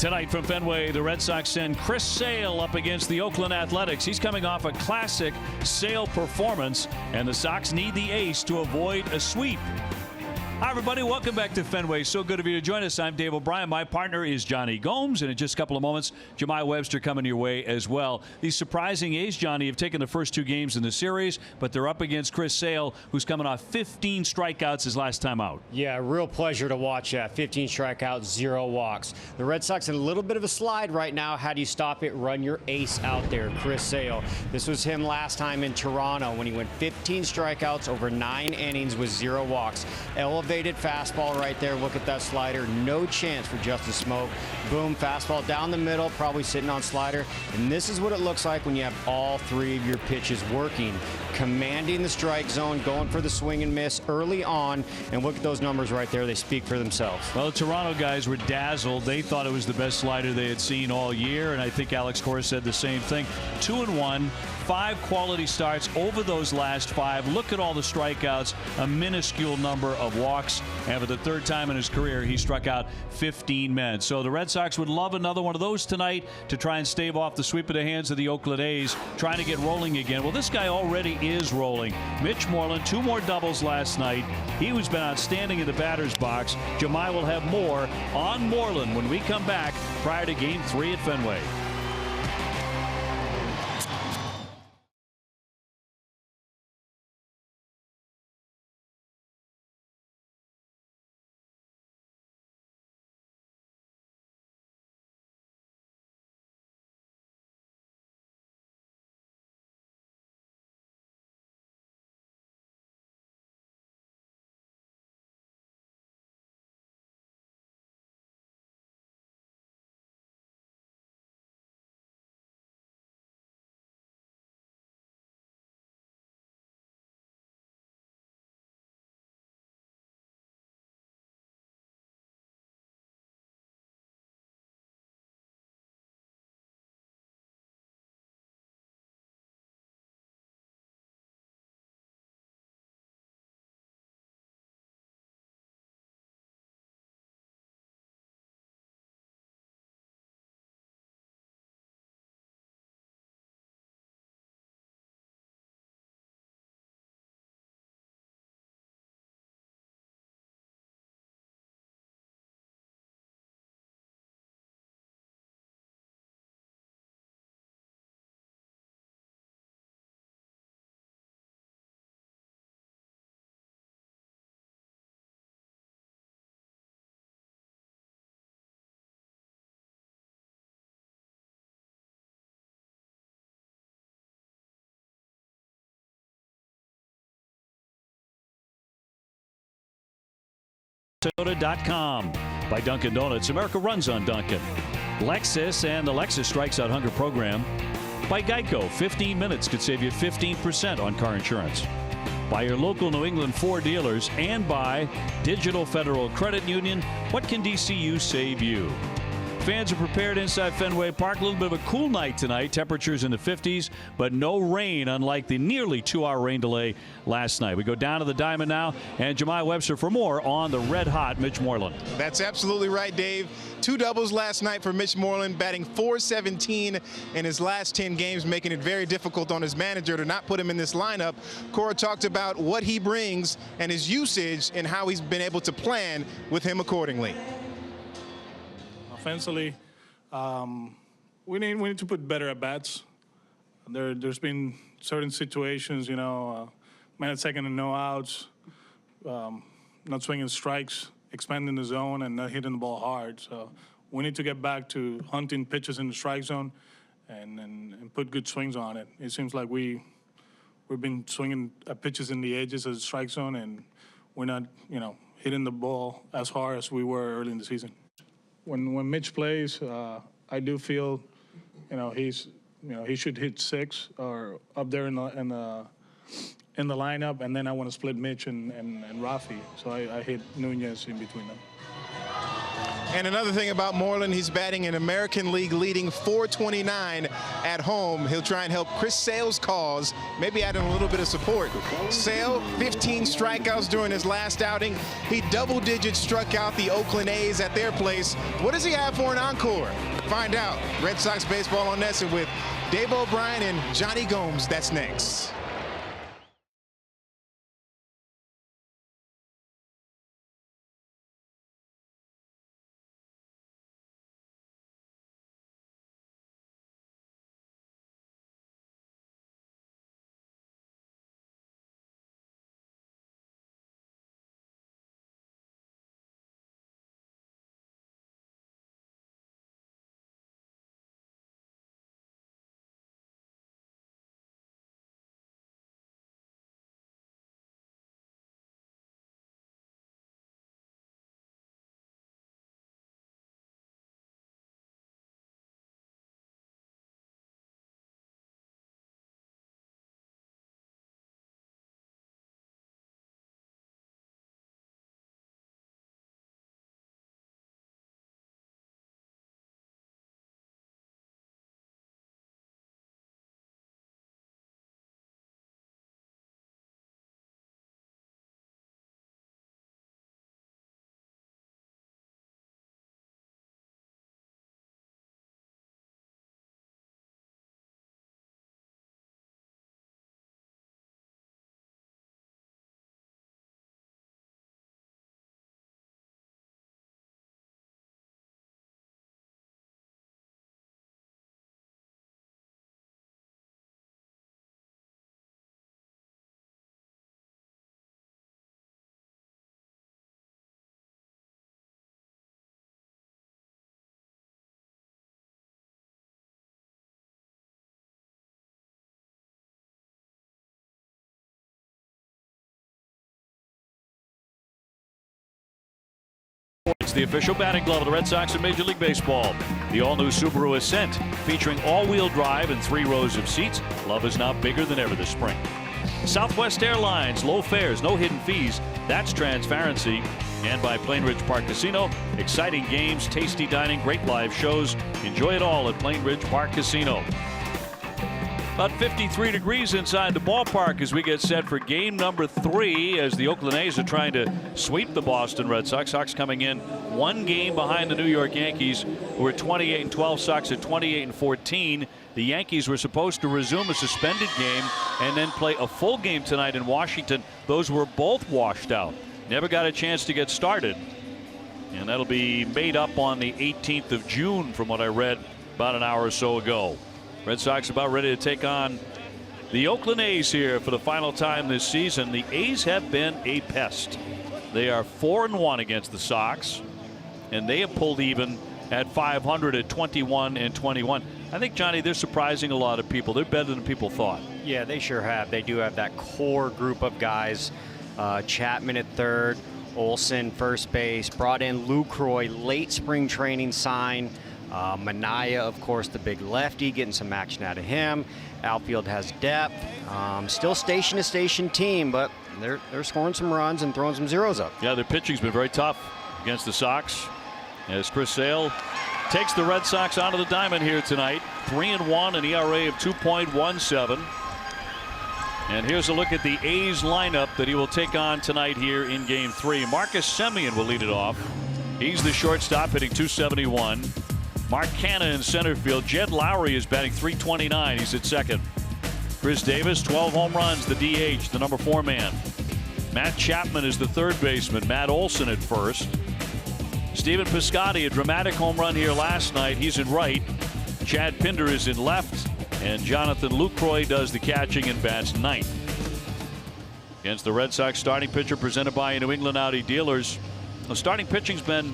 Tonight from Fenway, the Red Sox send Chris Sale up against the Oakland Athletics. He's coming off a classic Sale performance, and the Sox need the ace to avoid a sweep. Hi, everybody. Welcome back to Fenway. So good of you to join us. I'm Dave O'Brien. My partner is Johnny Gomes. And in just a couple of moments, Jemai Webster coming your way as well. These surprising A's, Johnny, have taken the first two games in the series, but they're up against Chris Sale, who's coming off 15 strikeouts his last time out. Yeah, real pleasure to watch that. 15 strikeouts, 0 walks. The Red Sox in a little bit of a slide right now. How do you stop it? Run your ace out there, Chris Sale. This was him last time in Toronto when he went 15 strikeouts over 9 innings with 0 walks. Elevated fastball right there. Look at that slider. No chance for Justice Smoke. Boom, fastball down the middle, probably sitting on slider. And this is what it looks like when you have all 3 of your pitches working. Commanding the strike zone, going for the swing and miss early on. And look at those numbers right there. They speak for themselves. Well, the Toronto guys were dazzled. They thought it was the best slider they had seen all year. And I think Alex Cora said the same thing. 2-1. 5 quality starts over those last 5. Look at all the strikeouts, a minuscule number of walks, and for the 3rd time in his career, he struck out 15 men. So the Red Sox would love another one of those tonight to try and stave off the sweep of the hands of the Oakland A's, trying to get rolling again. Well, this guy already is rolling. Mitch Moreland, 2 more doubles last night. He has been outstanding in the batter's box. Jemai will have more on Moreland when we come back prior to Game 3 at Fenway. Toyota.com. By Dunkin' Donuts. America runs on Dunkin'. Lexus and the Lexus Strikes Out Hunger program. By Geico. 15 minutes could save you 15% on car insurance. By your local New England Ford dealers. And by Digital Federal Credit Union. What can DCU save you? Fans are prepared inside Fenway Park. A little bit of a cool night tonight. Temperatures in the 50s, but no rain, unlike the nearly 2-hour rain delay last night. We go down to the diamond now, and Jemai Webster for more on the red-hot Mitch Moreland. That's absolutely right, Dave. 2 doubles last night for Mitch Moreland, batting .417 in his last 10 games, making it very difficult on his manager to not put him in this lineup. Cora talked about what he brings and his usage and how he's been able to plan with him accordingly. Offensively, we need to put better at bats. There's been certain situations, you know, man at second and no outs, not swinging strikes, expanding the zone, and not hitting the ball hard. So we need to get back to hunting pitches in the strike zone and put good swings on it. It seems like we've been swinging at pitches in the edges of the strike zone, and we're not, you know, hitting the ball as hard as we were early in the season. When Mitch plays, I do feel, you know, he should hit 6 or up there in the lineup, and then I want to split Mitch and Rafi. So I hit Nunez in between them. And another thing about Moreland, he's batting an American League leading .429 at home. He'll try and help Chris Sale's cause, maybe adding a little bit of support. Sale, 15 strikeouts during his last outing. He double-digit struck out the Oakland A's at their place. What does he have for an encore? Find out. Red Sox Baseball on NESN with Dave O'Brien and Johnny Gomes. That's next. It's the official batting glove of the Red Sox in Major League Baseball. The all-new Subaru Ascent, featuring all-wheel drive and 3 rows of seats. Love is now bigger than ever this spring. Southwest Airlines, low fares, no hidden fees. That's transparency. And by Plain Ridge Park Casino, exciting games, tasty dining, great live shows. Enjoy it all at Plain Ridge Park Casino. About 53 degrees inside the ballpark as we get set for game number 3 as the Oakland A's are trying to sweep the Boston Red Sox. Sox coming in 1 game behind the New York Yankees, who are 28-12. Sox at 28-14. The Yankees were supposed to resume a suspended game and then play a full game tonight in Washington. Those were both washed out. Never got a chance to get started. And that'll be made up on the 18th of June from what I read about an hour or so ago. Red Sox about ready to take on the Oakland A's here for the final time this season. The A's have been a pest. They are 4-1 against the Sox, and they have pulled even at 500 at 21-21. I think, Johnny, they're surprising a lot of people. They're better than people thought. Yeah, they sure have. They do have that core group of guys. Chapman at third, Olsen first base, brought in Lucroy, late spring training sign. Manaya, of course, the big lefty, getting some action out of him. Outfield has depth. Still station-to-station team, but they're scoring some runs and throwing some zeros up. Yeah, their pitching's been very tough against the Sox. As Chris Sale takes the Red Sox onto the diamond here tonight. 3-1, an ERA of 2.17. And here's a look at the A's lineup that he will take on tonight here in Game 3. Marcus Semien will lead it off. He's the shortstop, hitting .271. Mark Canha in center field. Jed Lowry is batting .329. He's at second. Chris Davis, 12 home runs, the DH, the number 4 man. Matt Chapman is the third baseman. Matt Olson at first. Stephen Piscotty, a dramatic home run here last night. He's in right. Chad Pinder is in left. And Jonathan Lucroy does the catching and bats ninth. Against the Red Sox starting pitcher presented by New England Audi dealers. The starting pitching's been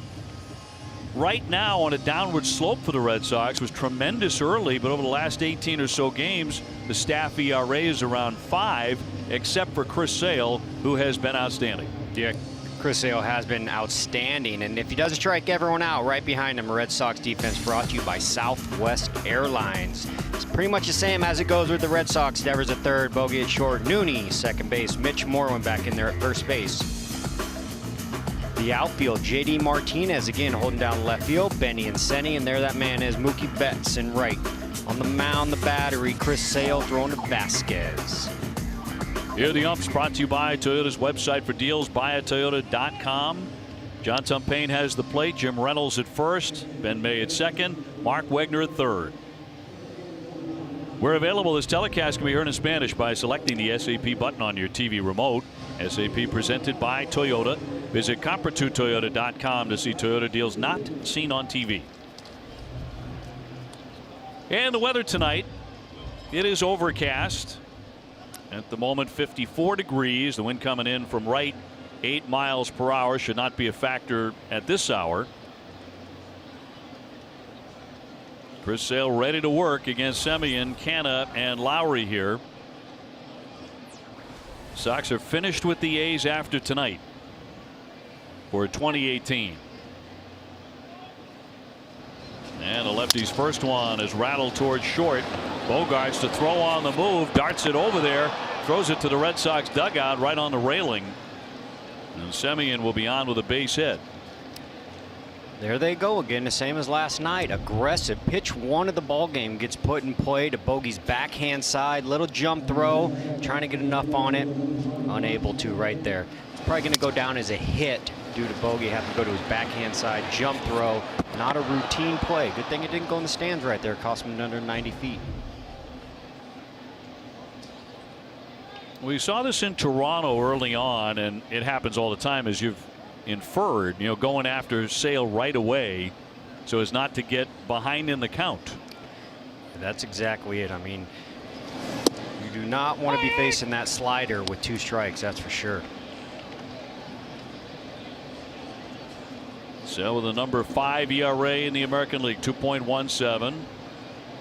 right now on a downward slope for the Red Sox. It was tremendous early, but over the last 18 or so games, the staff ERA is around 5, except for Chris Sale, who has been outstanding. Yeah, Chris Sale has been outstanding, and if he doesn't strike everyone out, right behind him, Red Sox defense brought to you by Southwest Airlines. It's pretty much the same as it goes with the Red Sox. Devers at third, Bogey at short, Nooney second base, Mitch Moreland back in there at first base. The outfield, J.D. Martinez again holding down left field, Benny and Senny, and there that man is Mookie Betts in right. On the mound, the battery, Chris Sale throwing to Vasquez. Here are the umps, brought to you by Toyota's website for deals, buyatoyota.com. John Tumpain has the plate, Jim Reynolds at first, Ben May at second, Mark Wegner at third. We're available. This telecast can be heard in Spanish by selecting the SAP button on your TV remote. SAP presented by Toyota. Visit Comper2Toyota.com to see Toyota deals not seen on TV. And the weather tonight, it is overcast. At the moment, 54 degrees. The wind coming in from right, 8 miles per hour. Should not be a factor at this hour. Chris Sale ready to work against Semien, Canha, and Lowry here. Sox are finished with the A's after tonight for 2018. And the lefty's first one is rattled towards short. Bogarts to throw on the move, darts it over there, throws it to the Red Sox dugout right on the railing. And Semien will be on with a base hit. There they go again, the same as last night. Aggressive. Pitch one of the ball game gets put in play to Bogey's backhand side. Little jump throw, trying to get enough on it. Unable to right there. It's probably going to go down as a hit due to Bogey having to go to his backhand side. Jump throw. Not a routine play. Good thing it didn't go in the stands right there. Cost him under 90 feet. We saw this in Toronto early on, and it happens all the time, as you've inferred, going after Sale right away so as not to get behind in the count. That's exactly it. I mean, you do not want to be facing that slider with 2 strikes, that's for sure. Sale with a number 5 ERA in the American League, 2.17.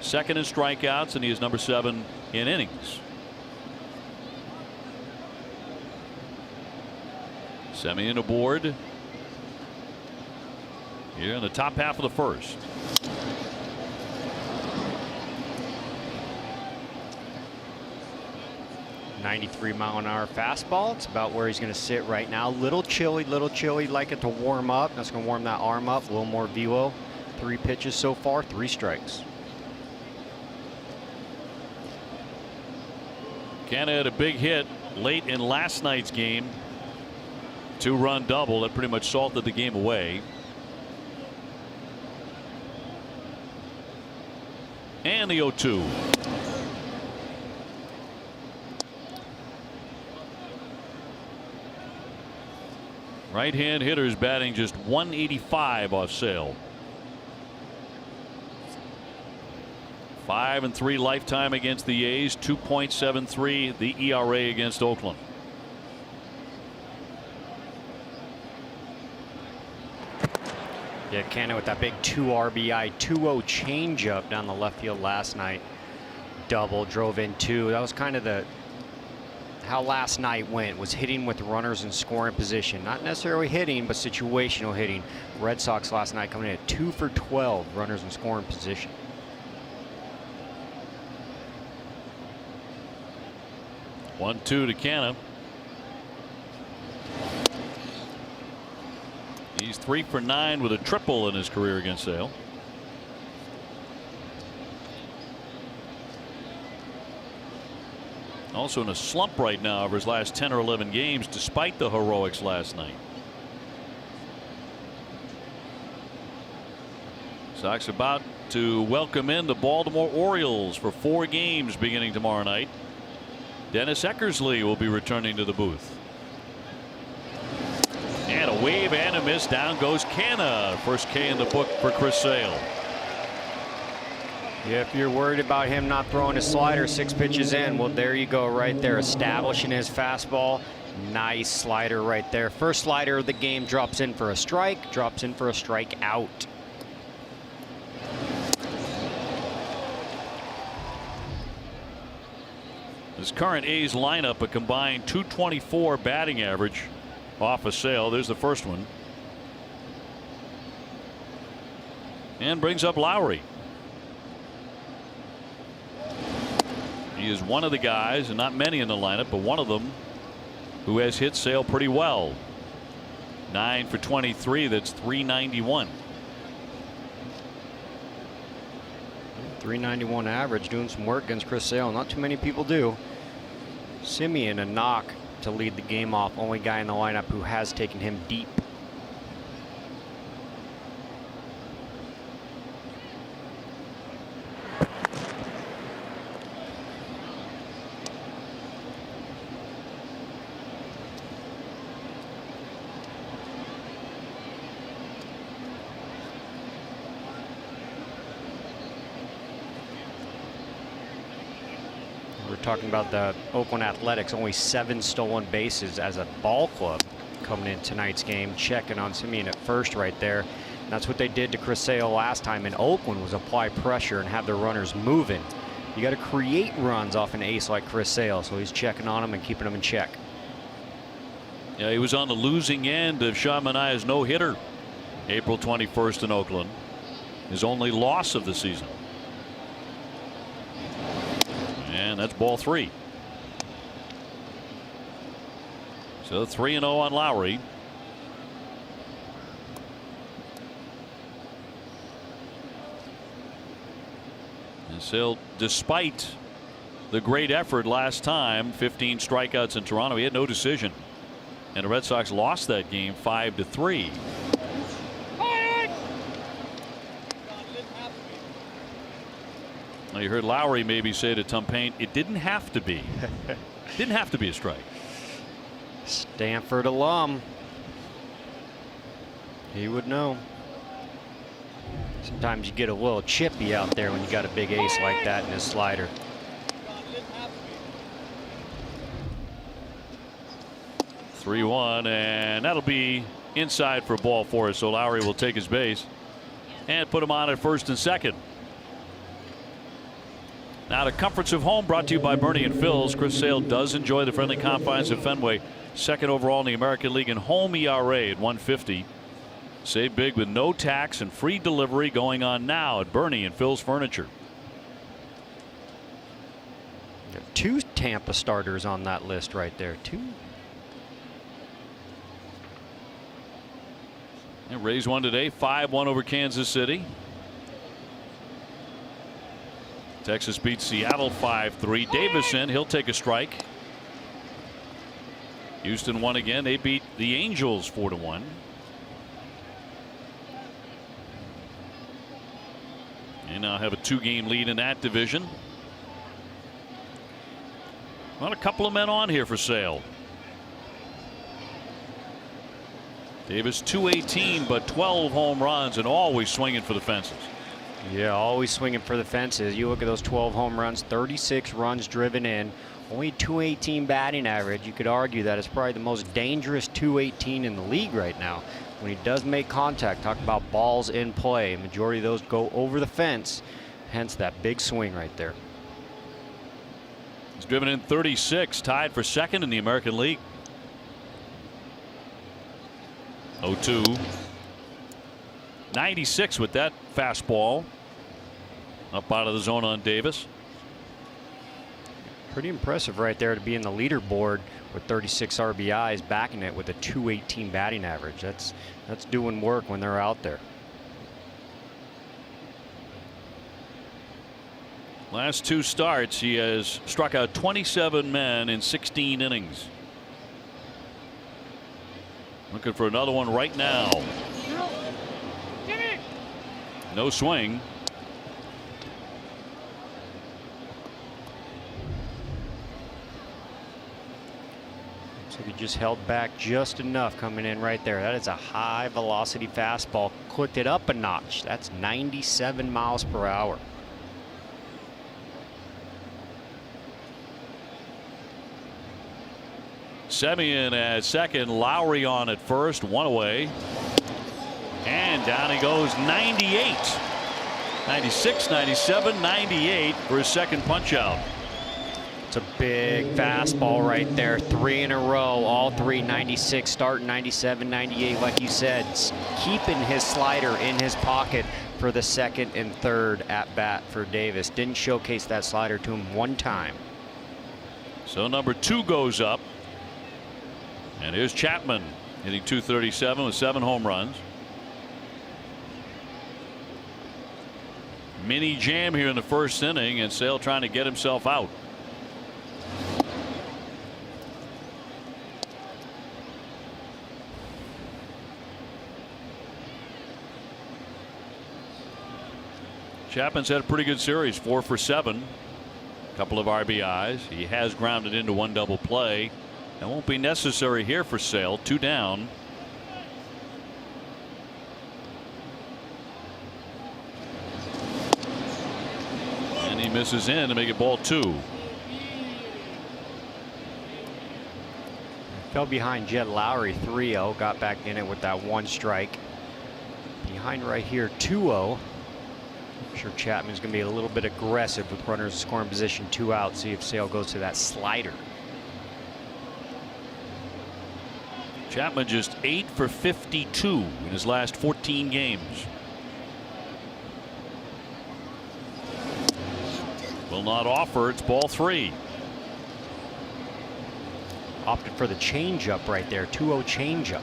Second in strikeouts, and he is number 7 in innings. Semien aboard here in the top half of the first. .93-mile-an-hour fastball. It's about where he's going to sit right now. Little chilly. Like it to warm up. That's going to warm that arm up. A little more velo. 3 pitches so far, 3 strikes. Canha had a big hit late in last night's game. 2-run double that pretty much salted the game away. And the 0-2. Right-hand hitters batting just 185 off Sale. 5-3 lifetime against the A's. 2.73 the ERA against Oakland. Yeah, Canha with that big 2 RBI 2-0 changeup down the left field last night. Double, drove in 2. That was kind of how last night went, was hitting with runners in scoring position. Not necessarily hitting, but situational hitting. Red Sox last night coming in at 2 for 12 runners in scoring position. One-two to Canha. He's 3 for 9 with a triple in his career against Sale. Also in a slump right now over his last 10 or 11 games, despite the heroics last night. Sox about to welcome in the Baltimore Orioles for 4 games beginning tomorrow night. Dennis Eckersley will be returning to the booth. And a wave and a miss. Down goes Canha. First K in the book for Chris Sale. Yeah, if you're worried about him not throwing his slider 6 pitches in, well, there you go right there, establishing his fastball. Nice slider right there. First slider of the game, drops in for a strike, drops in for a strike out. This current A's lineup, a combined .224 batting average off a Sale. There's the first one. And brings up Lowry. He is one of the guys, and not many in the lineup, but one of them who has hit Sale pretty well. 9 for 23. That's 391. 391 average, doing some work against Chris Sale. Not too many people do. Semien a knock to lead the game off. Only guy in the lineup who has taken him deep. Talking about the Oakland Athletics, only 7 stolen bases as a ball club coming in tonight's game. Checking on Semien at first right there. And that's what they did to Chris Sale last time in Oakland, was apply pressure and have their runners moving. You got to create runs off an ace like Chris Sale, so he's checking on him and keeping him in check. Yeah, he was on the losing end of Sean Manaea's no-hitter April 21st in Oakland. His only loss of the season. And that's ball 3. So 3-0 on Lowry. And Sale, despite the great effort last time, 15 strikeouts in Toronto, he had no decision. And the Red Sox lost that game 5-3. You heard Lowry maybe say to Tom Paine, it didn't have to be. Didn't have to be a strike. Stanford alum. He would know. Sometimes you get a little chippy out there when you got a big ace like that in his slider. (3-1), and that'll be inside for ball 4. So Lowry will take his base and put him on at first and second. Now the comforts of home, brought to you by Bernie and Phil's. Chris Sale does enjoy the friendly confines of Fenway. Second overall in the American League in home ERA at 150. Save big with no tax and free delivery going on now at Bernie and Phil's Furniture. Got 2 Tampa starters on that list right there. 2. And Rays won today, 5-1 over Kansas City. Texas beats Seattle 5-3. Davison, he'll take a strike. Houston won again. They beat the Angels 4-1. They now have a 2-game lead in that division. Well, a couple of men on here for Sale. Davis 218, but 12 home runs and always swinging for the fences. Yeah, always swinging for the fences. You look at those 12 home runs, 36 runs driven in, only 218 batting average. You could argue that it's probably the most dangerous 218 in the league right now. When he does make contact, talk about balls in play. Majority of those go over the fence, hence that big swing right there. He's driven in 36, tied for second in the American League. 0-2. 96 with that fastball. Up out of the zone on Davis. Pretty impressive right there to be in the leaderboard with 36 RBIs, backing it with a 218 batting average. That's doing work when they're out there. Last 2 starts, he has struck out 27 men in 16 innings. Looking for another one right now. No swing. So he just held back just enough coming in right there. That is a high velocity fastball. Clicked it up a notch. That's 97 miles per hour. Semien at second, Lowry on at first, 1 away. And down he goes, 98. 96, 97, 98 for his second punch out. It's a big fastball right there. 3 in a row, all 3 96, starting 97, 98. Like you said, keeping his slider in his pocket for the second and third at bat for Davis. Didn't showcase that slider to him one time. So number 2 goes up. And here's Chapman. Hitting .237 with 7 home runs. Mini jam here in the first inning, and Sale trying to get himself out. Chapman's had a pretty good series, 4 for 7. A couple of RBIs. He has grounded into 1 double play. That won't be necessary here for Sale. 2 down. And he misses in to make it ball 2. Fell behind Jed Lowry 3-0. Got back in it with that 1 strike. Behind right here 2-0. I'm sure Chapman's going to be a little bit aggressive with runners in scoring position, 2 out. See if Sale goes to that slider. Chapman just 8 for 52 in his last 14 games. Will not offer. It's ball 3. Opted for the changeup right there. 2-0 changeup.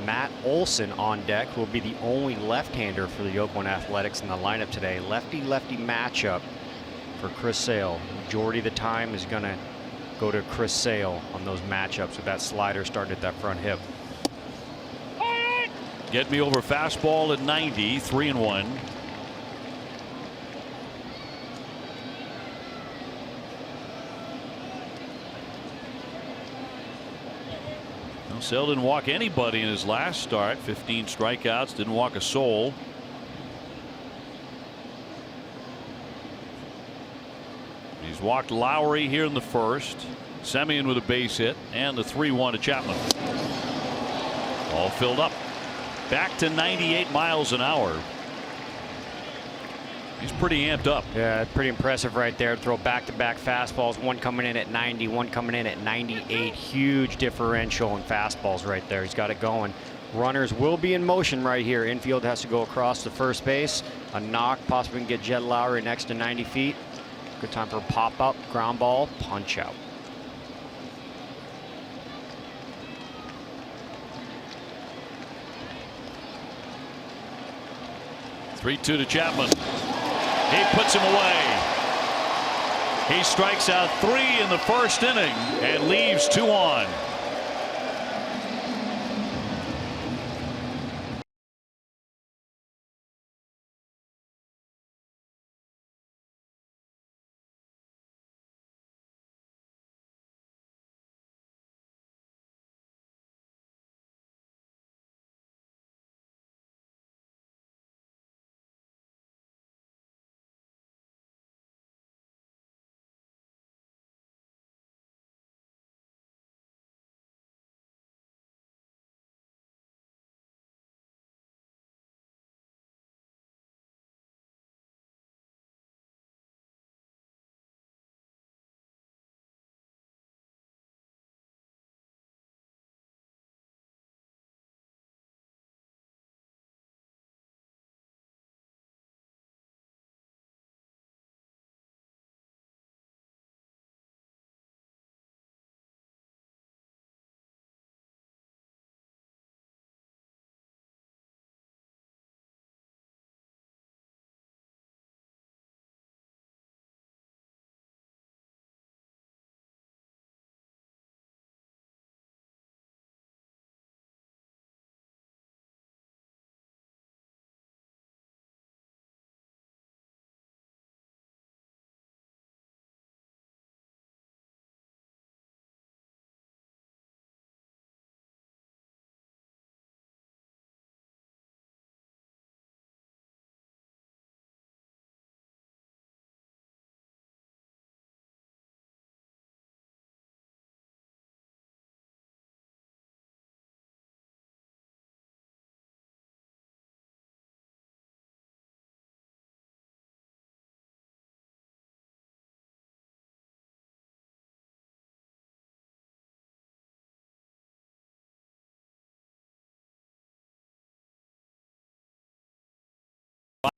Matt Olson on deck, who will be the only left-hander for the Oakland Athletics in the lineup today. Lefty-lefty matchup for Chris Sale. Majority of the time is going to go to Chris Sale on those matchups with that slider starting at that front hip. Get me over fastball at 90, 3-1. Sale didn't walk anybody in his last start. 15 strikeouts, didn't walk a soul. He's walked Lowry here in the first. Semien with a base hit, and the 3-1 to Chapman. All filled up. Back to 98 miles an hour. He's pretty amped up. Yeah, pretty impressive right there. Throw back-to-back fastballs, one coming in at 90, one coming in at 98. Huge differential in fastballs right there. He's got it going. Runners will be in motion right here. Infield has to go across the first base. A knock, possibly can get Jed Lowry next to 90 feet. Good time for a pop-up, ground ball, punch out. Three-two to Chapman. He puts him away. He strikes out 3 in the first inning and leaves 2 on.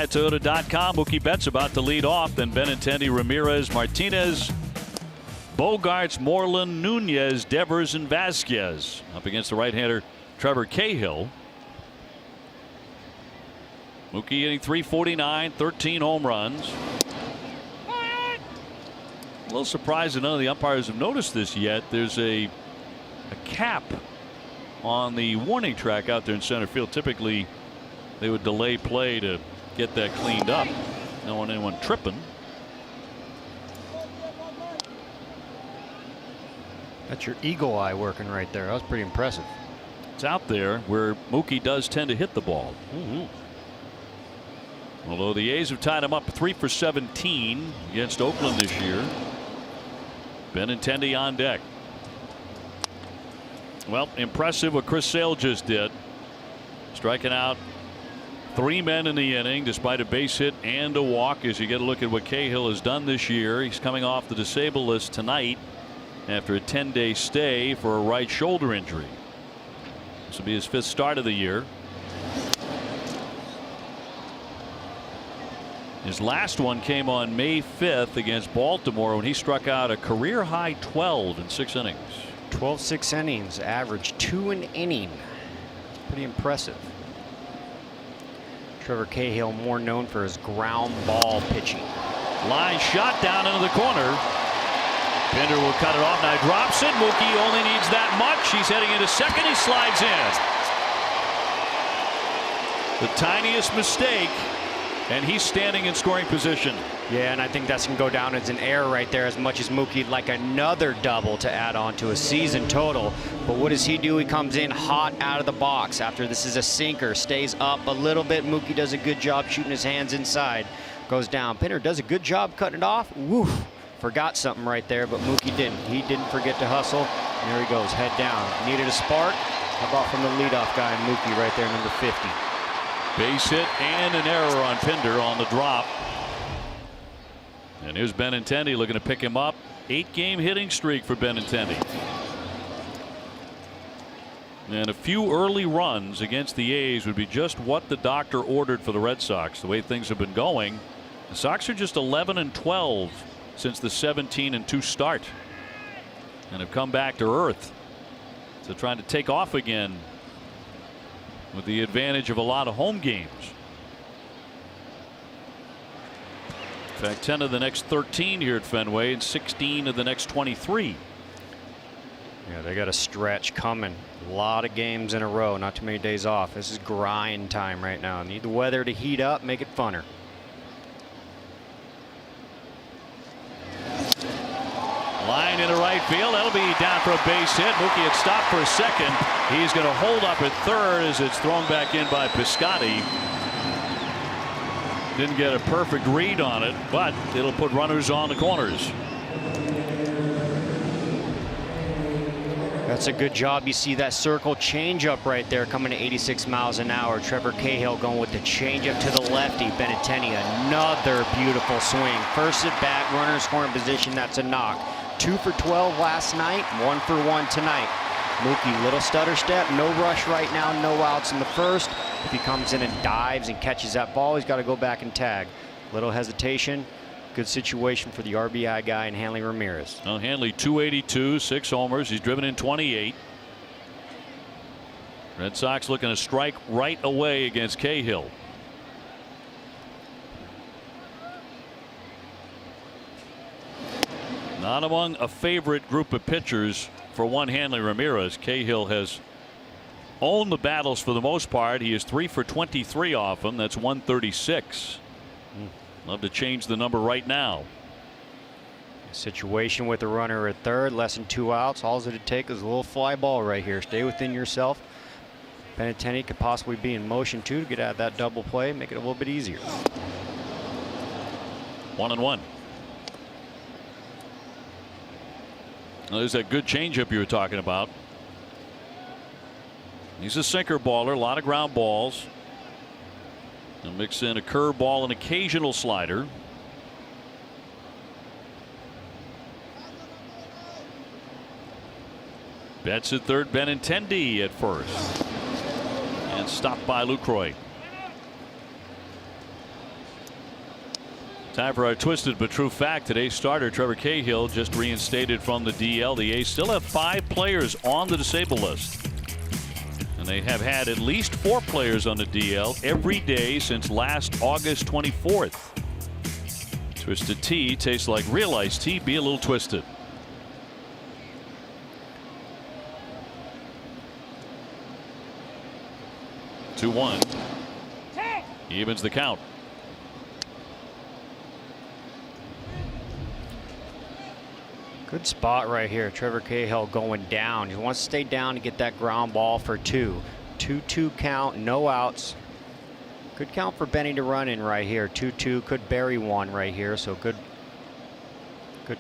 Toyota.com. Mookie Betts about to lead off. Then Benintendi, Ramirez, Martinez, Bogarts, Moreland, Nunez, Devers, and Vasquez up against the right-hander Trevor Cahill. Mookie hitting .349, 13 home runs. A little surprised that none of the umpires have noticed this yet. There's a cap on the warning track out there in center field. Typically, they would delay play to get that cleaned up. Don't want anyone tripping. That's your eagle eye working right there. That was pretty impressive. It's out there where Mookie does tend to hit the ball. Although the A's have tied him up 3 for 17 against Oakland this year. Benintendi on deck. Well, impressive what Chris Sale just did. Striking out 3 men in the inning despite a base hit and a walk. As you get a look at what Cahill has done this year, he's coming off the disabled list tonight after a 10-day stay for a right shoulder injury. This will be his 5th start of the year. His last one came on May 5th against Baltimore when he struck out a career high 12 in 6 innings. 12 6 innings, average 2 an inning. Pretty impressive. Trevor Cahill more known for his ground ball pitching. Line shot down into the corner. Pinder will cut it off. Now he drops it. Mookie only needs that much. He's heading into second. He slides in. The tiniest mistake, and he's standing in scoring position. Yeah, and I think that's going to go down as an error right there, as much as Mookie'd like another double to add on to a season total. But what does he do? He comes in hot out of the box after this is a sinker. Stays up a little bit. Mookie does a good job shooting his hands inside. Goes down. Pinder does a good job cutting it off. Woof. Forgot something right there, but Mookie didn't. He didn't forget to hustle. And there he goes, head down. Needed a spark. How about from the leadoff guy, Mookie, right there, number 50. Base hit and an error on Pinder on the drop. And here's Benintendi looking to pick him up. 8-game hitting streak for Benintendi. And a few early runs against the A's would be just what the doctor ordered for the Red Sox. The way things have been going, the Sox are just 11 and 12 since the 17-2 start, and have come back to earth. So trying to take off again with the advantage of a lot of home games. In fact, 10 of the next 13 here at Fenway and 16 of the next 23. Yeah, they got a stretch coming. A lot of games in a row, not too many days off. This is grind time right now. Need the weather to heat up, make it funner. Line into right field. That'll be down for a base hit. Mookie had stopped for a second. He's going to hold up at third as it's thrown back in by Piscotty. Didn't get a perfect read on it, but it'll put runners on the corners. That's a good job. You see that circle changeup right there coming to 86 miles an hour. Trevor Cahill going with the changeup to the lefty. Benintendi, another beautiful swing. First at bat, runner in scoring position. That's a knock. 2 for 12 last night, 1 for 1 tonight. Mookie, little stutter step, no rush right now, no outs in the first. If he comes in and dives and catches that ball, he's got to go back and tag. Little hesitation. Good situation for the RBI guy and Hanley Ramirez. Well, Hanley 282, 6 homers. He's driven in 28. Red Sox looking to strike right away against Cahill. Not among a favorite group of pitchers for one Hanley Ramirez. Cahill has owned the battles for the most part. He is 3 for 23 off them. That's 136. Love to change the number right now. Situation with the runner at third, less than 2 outs. All it'd take is a little fly ball right here. Stay within yourself. Benintendi could possibly be in motion too to get out of that double play, make it a little bit easier. 1-1. Well, there's that good changeup you were talking about. He's a sinker baller, a lot of ground balls. He'll mix in a curveball and occasional slider. Betts at third, Benintendi at first. And stopped by Lucroy. Time for our twisted but true fact. Today's starter Trevor Cahill just reinstated from the DL. The A's still have 5 players on the disabled list. And they have had at least 4 players on the DL every day since last August 24th. Twisted tea tastes like real iced tea. Be a little twisted. Two one. Evens the count. Good spot right here. Trevor Cahill going down. He wants to stay down to get that ground ball for 2. 2-2 count, no outs. Good count for Benny to run in right here. 2-2, could bury one right here. So good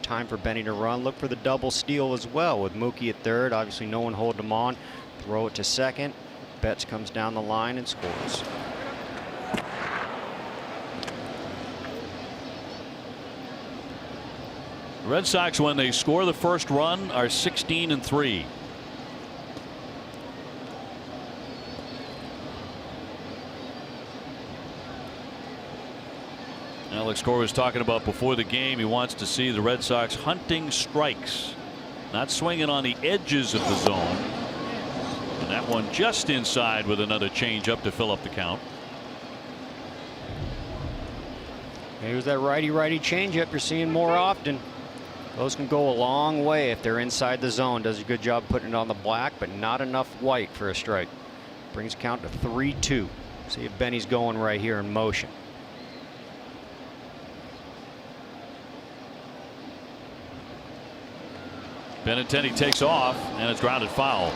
time for Benny to run. Look for the double steal as well with Mookie at third. Obviously no one holding him on. Throw it to second. Betts comes down the line and scores. The Red Sox, when they score the first run, are 16-3. Alex Cora was talking about before the game. He wants to see the Red Sox hunting strikes, not swinging on the edges of the zone. And that one just inside with another changeup to fill up the count. Here's that righty-righty changeup you're seeing more often. Those can go a long way if they're inside the zone. Does a good job putting it on the black, but not enough white for a strike. Brings count to 3-2. See if Benny's going right here in motion. Benintendi takes off and it's grounded foul.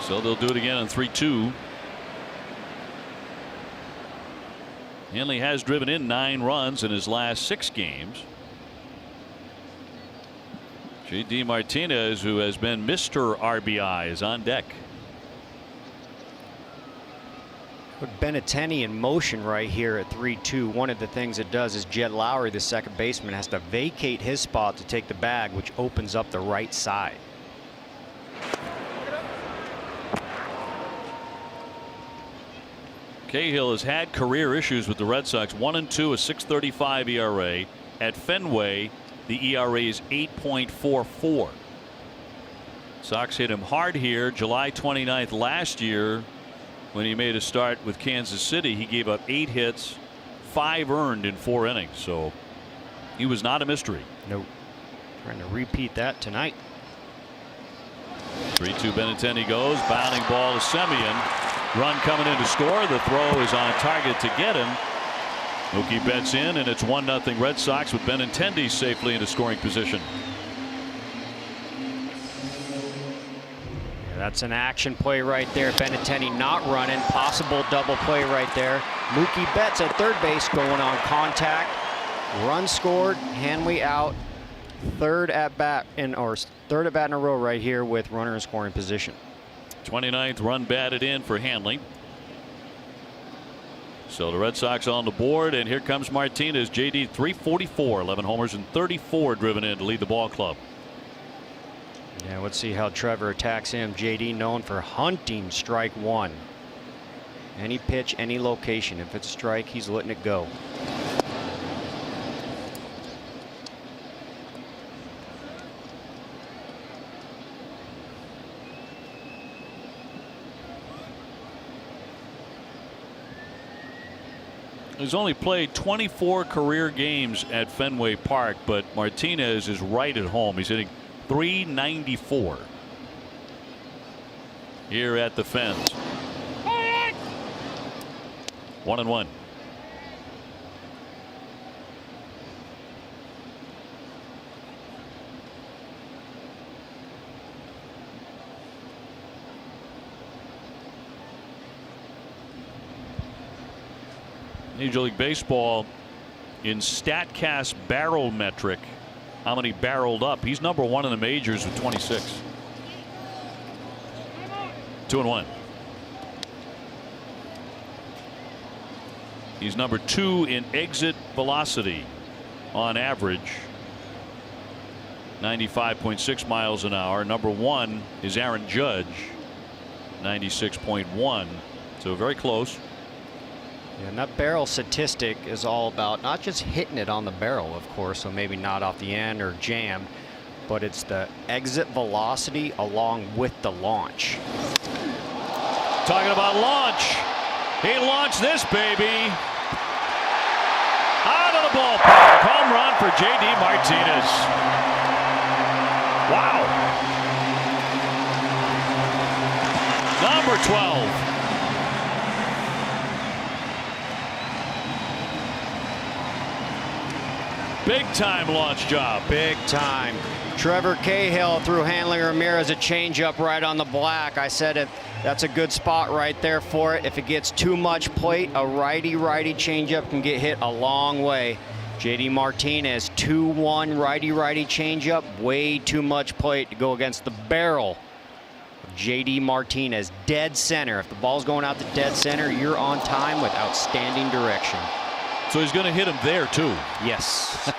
So they'll do it again on 3-2. Hanley has driven in 9 runs in his last 6 games. J.D. Martinez, who has been Mr. RBI, is on deck. Put Benintendi in motion right here at 3-2. One of the things it does is Jed Lowry, the second baseman, has to vacate his spot to take the bag, which opens up the right side. Cahill has had career issues with the Red Sox. 1-2, a 6.35 ERA. At Fenway, the ERA is 8.44. Sox hit him hard here July 29th last year when he made a start with Kansas City. He gave up 8 hits, 5 earned in 4 innings. So he was not a mystery. Nope. Trying to repeat that tonight. 3-2 Benintendi goes. Bounding ball to Semien. Run coming in to score. The throw is on target to get him. Mookie Betts in, and it's 1-0 Red Sox with Benintendi safely into scoring position. Yeah, that's an action play right there. Benintendi not running. Possible double play right there. Mookie Betts at third base going on contact. Run scored. Hanley out. Third at bat in a row right here with runner in scoring position. 29th run batted in for Hanley. So the Red Sox on the board, and here comes Martinez. JD 344, 11 homers and 34 driven in to lead the ball club. Yeah, let's see how Trevor attacks him. JD known for hunting strike 1. Any pitch, any location. If it's a strike, he's letting it go. He's only played 24 career games at Fenway Park, but Martinez is right at home. He's hitting .394 here at the Fens. 1-1. Major League Baseball in StatCast barrel metric, how many barreled up? He's number 1 in the majors with 26. 2-1. He's number 2 in exit velocity on average, 95.6 miles an hour. Number 1 is Aaron Judge, 96.1. So very close. And that barrel statistic is all about not just hitting it on the barrel, of course, so maybe not off the end or jammed, but it's the exit velocity along with the launch. Talking about launch. He launched this baby out of the ballpark. Home run for J.D. Martinez. Wow. Number 12. Big time launch job. Big time. Trevor Cahill threw Hanley Ramirez a changeup right on the black. I said it. That's a good spot right there for it. If it gets too much plate, a righty-righty changeup can get hit a long way. J.D. Martinez, 2-1 righty-righty changeup. Way too much plate to go against the barrel of J.D. Martinez. Dead center. If the ball's going out to dead center, you're on time with outstanding direction. So he's going to hit him there, too. Yes.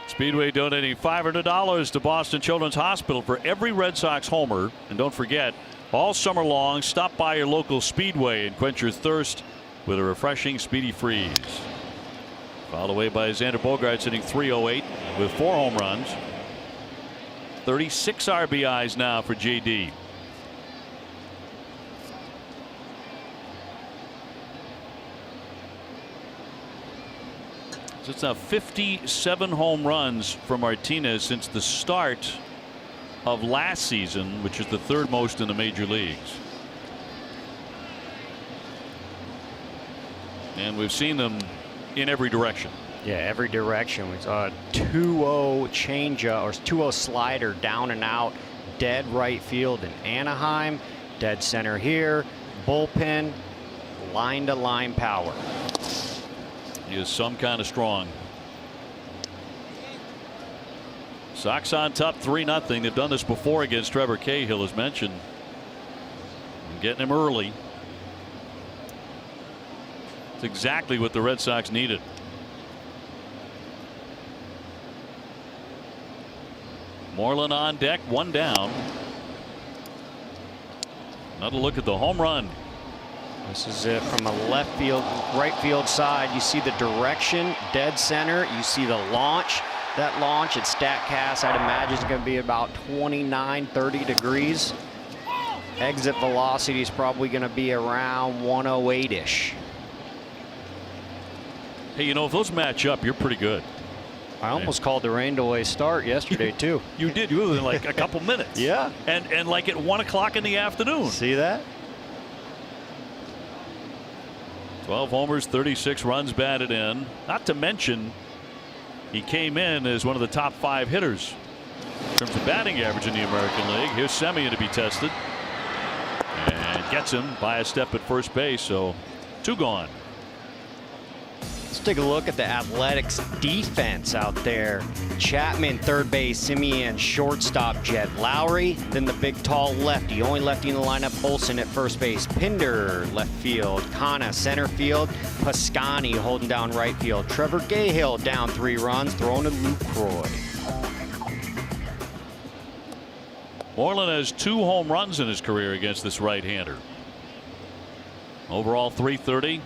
Speedway donating $500 to Boston Children's Hospital for every Red Sox homer. And don't forget, all summer long, stop by your local Speedway and quench your thirst with a refreshing Speedy Freeze. Fouled away by Xander Bogaerts, hitting .308 with 4 home runs. 36 RBIs now for JD. So it's now 57 home runs for Martinez since the start of last season, which is the 3rd most in the major leagues. And we've seen them in every direction. Yeah, every direction. We saw a 2-0 changeup or 2-0 slider down and out, dead right field in Anaheim, dead center here, bullpen, line to line power. He is some kind of strong. Sox on top 3-0. They've done this before against Trevor Cahill, as mentioned. Getting him early. It's exactly what the Red Sox needed. Moreland on deck, 1 down. Another look at the home run. This is it from a left field, right field side. You see the direction, dead center. You see the launch. That launch at StatCast, I'd imagine, is going to be about 29, 30 degrees. Exit velocity is probably going to be around 108-ish. Hey, you know, if those match up, you're pretty good. I almost called the rain delay start yesterday, too. You did. You were in like a couple minutes. Yeah. And like at 1 o'clock in the afternoon. See that? 12 homers, 36 runs batted in. Not to mention, he came in as one of the top 5 hitters in terms of batting average in the American League. Here's Semien to be tested. And gets him by a step at first base, so 2 gone. Let's take a look at the Athletics defense out there. Chapman, third base, Semien, shortstop, Jed Lowry, then the big tall lefty, only lefty in the lineup, Olsen at first base, Pinder left field, Kana center field, Pascani holding down right field, Trevor Cahill down 3 runs, throwing to Luke Croy. Moreland has 2 home runs in his career against this right-hander. Overall 330.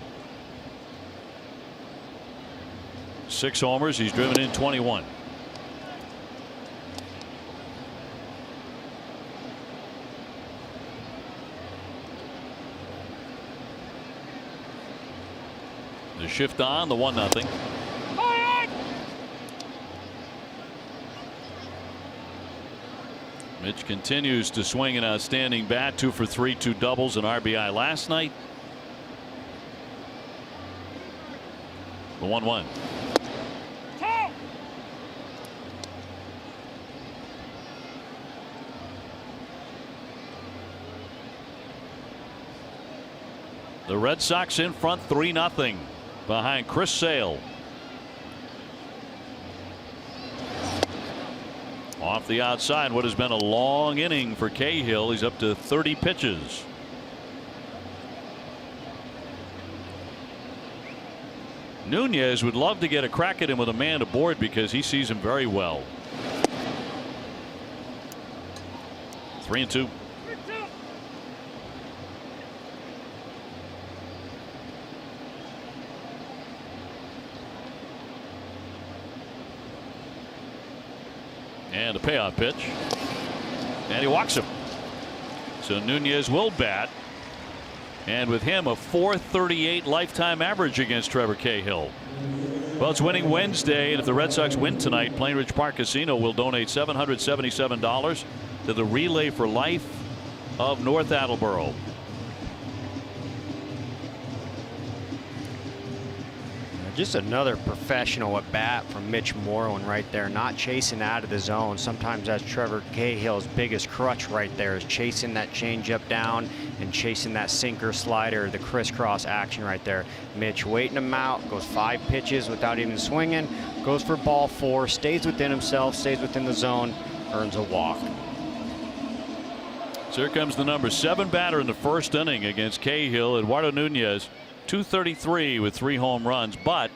6 homers. He's driven in 21. The shift on the 1-0. Mitch continues to swing an outstanding bat. 2 for 3, 2 doubles, and RBI last night. The 1-1. The Red Sox in front 3-0 behind Chris Sale. Off the outside, what has been a long inning for Cahill. He's up to 30 pitches. Nunez would love to get a crack at him with a man aboard because he sees him very well. 3-2. And a payoff pitch. And he walks him. So Nunez will bat. And with him, a .438 lifetime average against Trevor Cahill. Well, it's winning Wednesday, and if the Red Sox win tonight, Plain Ridge Park Casino will donate $777 to the Relay for Life of North Attleboro. Just another professional at bat from Mitch Moreland right there, not chasing out of the zone. Sometimes that's Trevor Cahill's biggest crutch right there, is chasing that changeup down and chasing that sinker slider, the crisscross action right there. Mitch waiting him out, goes 5 pitches without even swinging, goes for ball 4, stays within himself, stays within the zone, earns a walk. So here comes the number 7 batter in the first inning against Cahill, Eduardo Nunez. .233 with 3 home runs, but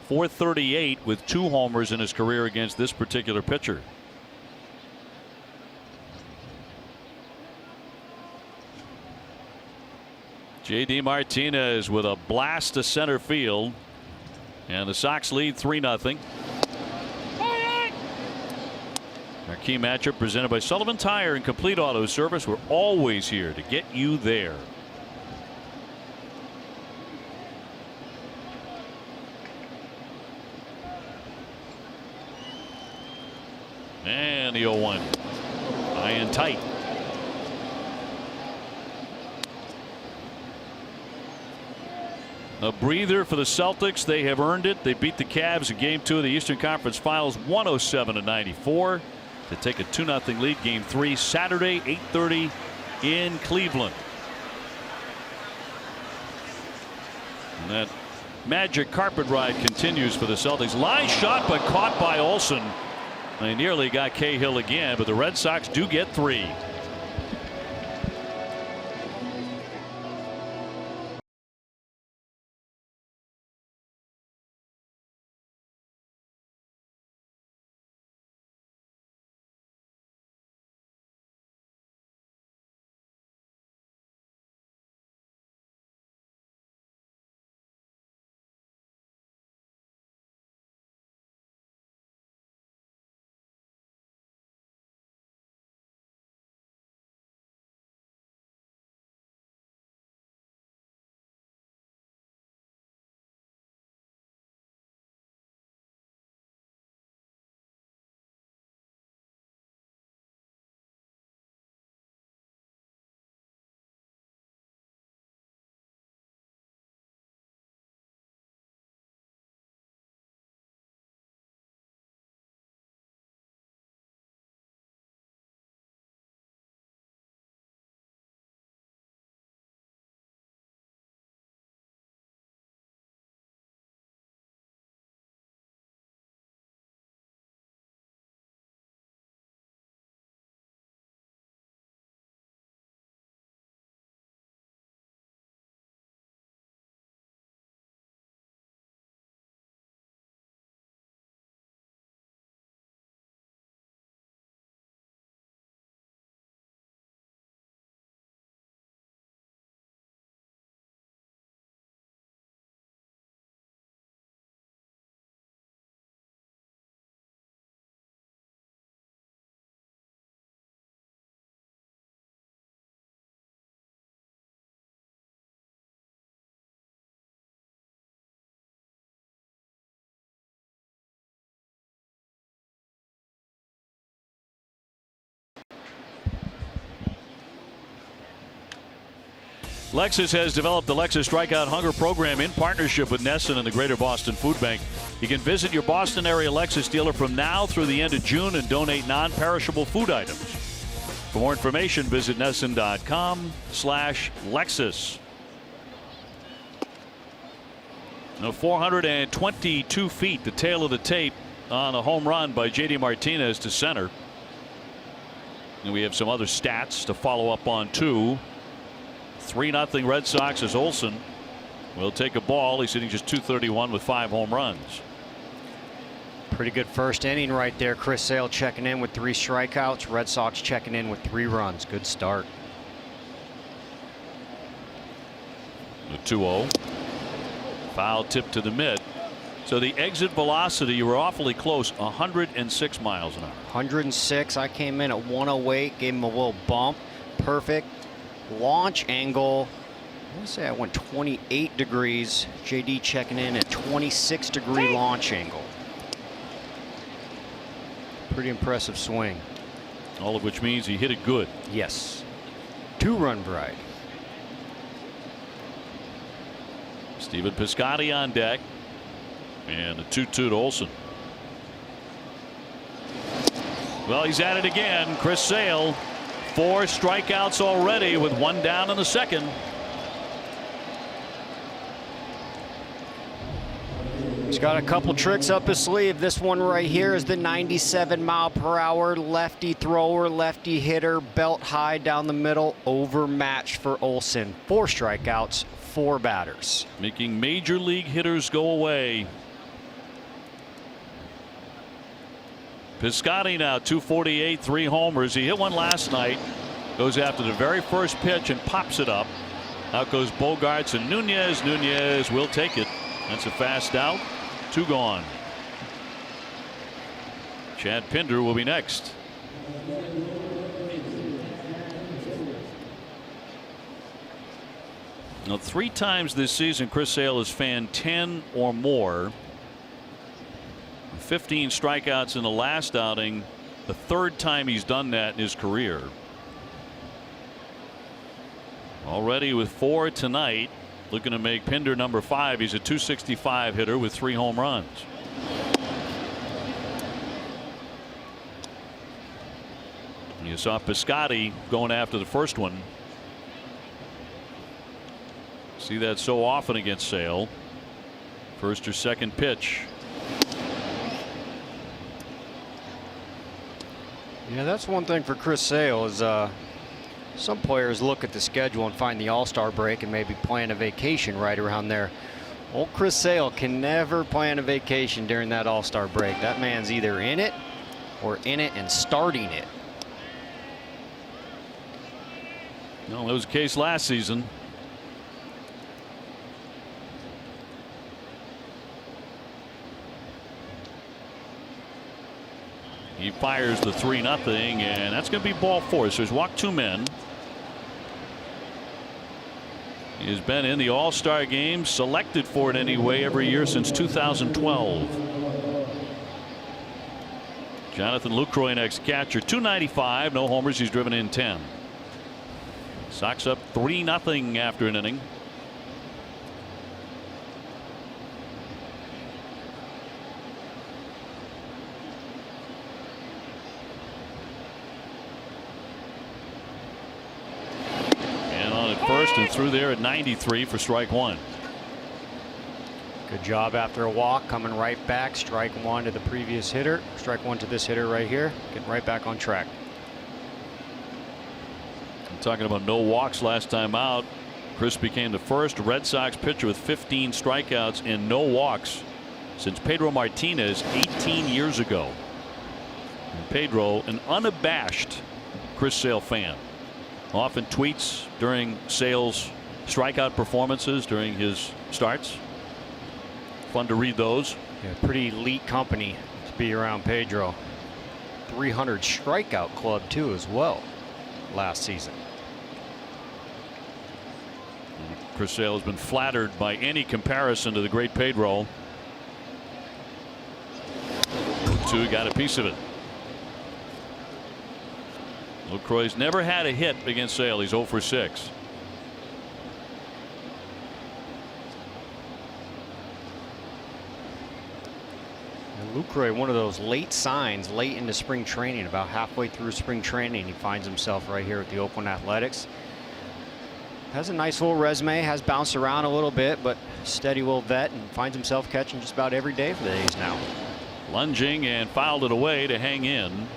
.438 with 2 homers in his career against this particular pitcher. J.D. Martinez with a blast to center field, and the Sox lead 3-0. Our key matchup presented by Sullivan Tire and Complete Auto Service. We're always here to get you there. And the 0-1. High and tight. A breather for the Celtics. They have earned it. They beat the Cavs in Game 2 of the Eastern Conference Finals 107-94 to take a 2-0 lead. Game 3 Saturday 8:30 in Cleveland. And that magic carpet ride continues for the Celtics. Line shot, but caught by Olsen. They nearly got Cahill again, but the Red Sox do get 3. Lexus has developed the Lexus Strikeout Hunger program in partnership with Nesson and the Greater Boston Food Bank. You can visit your Boston area Lexus dealer from now through the end of June and donate non-perishable food items. For more information, visit Nesson.com/Lexus. Now 422 feet, the tail of the tape on a home run by J.D. Martinez to center. And we have some other stats to follow up on too. 3-0 Red Sox as Olsen will take a ball. He's hitting just .231 with 5 home runs. Pretty good first inning right there. Chris Sale checking in with 3 strikeouts. Red Sox checking in with 3 runs. Good start. The 2-0. Foul tip to the mid. So the exit velocity, you were awfully close, 106 miles an hour. 106. I came in at 108, gave him a little bump. Perfect launch angle. I want to say I went 28 degrees. JD checking in at 26-degree launch angle. Pretty impressive swing. All of which means he hit it good. Yes. 2-run variety. Stephen Piscotty on deck. And a 2-2 to Olsen. Well, he's at it again. Chris Sale, 4 strikeouts already with 1 down in the second. He's got a couple tricks up his sleeve. This one right here is the 97-mile-per-hour lefty thrower, lefty hitter, belt high down the middle, overmatched for Olsen. 4 strikeouts, 4 batters. Making major league hitters go away. Piscotty now 248, 3 homers. He hit one last night. Goes after the very first pitch and pops it up. Out goes Bogarts and Nunez. Nunez will take it. That's a fast out. 2 gone. Chad Pinder will be next. Now 3 times this season Chris Sale has fanned 10 or more. 15 strikeouts in the last outing, the 3rd time he's done that in his career. Already with 4 tonight, looking to make Pinder number 5. He's a .265 hitter with 3 home runs. You saw Piscotty going after the first one. See that so often against Sale. First or second pitch. Yeah, that's one thing for Chris Sale is some players look at the schedule and find the All-Star break and maybe plan a vacation right around there. Old Chris Sale can never plan a vacation during that All-Star break. That man's either in it or in it and starting it. No, that was the case last season. He fires the 3-0, and that's going to be ball 4. So he's walked 2 men. He has been in the All-Star game, selected for it anyway, every year since 2012. Jonathan Lucroy next catcher. 295, no homers. He's driven in 10. Sox up 3-0 after an inning. First and through there at 93 for strike 1. Good job after a walk, coming right back. Strike 1 to the previous hitter. Strike 1 to this hitter right here. Getting right back on track. I'm talking about no walks last time out. Chris became the first Red Sox pitcher with 15 strikeouts and no walks since Pedro Martinez 18 years ago. And Pedro, an unabashed Chris Sale fan. Often tweets during Sale's strikeout performances during his starts. Fun to read those. Yeah, pretty elite company to be around Pedro. 300 strikeout club too as well last season. Chris Sale has been flattered by any comparison to the great Pedro. 2 got a piece of it. Lucroy's never had a hit against Sale. He's 0 for 6. And Lucroy, one of those late signs late into spring training, about halfway through spring training, he finds himself right here at the Oakland Athletics. Has a nice little resume, has bounced around a little bit, but steady little vet, and finds himself catching just about every day for the A's now. Lunging and fouled it away to hang in.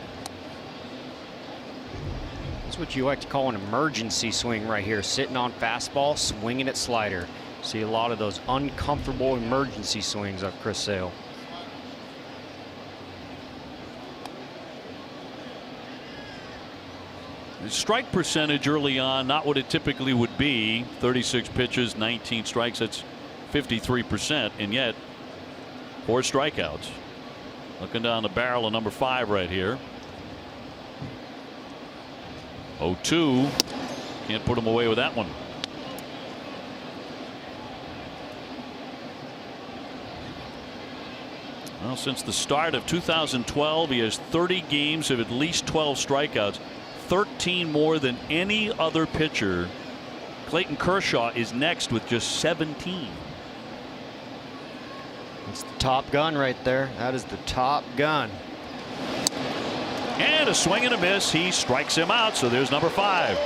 That's what you like to call an emergency swing right here. Sitting on fastball, swinging at slider. See a lot of those uncomfortable emergency swings of Chris Sale. The strike percentage early on, not what it typically would be. 36 pitches, 19 strikes. That's 53%. And yet 4 strikeouts. Looking down the barrel of number 5 right here. 0-2. Can't put him away with that one. Well, since the start of 2012, he has 30 games of at least 12 strikeouts, 13 more than any other pitcher. Clayton Kershaw is next with just 17. It's the top gun right there. That is the top gun. And a swing and a miss. He strikes him out. So there's number 5.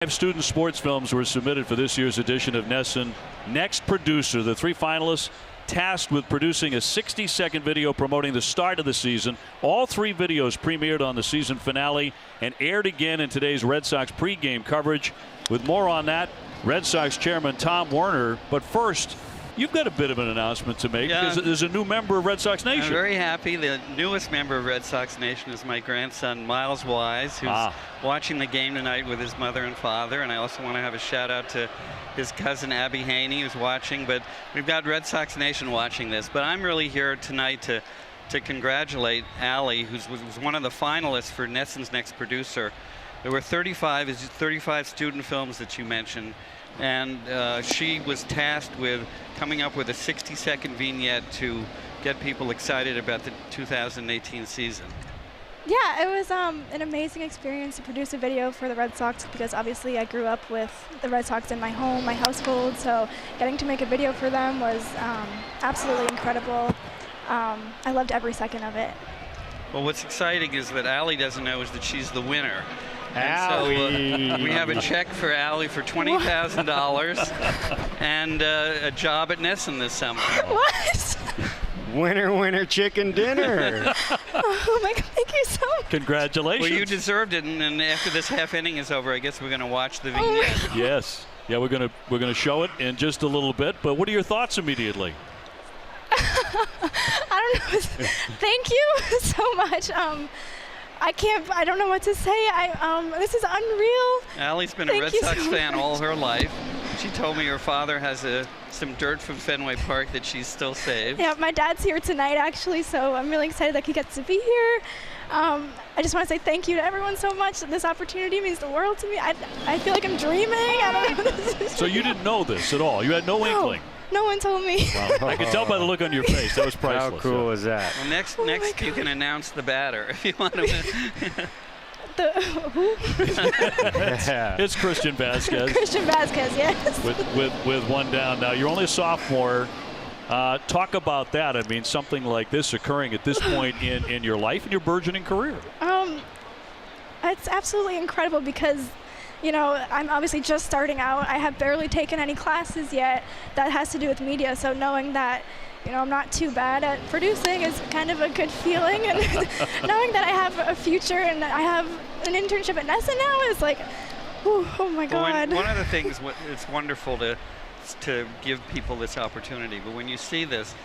Five student sports films were submitted for this year's edition of NESN Next Producer. The 3 finalists tasked with producing a 60-second video promoting the start of the season. All 3 videos premiered on the season finale and aired again in today's Red Sox pregame coverage. With more on that, Red Sox chairman Tom Werner. But first, you've got a bit of an announcement to make, because there's a new member of Red Sox Nation. I'm very happy. The newest member of Red Sox Nation is my grandson, Miles Wise, who's watching the game tonight with his mother and father. And I also want to have a shout out to his cousin, Abby Haney, who's watching. But we've got Red Sox Nation watching this. But I'm really here tonight to congratulate Allie, who was one of the finalists for NESN's Next Producer. There were 35 student films that you mentioned. And she was tasked with coming up with a 60-second vignette to get people excited about the 2018 season. Yeah, it was an amazing experience to produce a video for the Red Sox, because obviously I grew up with the Red Sox in my home, my household, so getting to make a video for them was absolutely incredible. I loved every second of it. Well, what's exciting is that Allie doesn't know is that she's the winner. Allie. So we have a check for Allie for $20,000 and a job at NESN this summer. What? Winner, winner, chicken dinner. Oh my God, thank you so much. Congratulations. Well, you deserved it, and after this half inning is over, I guess we're going to watch the vignette. Yes. Yeah, we're gonna show it in just a little bit. But what are your thoughts immediately? I don't know. Thank you so much. I don't know what to say. This is unreal. Allie's been a Red Sox fan all her life. She told me her father has some dirt from Fenway Park that she's still saved. Yeah, my dad's here tonight, actually, so I'm really excited that he gets to be here. I just want to say thank you to everyone so much. This opportunity means the world to me. I feel like I'm dreaming. I don't know what this is. So you didn't know this at all? You had no inkling? No one told me. Wow. I could tell by the look on your face. That was priceless. How cool is that? Well, next you can announce the batter if you want to. who? It's Christian Vasquez. Christian Vasquez, yes. With one down now. You're only a sophomore. Talk about that. I mean, something like this occurring at this point in your life and your burgeoning career. It's absolutely incredible because, you know, I'm obviously just starting out. I have barely taken any classes yet that has to do with media. So knowing that, you know, I'm not too bad at producing is kind of a good feeling. And knowing that I have a future and that I have an internship at NESA now is like, whew, oh my God. Well, one of the things, it's wonderful to give people this opportunity. But when you see this,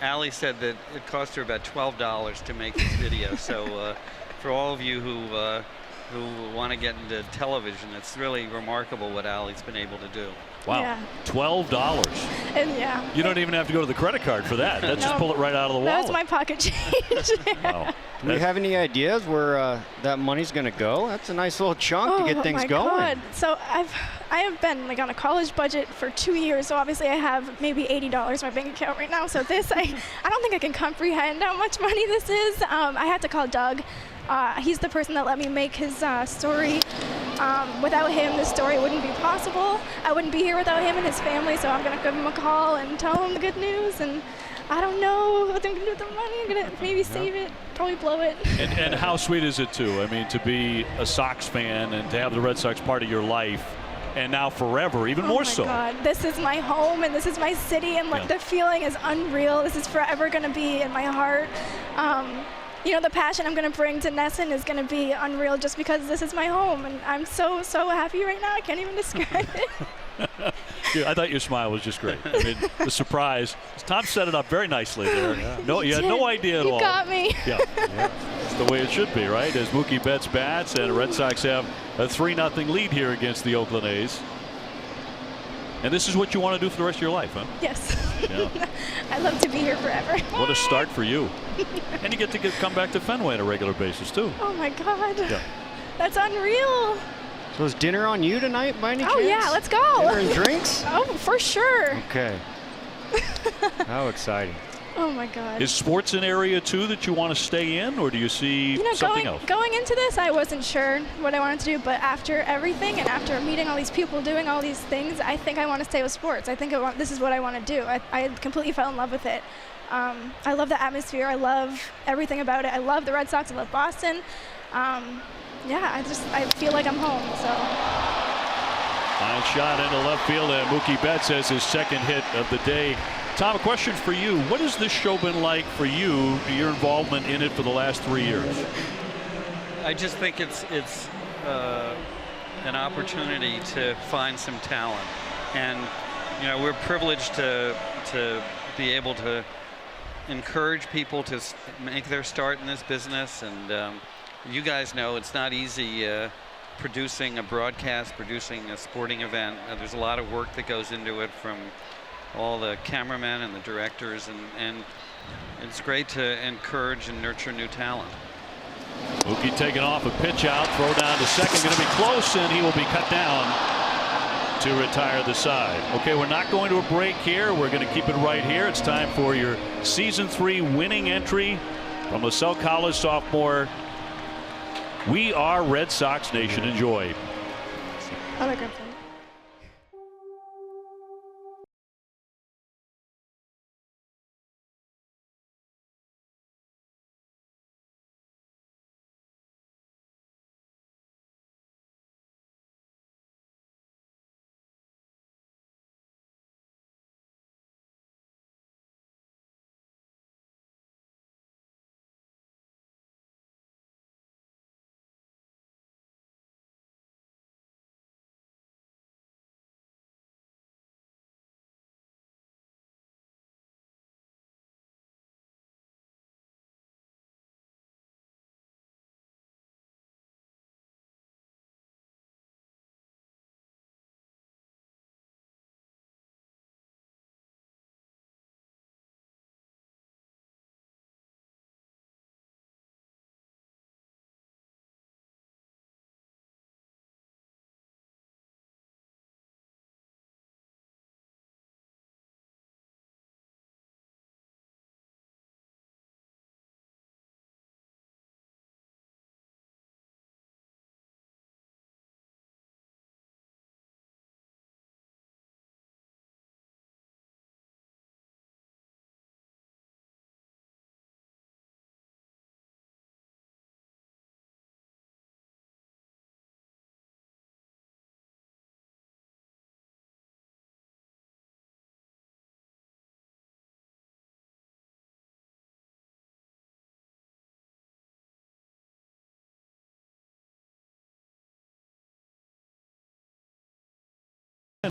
Allie said that it cost her about $12 to make this video. So for all of you who want to get into television, it's really remarkable what Allie's been able to do. Wow, yeah. $12. And yeah. You don't even have to go to the credit card for that. That's just pull it right out of the wallet. That was my pocket change. Wow. Do you have any ideas where that money's going to go? That's a nice little chunk to get things going. God. So I have been like on a college budget for 2 years. So obviously I have maybe $80 in my bank account right now. So this, I don't think I can comprehend how much money this is. I had to call Doug. He's the person that let me make his story. Without him, this story wouldn't be possible. I wouldn't be here without him and his family, so I'm going to give him a call and tell him the good news. And I don't know what I'm going to do with the money. I'm going to maybe save it, probably blow it. And how sweet is it, too? I mean, to be a Sox fan and to have the Red Sox part of your life, and now forever, even more so. Oh, my God. This is my home, and this is my city, and the feeling is unreal. This is forever going to be in my heart. You know, the passion I'm going to bring to NESN is going to be unreal just because this is my home. And I'm so, so happy right now. I can't even describe it. Yeah, I thought your smile was just great. I mean, the surprise. Tom set it up very nicely there. Yeah. No, you had no idea at all. You got me. Yeah. It's the way it should be, right? As Mookie Betts bats and the Red Sox have a 3-0 lead here against the Oakland A's. And this is what you want to do for the rest of your life, huh? Yes. Yeah. I'd love to be here forever. What a start for you. And you get to come back to Fenway on a regular basis, too. Oh, my God. Yeah. That's unreal. So is dinner on you tonight by any chance? Oh, yeah, let's go. Dinner and drinks? Oh, for sure. Okay. How exciting. Oh, my God. Is sports an area, too, that you want to stay in, or do you see something else? Going into this, I wasn't sure what I wanted to do, but after everything and after meeting all these people doing all these things, I think I want to stay with sports. I think this is what I want to do. I completely fell in love with it. I love the atmosphere. I love everything about it. I love the Red Sox. I love Boston. Yeah, I feel like I'm home. So. Fine shot into left field, and Mookie Betts has his second hit of the day. Tom, a question for you. What has this show been like for you, your involvement in it for the last 3 years? I just think it's an opportunity to find some talent. And, you know, we're privileged to be able to encourage people to make their start in this business. And you guys know it's not easy producing a broadcast, producing a sporting event. There's a lot of work that goes into it from all the cameramen and the directors, and it's great to encourage and nurture new talent. Mookie taking off a pitch out, throw down to second, going to be close, and he will be cut down to retire the side. Okay, we're not going to a break here. We're going to keep it right here. It's time for your Season 3 winning entry from LaSalle College sophomore. We are Red Sox Nation. Enjoy.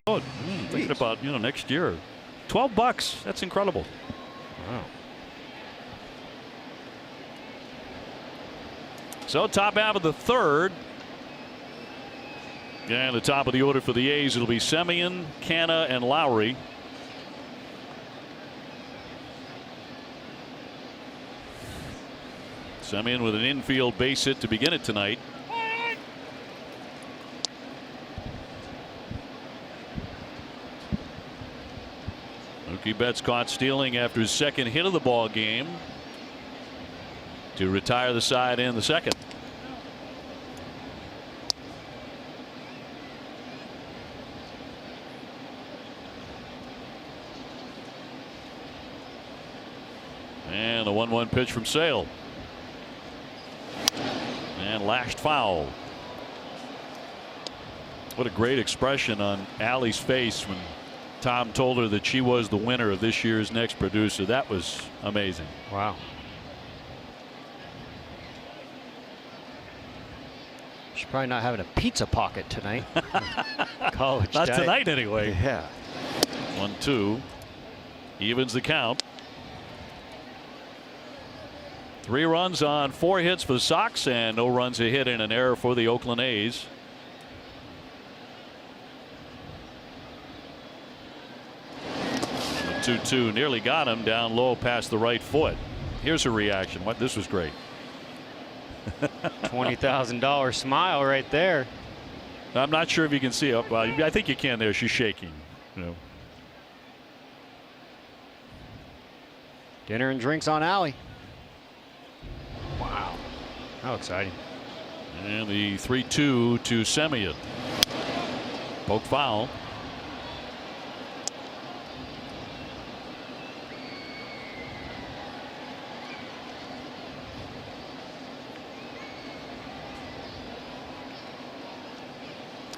Oh, thinking about next year. $12. That's incredible. Wow. So top half of the third. And the top of the order for the A's, it'll be Semien, Canha, and Lowry. Semien with an infield base hit to begin it tonight. Mookie Betts caught stealing after his second hit of the ball game to retire the side in the second. And the 1-1 pitch from Sale. And lashed foul. What a great expression on Allie's face when Tom told her that she was the winner of this year's Next Producer. That was amazing. Wow. She's probably not having a pizza pocket tonight. College Not diet. tonight anyway. Yeah. 1-2. Evens the count. 3 runs on 4 hits for the Sox and no runs a hit and an error for the Oakland A's. The 2-2 nearly got him down low past the right foot. Here's her reaction. What? This was great. $20,000 smile right there. I'm not sure if you can see it. Well, I think you can there. She's shaking. Dinner and drinks on Allie. Wow. How exciting. And the 3-2 to Semien. Poke foul.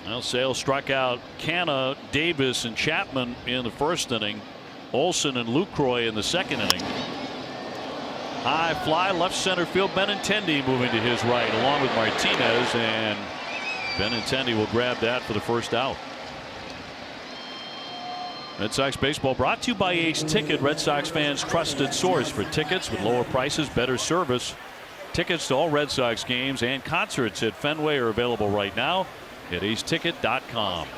Well, Sale struck out Canha, Davis, and Chapman in the first inning. Olsen and Lucroy in the second inning. High fly left center field. Benintendi moving to his right along with Martinez, and Benintendi will grab that for the first out. Red Sox baseball brought to you by Ace Ticket, Red Sox fans' trusted source for tickets with lower prices, better service. Tickets to all Red Sox games and concerts at Fenway are available right now at aceticket.com.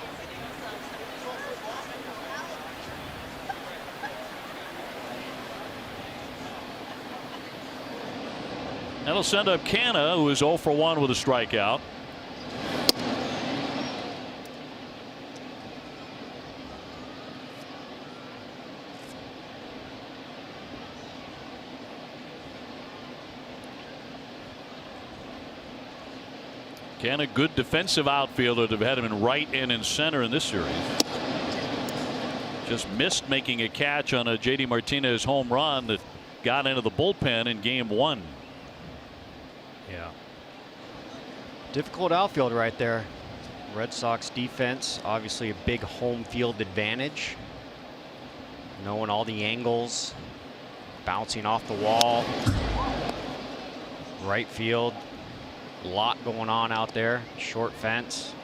That'll send up Canha, who is 0 for 1 with a strikeout. Canha, good defensive outfielder to have had him in right and in center in this series. Just missed making a catch on a JD Martinez home run that got into the bullpen in game 1. Yeah. Difficult outfield right there. Red Sox defense, obviously a big home field advantage. Knowing all the angles, bouncing off the wall. Right field. A lot going on out there. Short fence.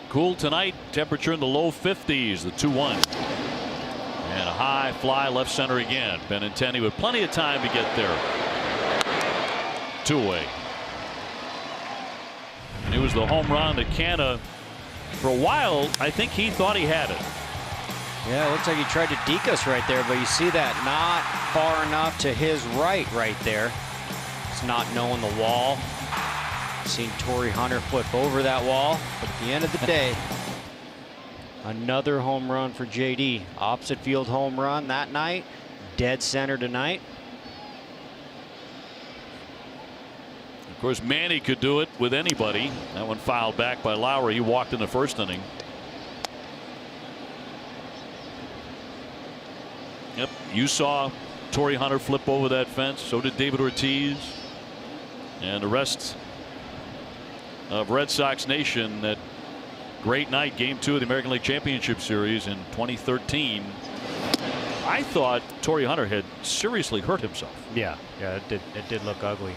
Cool tonight. Temperature in the low 50s. The 2-1. And a high fly left center again. Benintendi with plenty of time to get there. 2-away. And it was the home run that Canha, for a while, I think he thought he had it. Yeah, it looks like he tried to deke us right there, but you see that not far enough to his right there. It's not knowing the wall. Seen Torii Hunter flip over that wall, but at the end of the day, another home run for JD. Opposite field home run that night. Dead center tonight. Of course, Manny could do it with anybody. That one fouled back by Lowry. He walked in the first inning. Yep, you saw Torii Hunter flip over that fence. So did David Ortiz. And the rest of Red Sox Nation. That great night, Game 2 of the American League Championship Series in 2013. I thought Torii Hunter had seriously hurt himself. Yeah, it did look ugly.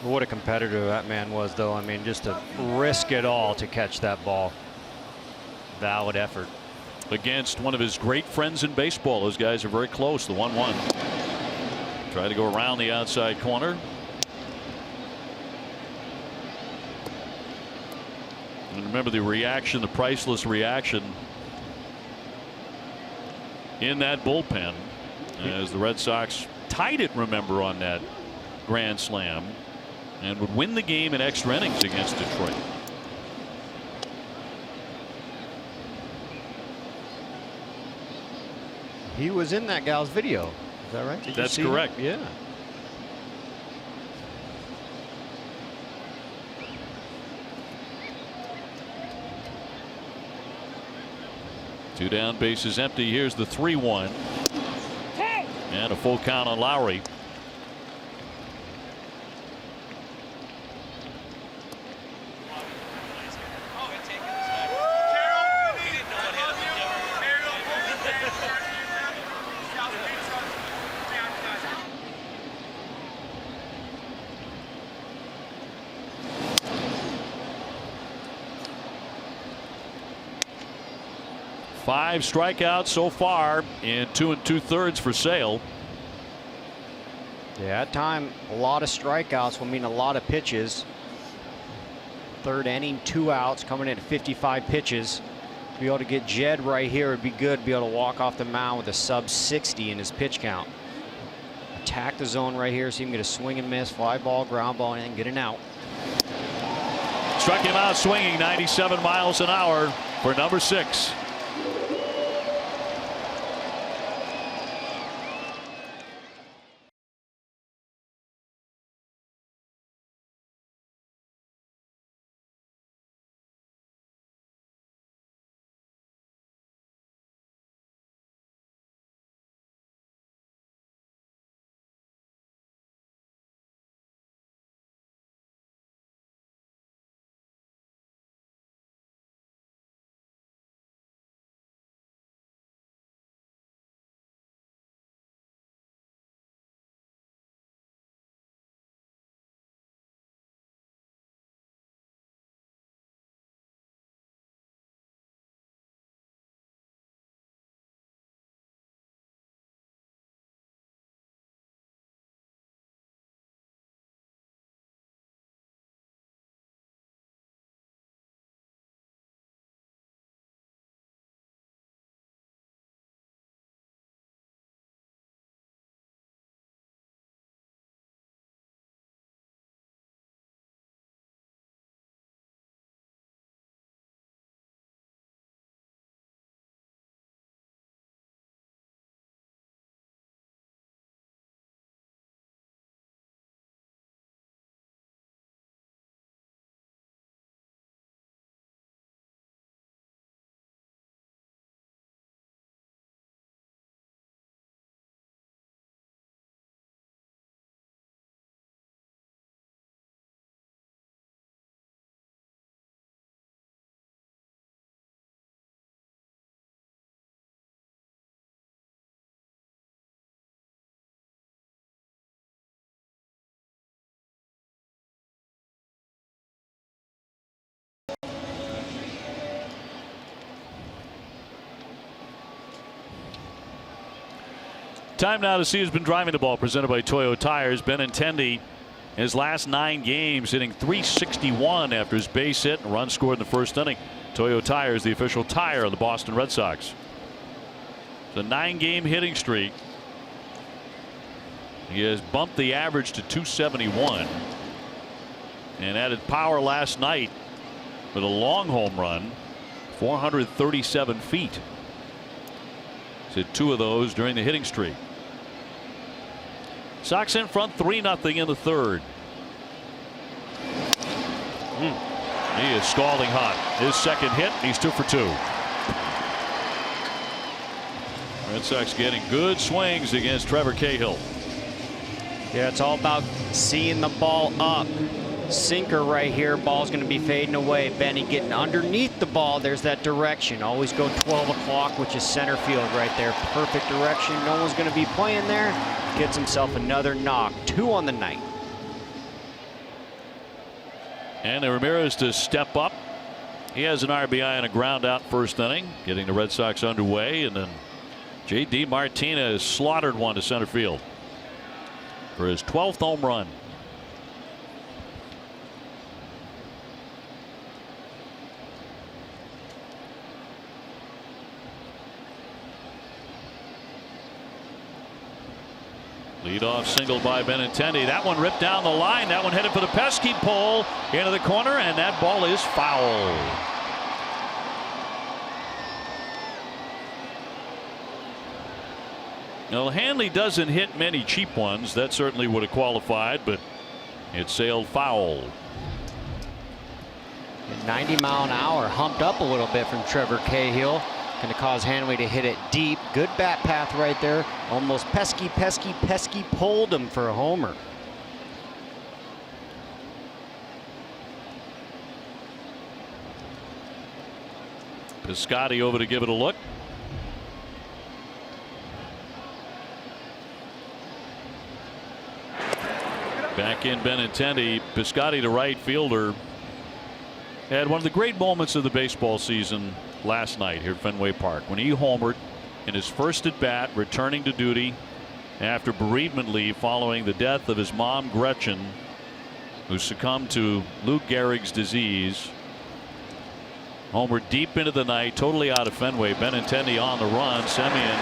What a competitor that man was, though. I mean, just to risk it all to catch that ball. Valid effort. Against one of his great friends in baseball. Those guys are very close. The 1-1. Try to go around the outside corner. And remember the reaction, the priceless reaction in that bullpen as the Red Sox tied it, remember, on that grand slam, and would win the game in extra innings against Detroit. He was in that gal's video. Is that right? That's correct. Yeah. Two down, bases empty. Here's the 3-1. And a full count on Lowry. Five strikeouts so far in 2 2/3 for Sale. Yeah, at time a lot of strikeouts will mean a lot of pitches. Third inning, 2 outs, coming in at 55 pitches. Be able to get Jed right here would be good. Be able to walk off the mound with a sub 60 in his pitch count. Attack the zone right here. See him get a swing and miss, fly ball, ground ball, and get an out. Struck him out swinging 97 miles an hour for number 6. Time now to see who's been driving the ball, presented by Toyo Tires. Benintendi, his last 9 games, hitting .361 after his base hit and run scored in the first inning. Toyo Tires, the official tire of the Boston Red Sox. It's a 9-game hitting streak. He has bumped the average to .271 and added power last night with a long home run, 437 feet. He's hit 2 of those during the hitting streak. Sox in front 3-0 in the third. He is scalding hot. His second hit, he's 2 for 2. Red Sox getting good swings against Trevor Cahill. Yeah, it's all about seeing the ball up. Sinker right here. Ball's going to be fading away. Benny getting underneath the ball. There's that direction. Always go 12 o'clock, which is center field right there. Perfect direction. No one's going to be playing there. Gets himself another knock. 2 on the night. And Ramirez to step up. He has an RBI and a ground out first inning, getting the Red Sox underway. And then J.D. Martinez slaughtered one to center field for his 12th home run. Leadoff single by Benintendi. That one ripped down the line. That one headed for the pesky pole into the corner, and that ball is foul. Now, Hanley doesn't hit many cheap ones. That certainly would have qualified, but it sailed foul. 90-mile-an-hour, humped up a little bit from Trevor Cahill. Going to cause Hanley to hit it deep. Good bat path right there. Almost pesky pulled him for a homer. Piscotty over to give it a look. Back in Benintendi. Piscotty, the right fielder, had one of the great moments of the baseball season last night here at Fenway Park when he homered in his first at bat, returning to duty after bereavement leave following the death of his mom Gretchen, who succumbed to Lou Gehrig's disease. Homered deep into the night, totally out of Fenway. Benintendi on the run. Semien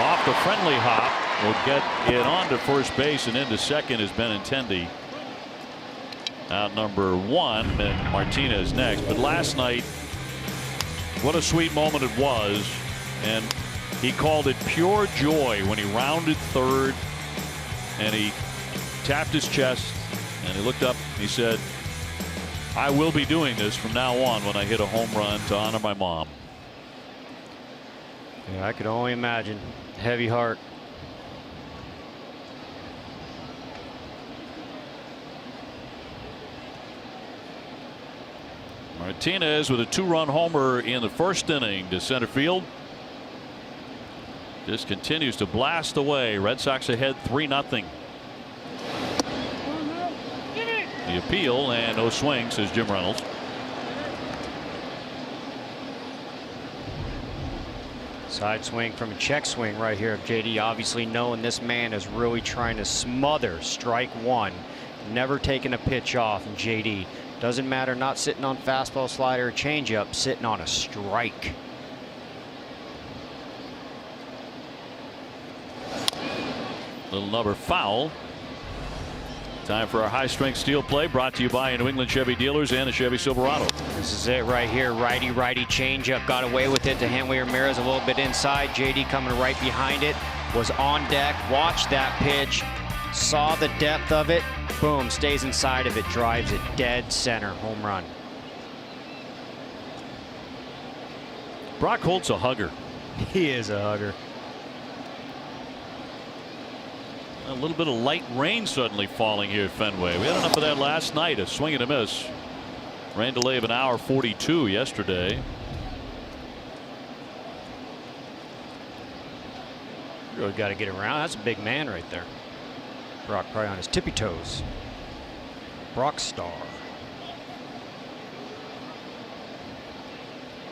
off the friendly hop will get it onto first base, and into second is Benintendi. Out number 1, and Martinez next. But last night, what a sweet moment it was, and he called it pure joy when he rounded third and he tapped his chest and he looked up and he said, "I will be doing this from now on when I hit a home run to honor my mom." Yeah, I could only imagine. Heavy heart. Martinez with a 2-run homer in the first inning to center field. Just continues to blast away. Red Sox ahead 3-0. The appeal, and no swing, says Jim Reynolds. Side swing from a check swing right here of JD, obviously knowing this man is really trying to smother strike one. Never taking a pitch off, and JD doesn't matter, not sitting on fastball, slider, or changeup, sitting on a strike. Little number foul. Time for our high strength steel play, brought to you by New England Chevy dealers and the Chevy Silverado. This is it right here. Righty changeup, got away with it to Hanley Ramirez a little bit inside. JD coming right behind it, was on deck, watched that pitch, saw the depth of it, boom, stays inside of it, drives it dead center, home run. Brock Holt's a hugger. He is a hugger. A little bit of light rain suddenly falling here at Fenway. We had enough of that last night. A swing and a miss. Rain delay of an hour 42 yesterday. Really got to get around. That's a big man right there. Brock probably on his tippy toes. Brock star.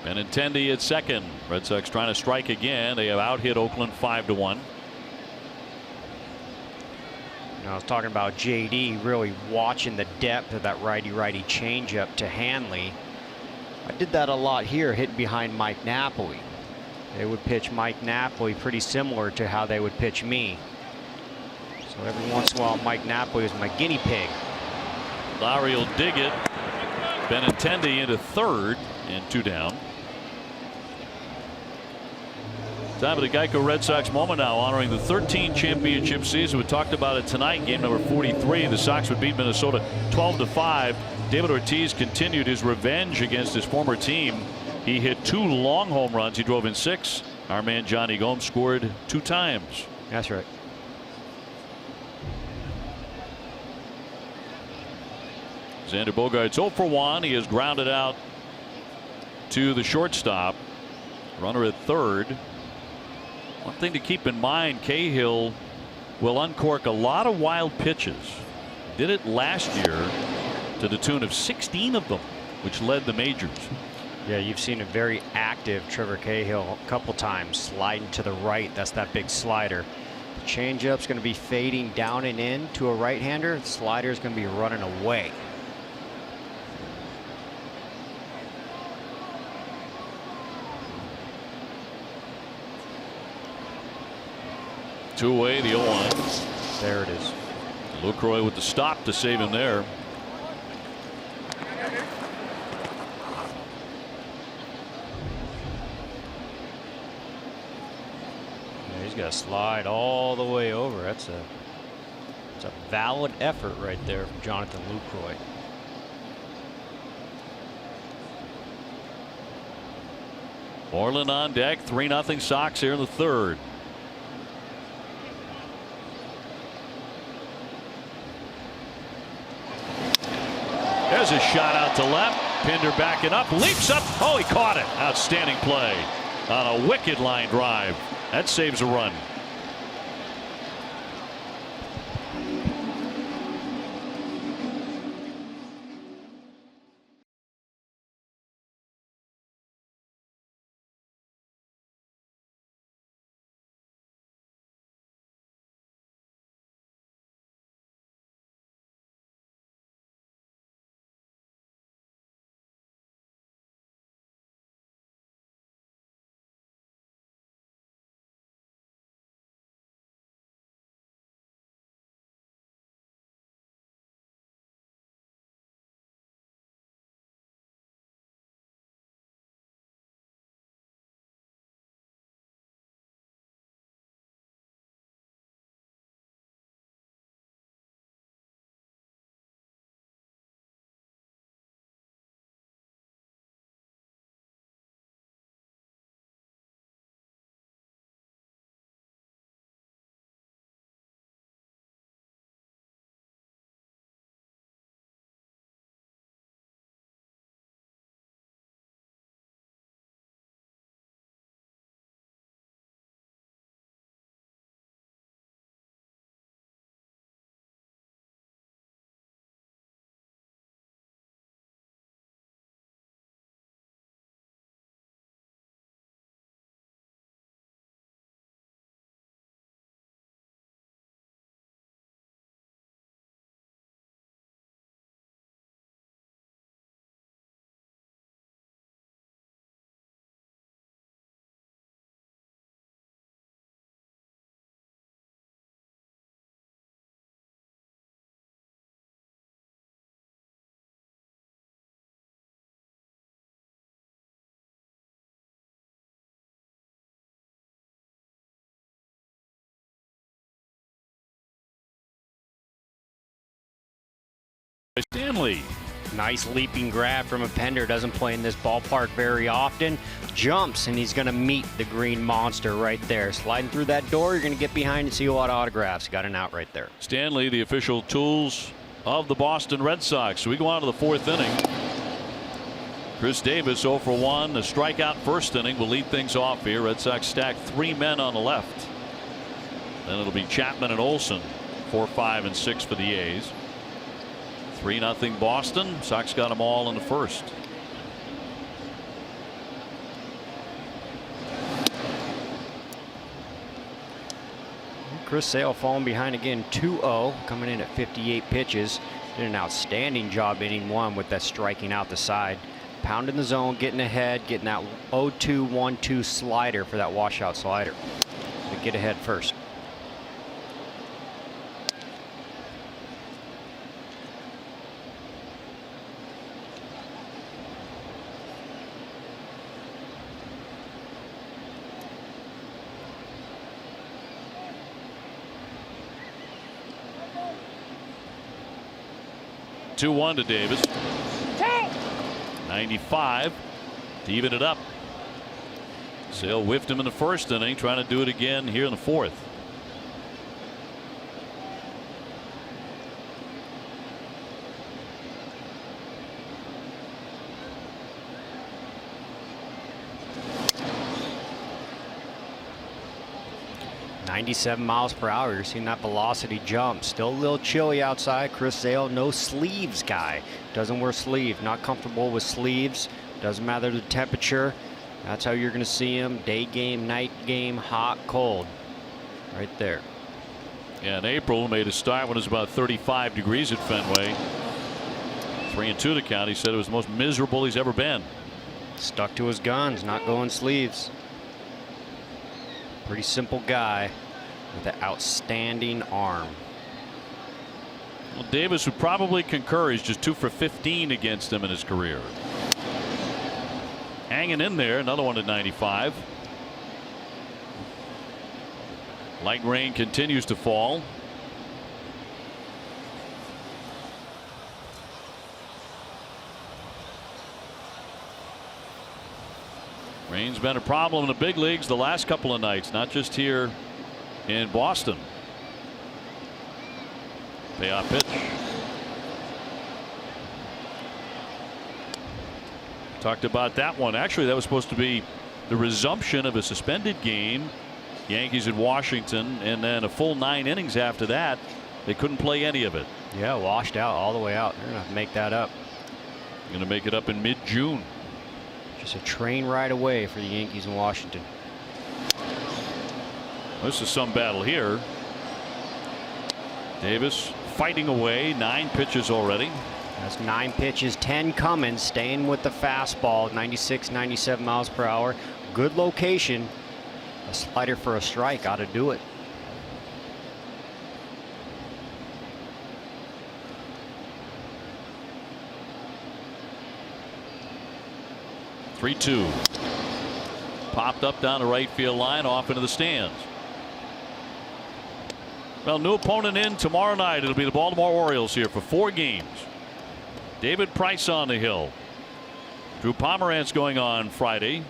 Benintendi at second. Red Sox trying to strike again. They have out hit Oakland 5-1. I was talking about JD really watching the depth of that righty changeup to Hanley. I did that a lot here, hitting behind Mike Napoli. They would pitch Mike Napoli pretty similar to how they would pitch me. So every once in a while, Mike Napoli is my guinea pig. Lowry will dig it. Benintendi into third, and 2 down. Time of the Geico Red Sox moment now, honoring the 13 championship season. We talked about it tonight. Game number 43. The Sox would beat Minnesota 12-5. David Ortiz continued his revenge against his former team. He hit 2 long home runs. He drove in 6. Our man Johnny Gomes scored 2 times. That's right. Xander Bogaerts 0 for 1. He has grounded out to the shortstop. Runner at third. One thing to keep in mind, Cahill will uncork a lot of wild pitches. Did it last year to the tune of 16 of them, which led the majors. Yeah, you've seen a very active Trevor Cahill a couple times, sliding to the right. That's that big slider. The changeup's going to be fading down and in to a right-hander. The slider's going to be running away. Two away, the 0-1. There it is. Lucroy with the stop to save him there. Yeah, he's got to slide all the way over. That's a valid effort right there from Jonathan Lucroy. Moreland on deck. 3-0 Sox here in the third. There's a shot out to left. Pinder backing up, leaps up. Oh, he caught it. Outstanding play on a wicked line drive. That saves a run. Stanley. Nice leaping grab from a Pinder. Doesn't play in this ballpark very often. Jumps, and he's going to meet the green monster right there. Sliding through that door, you're going to get behind and see a lot of autographs. Got an out right there. Stanley, the official tools of the Boston Red Sox. So we go on to the fourth inning. Chris Davis 0 for 1. A strikeout first inning will lead things off here. Red Sox stack 3 men on the left. Then it'll be Chapman and Olsen. 4, 5, and 6 for the A's. 3-0 Boston. Sox got them all in the first. Chris Sale falling behind again 2-0, coming in at 58 pitches. Did an outstanding job inning one with that striking out the side. Pounding the zone, getting ahead, getting that 0-2-1-2 slider for that washout slider to get ahead first. Two 2-1 to Davis. 95 to even it up. Sale whiffed him in the first inning, trying to do it again here in the fourth. 97 miles per hour. You're seeing that velocity jump. Still a little chilly outside. Chris Sale, no sleeves guy. Doesn't wear sleeves. Not comfortable with sleeves. Doesn't matter the temperature. That's how you're going to see him. Day game, night game, hot, cold. Right there. Yeah, in April, made a start when it was about 35 degrees at Fenway. 3-2 to count. He said it was the most miserable he's ever been. Stuck to his guns, not going sleeves. Pretty simple guy with an outstanding arm. Well, Davis would probably concur. He's just 2 for 15 against him in his career. Hanging in there, another one at 95. Light rain continues to fall. Rain's been a problem in the big leagues the last couple of nights, not just here in Boston. Payoff pitch. Talked about that one. Actually, that was supposed to be the resumption of a suspended game. Yankees at Washington, and then a full 9 innings after that. They couldn't play any of it. Yeah, washed out all the way out. They're going to make that up. Going to make it up in mid-June. Just a train ride away for the Yankees in Washington. This is some battle here. Davis fighting away. 9 pitches already. That's 9 pitches, 10 coming. Staying with the fastball. 96, 97 miles per hour. Good location. A slider for a strike ought to do it. (3-2). Popped up down the right field line, off into the stands. Well, new opponent in tomorrow night. It'll be the Baltimore Orioles here for 4 games. David Price on the hill. Drew Pomeranz going on Friday.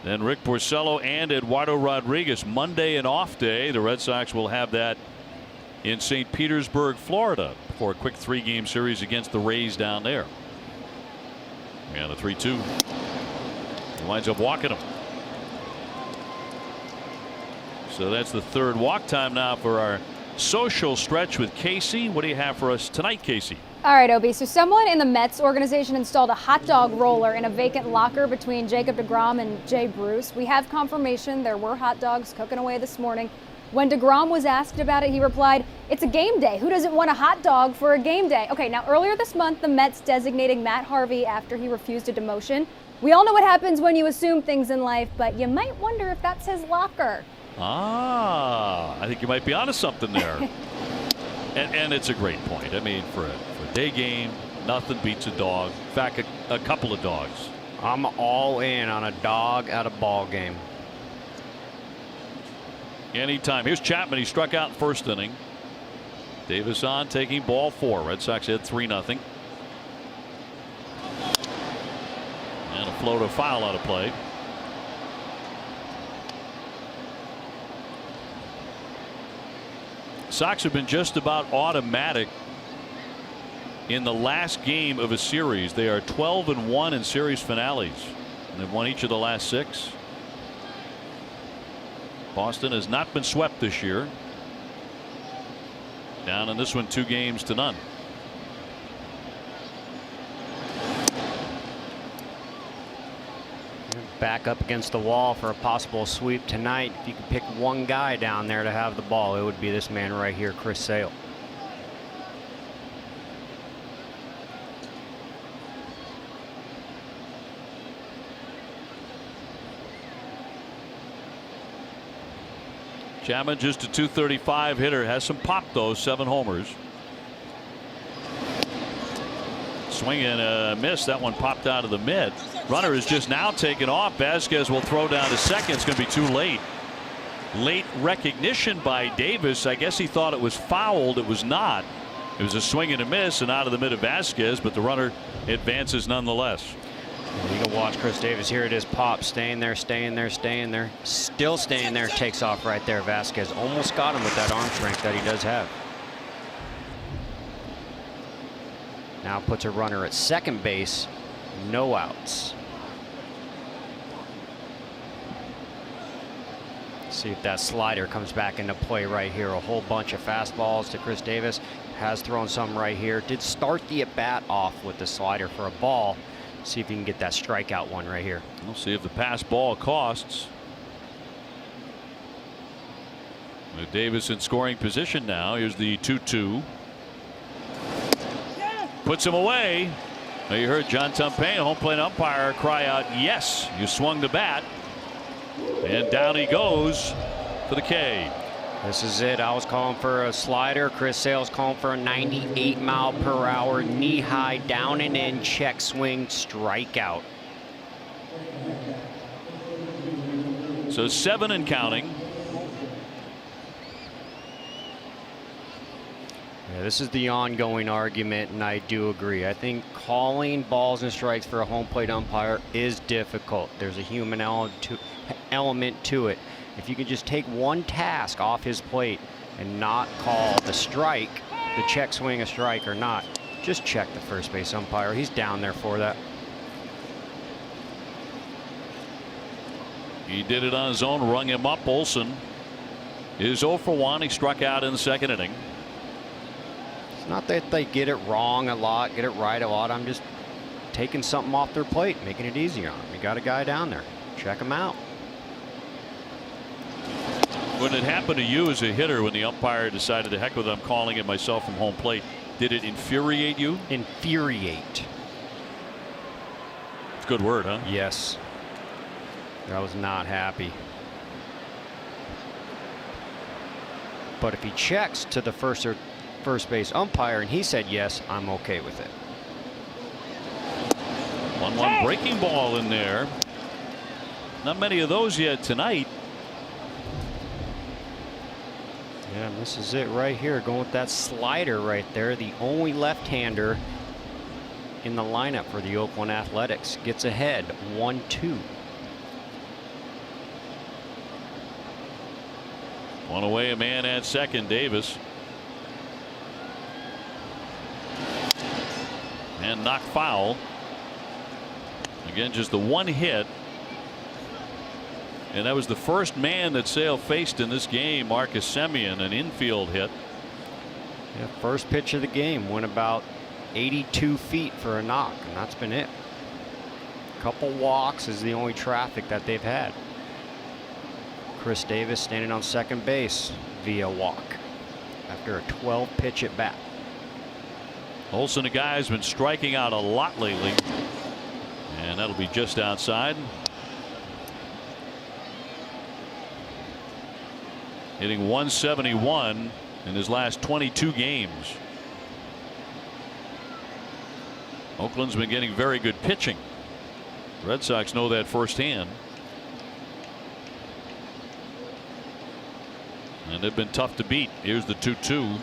Then Rick Porcello and Eduardo Rodriguez Monday an off day. The Red Sox will have that in St. Petersburg, Florida, for a quick 3-game series against the Rays down there. And a 3-2. He winds up walking him. So that's the 3rd walk time now for our social stretch with Casey. What do you have for us tonight, Casey? All right, Obi. So someone in the Mets organization installed a hot dog roller in a vacant locker between Jacob deGrom and Jay Bruce. We have confirmation there were hot dogs cooking away this morning. When deGrom was asked about it, he replied, "It's a game day. Who doesn't want a hot dog for a game day?" Okay, now earlier this month, the Mets designating Matt Harvey after he refused a demotion. We all know what happens when you assume things in life, but you might wonder if that's his locker. I think you might be onto something there. and it's a great point. I mean, for a day game, nothing beats a dog. In fact, a couple of dogs. I'm all in on a dog at a ball game. Anytime. Here's Chapman. He struck out in first inning. Davis on, taking ball 4. Red Sox had 3-0. And a floater foul out of play. Sox have been just about automatic in the last game of a series. They are 12-1 in series finales. And they've won each of the last 6. Boston has not been swept this year. Down in this one 2-0. Back up against the wall for a possible sweep tonight. If you could pick one guy down there to have the ball, it would be this man right here, Chris Sale. Chapman just a .235 hitter. Has some pop though. 7 homers. Swing and a miss. That one popped out of the mid. Runner is just now taken off. Vasquez will throw down to second. It's going to be too late. Late recognition by Davis. I guess he thought it was fouled. It was not. It was a swing and a miss and out of the mid of Vasquez, but the runner advances nonetheless. You can watch Chris Davis. Here it is. Pop staying there, staying there, staying there, still staying there. Takes off right there. Vasquez almost got him with that arm strength that he does have. Now puts a runner at second base. No outs. See if that slider comes back into play right here. A whole bunch of fastballs to Chris Davis. Has thrown some right here. Did start the at-bat off with the slider for a ball. See if he can get that strikeout one right here. We'll see if the pass ball costs. With Davis in scoring position now. Here's the 2-2. Puts him away. Now you heard John Tumpane, home plate umpire, cry out, "Yes, you swung the bat." And down he goes for the K. This is it. I was calling for a slider. Chris Sale's calling for a 98-mile-per-hour knee-high down and in check swing strikeout. So 7 and counting. Yeah, this is the ongoing argument, and I do agree. I think calling balls and strikes for a home plate umpire is difficult. There's a human element to it. If you can just take one task off his plate and not call the strike, the check swing a strike or not, just check the first base umpire. He's down there for that. He did it on his own, rung him up. Olsen is 0 for 1. He struck out in the second inning. It's not that they get it wrong a lot, get it right a lot. I'm just taking something off their plate, making it easier on them. You got a guy down there. Check him out. When it happened to you as a hitter, when the umpire decided to heck with it, I'm calling it myself from home plate, did it infuriate you? Infuriate. It's a good word, huh? Yes. I was not happy. But if he checks to the first base umpire and he said yes, I'm okay with it. 1-1 breaking ball in there. Not many of those yet tonight. Yeah, and this is it right here, going with that slider right there. The only left-hander in the lineup for the Oakland Athletics. Gets ahead 1-2. One away, a man at second. Davis. And knocked foul. Again, just the one hit. And that was the first man that Sale faced in this game, Marcus Semien, an infield hit. Yeah, first pitch of the game went about 82 feet for a knock, and that's been it. Couple walks is the only traffic that they've had. Chris Davis standing on second base via walk after a 12 pitch at bat. Olsen, a guy who's been striking out a lot lately, and that'll be just outside. Hitting 171 in his last 22 games. Oakland's been getting very good pitching. The Red Sox know that firsthand. And they've been tough to beat. Here's the 2-2.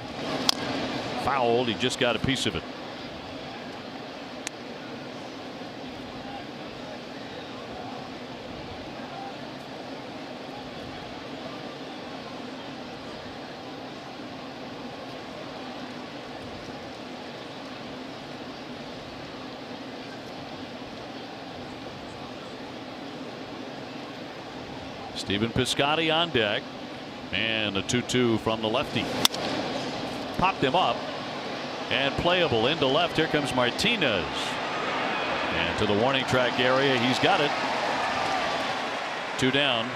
Fouled. He just got a piece of it. Stephen Piscotty on deck. And a 2-2 from the lefty. Popped him up. And playable into left. Here comes Martinez. And to the warning track area. He's got it. 2 down.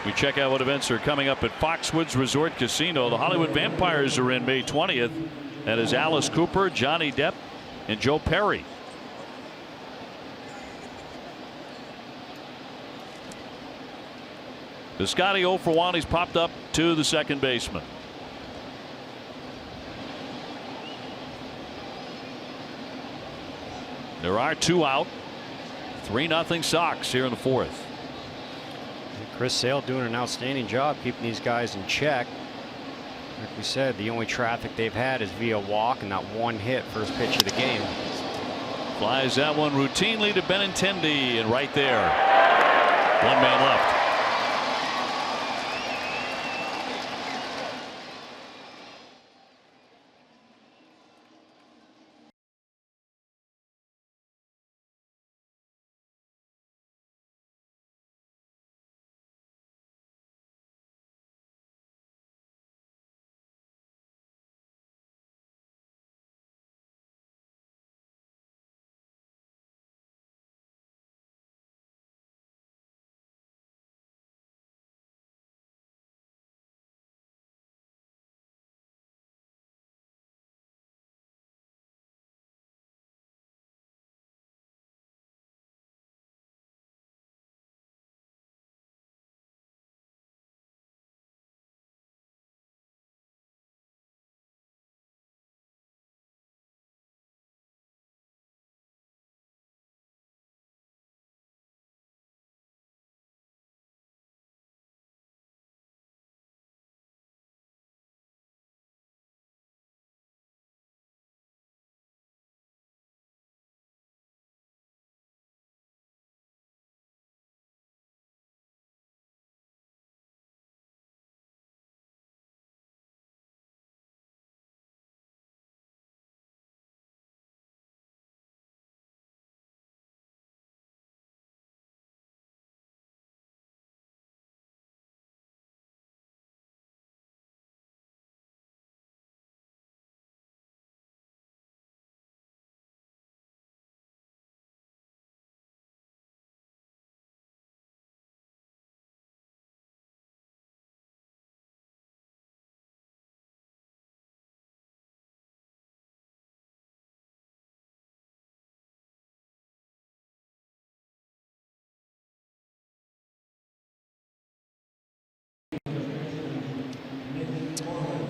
We check out what events are coming up at Foxwoods Resort Casino. The Hollywood Vampires are in May 20th. That is Alice Cooper, Johnny Depp, and Joe Perry. Piscotty 0 for 1. He's popped up to the second baseman. There are 2 out. 3-0 Sox here in the 4th. Chris Sale doing an outstanding job keeping these guys in check. Like we said, the only traffic they've had is via walk and that one hit first pitch of the game. Flies that one routinely to Benintendi, and right there, 1 man left.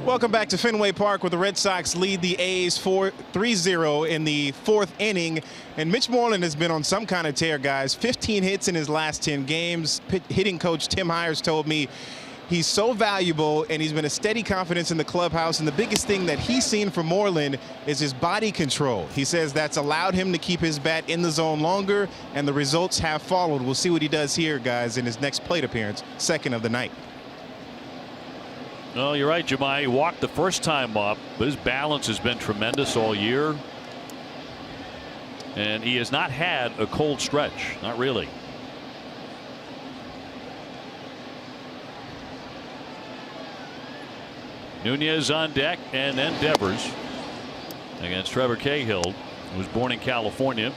Welcome back to Fenway Park, where the Red Sox lead the A's 3-0 in the 4th inning. And Mitch Moreland has been on some kind of tear, guys. 15 hits in his last 10 games. Hitting coach Tim Hires told me he's so valuable, and he's been a steady confidence in the clubhouse. And the biggest thing that he's seen from Moreland is his body control. He says that's allowed him to keep his bat in the zone longer, and the results have followed. We'll see what he does here, guys, in his next plate appearance, 2nd of the night. No, you're right, Jemai. He walked the first time up, but his balance has been tremendous all year. And he has not had a cold stretch. Not really. Nunez on deck, and then Devers against Trevor Cahill, who was born in California,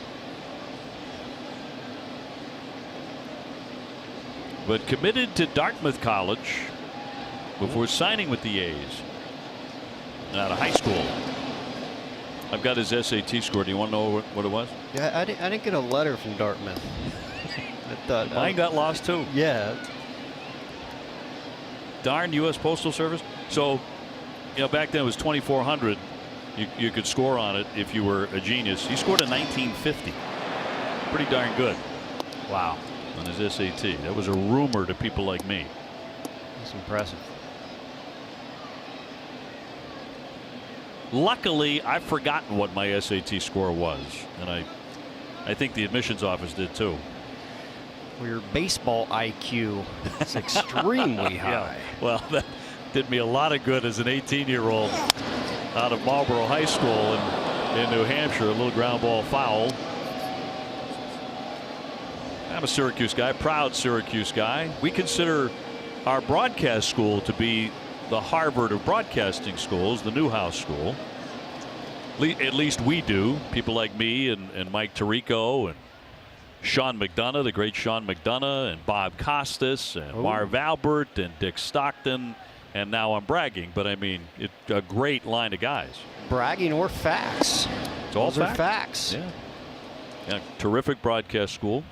but committed to Dartmouth College before signing with the A's out of high school. I've got his SAT score. Do you want to know what it was? Yeah, I didn't get a letter from Dartmouth. I thought mine got lost too. Yeah. Darn U.S. Postal Service. So, you know, back then it was 2,400. You could score on it if you were a genius. He scored a 1950. Pretty darn good. Wow. On his SAT. That was a rumor to people like me. That's impressive. Luckily, I've forgotten what my SAT score was, and I think the admissions office did too. Well, your baseball IQ is extremely high. Yeah. Well, that did me a lot of good as an 18-year-old out of Marlboro High School in New Hampshire. A little ground ball foul. I'm a Syracuse guy, proud Syracuse guy. We consider our broadcast school to be the Harvard of broadcasting schools, the Newhouse School. At least we do. People like me and Mike Tirico and Sean McDonough, the great Sean McDonough, and Bob Costas and Marv Albert and Dick Stockton. And now I'm bragging, but I mean, a great line of guys. Bragging or facts. It's all facts. Yeah. Yeah. Terrific broadcast school.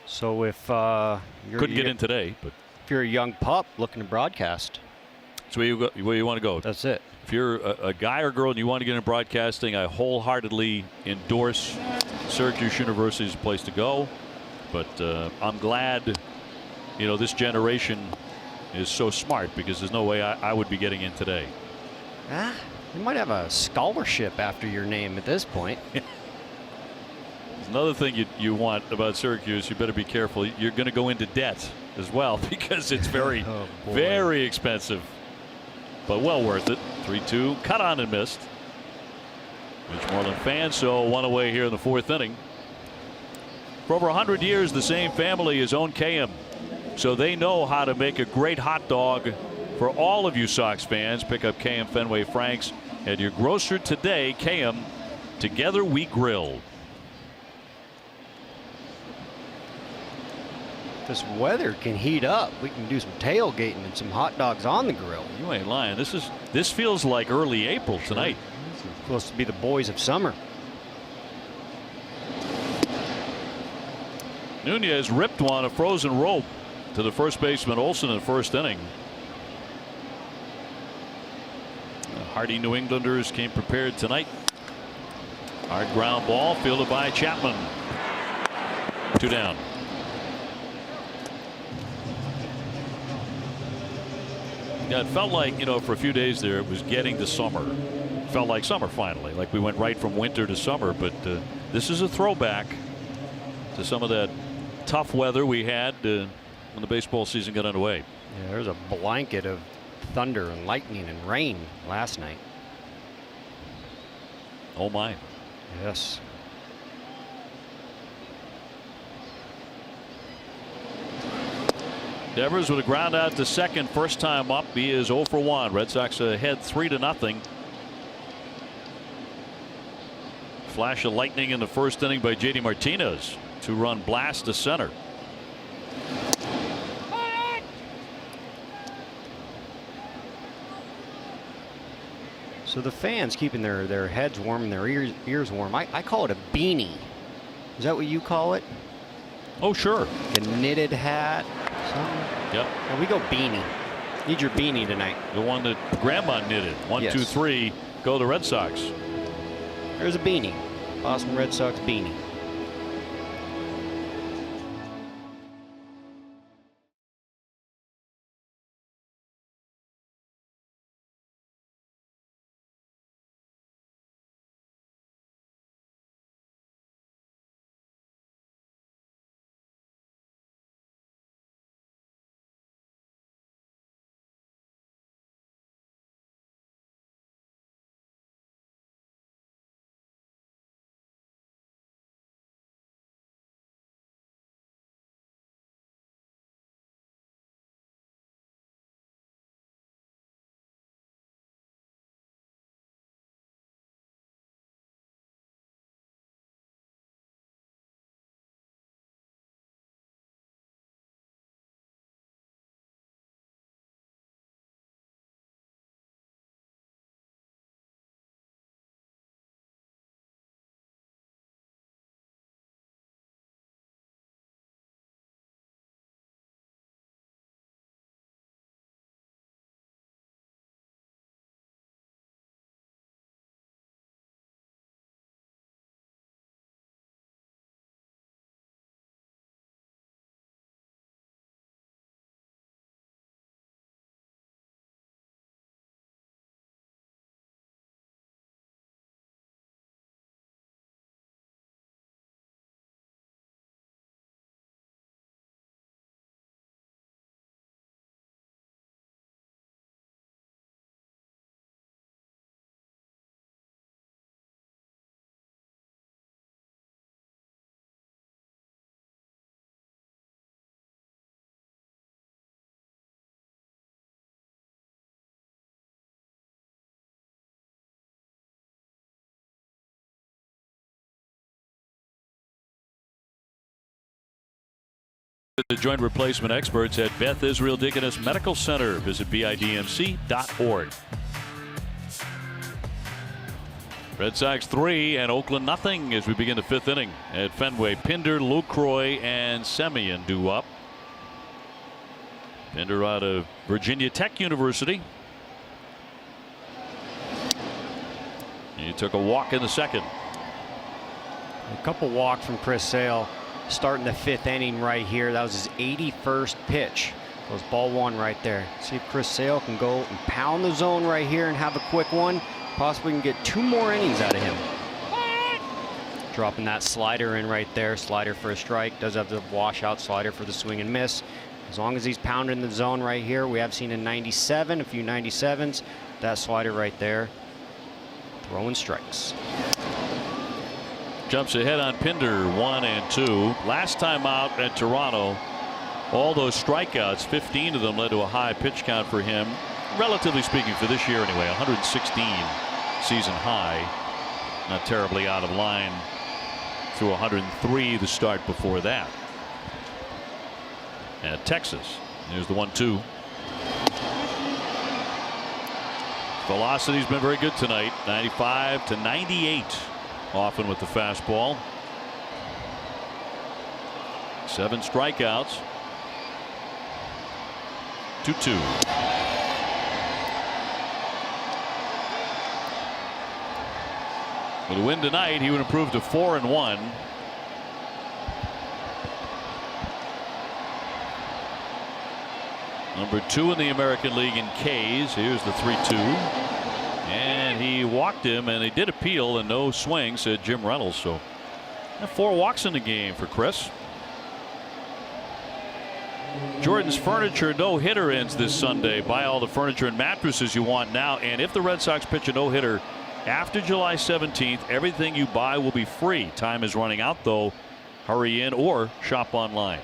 So if couldn't get in today, but if you're a young pup looking to broadcast, that's where you want to go. That's it. If you're a guy or girl and you want to get into broadcasting, I wholeheartedly endorse Syracuse University as a place to go. But I'm glad, you know, this generation is so smart, because there's no way I would be getting in today. You might have a scholarship after your name at this point. There's another thing you want about Syracuse. You better be careful. You're going to go into debt as well, because it's very, very expensive. But well worth it. 3-2. Cut on and missed. Mitch Moreland fan, so one away here in the 4th inning. For over 100 years, the same family has owned KM, so they know how to make a great hot dog for all of you Sox fans. Pick up KM Fenway Franks at your grocer today. KM, together we grill. This weather can heat up. We can do some tailgating and some hot dogs on the grill. You ain't lying. This feels like early April tonight. It's supposed to be the boys of summer. Nunez ripped one, a frozen rope, to the first baseman Olsen in the 1st inning. The hardy New Englanders came prepared tonight. Hard ground ball fielded by Chapman. 2 down. Yeah, it felt like, you know, for a few days there it was getting to summer. It felt like summer finally, like we went right from winter to summer. But this is a throwback to some of that tough weather we had when the baseball season got underway. Yeah, there was a blanket of thunder and lightning and rain last night. Oh my. Yes. Devers with a ground out to second, first time up. He is 0 for 1. Red Sox ahead 3-0. Flash of lightning in the 1st inning by J.D. Martinez. 2-run blast to center. So the fans keeping their heads warm and their ears warm. I call it a beanie. Is that what you call it? Oh, sure. Like a knitted hat. Something. Yep. And we go beanie. Need your beanie tonight. The one that Grandma knitted. 1, 2, 3. Go the Red Sox. There's a beanie. Boston Red Sox beanie. The joint replacement experts at Beth Israel Deaconess Medical Center. Visit bidmc.org. Red Sox 3 and Oakland nothing as we begin the 5th inning at Fenway. Pinder, Lucroy, and Semien due up. Pinder out of Virginia Tech University. He took a walk in the 2nd. A couple walks from Chris Sale. Starting the 5th inning right here. That was his 81st pitch. That was ball 1 right there. See if Chris Sale can go and pound the zone right here and have a quick one. Possibly can get 2 more innings out of him. Dropping that slider in right there. Slider for a strike. Does have the washout slider for the swing and miss. As long as he's pounding the zone right here. We have seen a 97, a few 97s. That slider right there. Throwing strikes. Jumps ahead on Pinder, 1 and 2. Last time out at Toronto, all those strikeouts, 15 of them led to a high pitch count for him. Relatively speaking, for this year anyway, 116 season high. Not terribly out of line through 103 the start before that. At Texas, there's the 1-2. Velocity's been very good tonight, 95 to 98. Often with the fastball. 7 strikeouts. 2-2. With a win tonight, he would improve to 4-1. Number 2 in the American League in Ks. Here's the 3-2. And he walked him, and they did appeal, and no swing, said Jim Reynolds. So 4 walks in the game for Chris. Jordan's Furniture no-hitter ends this Sunday. Buy all the furniture and mattresses you want now, and if the Red Sox pitch a no-hitter after July 17th, everything you buy will be free. Time is running out, though. Hurry in or shop online.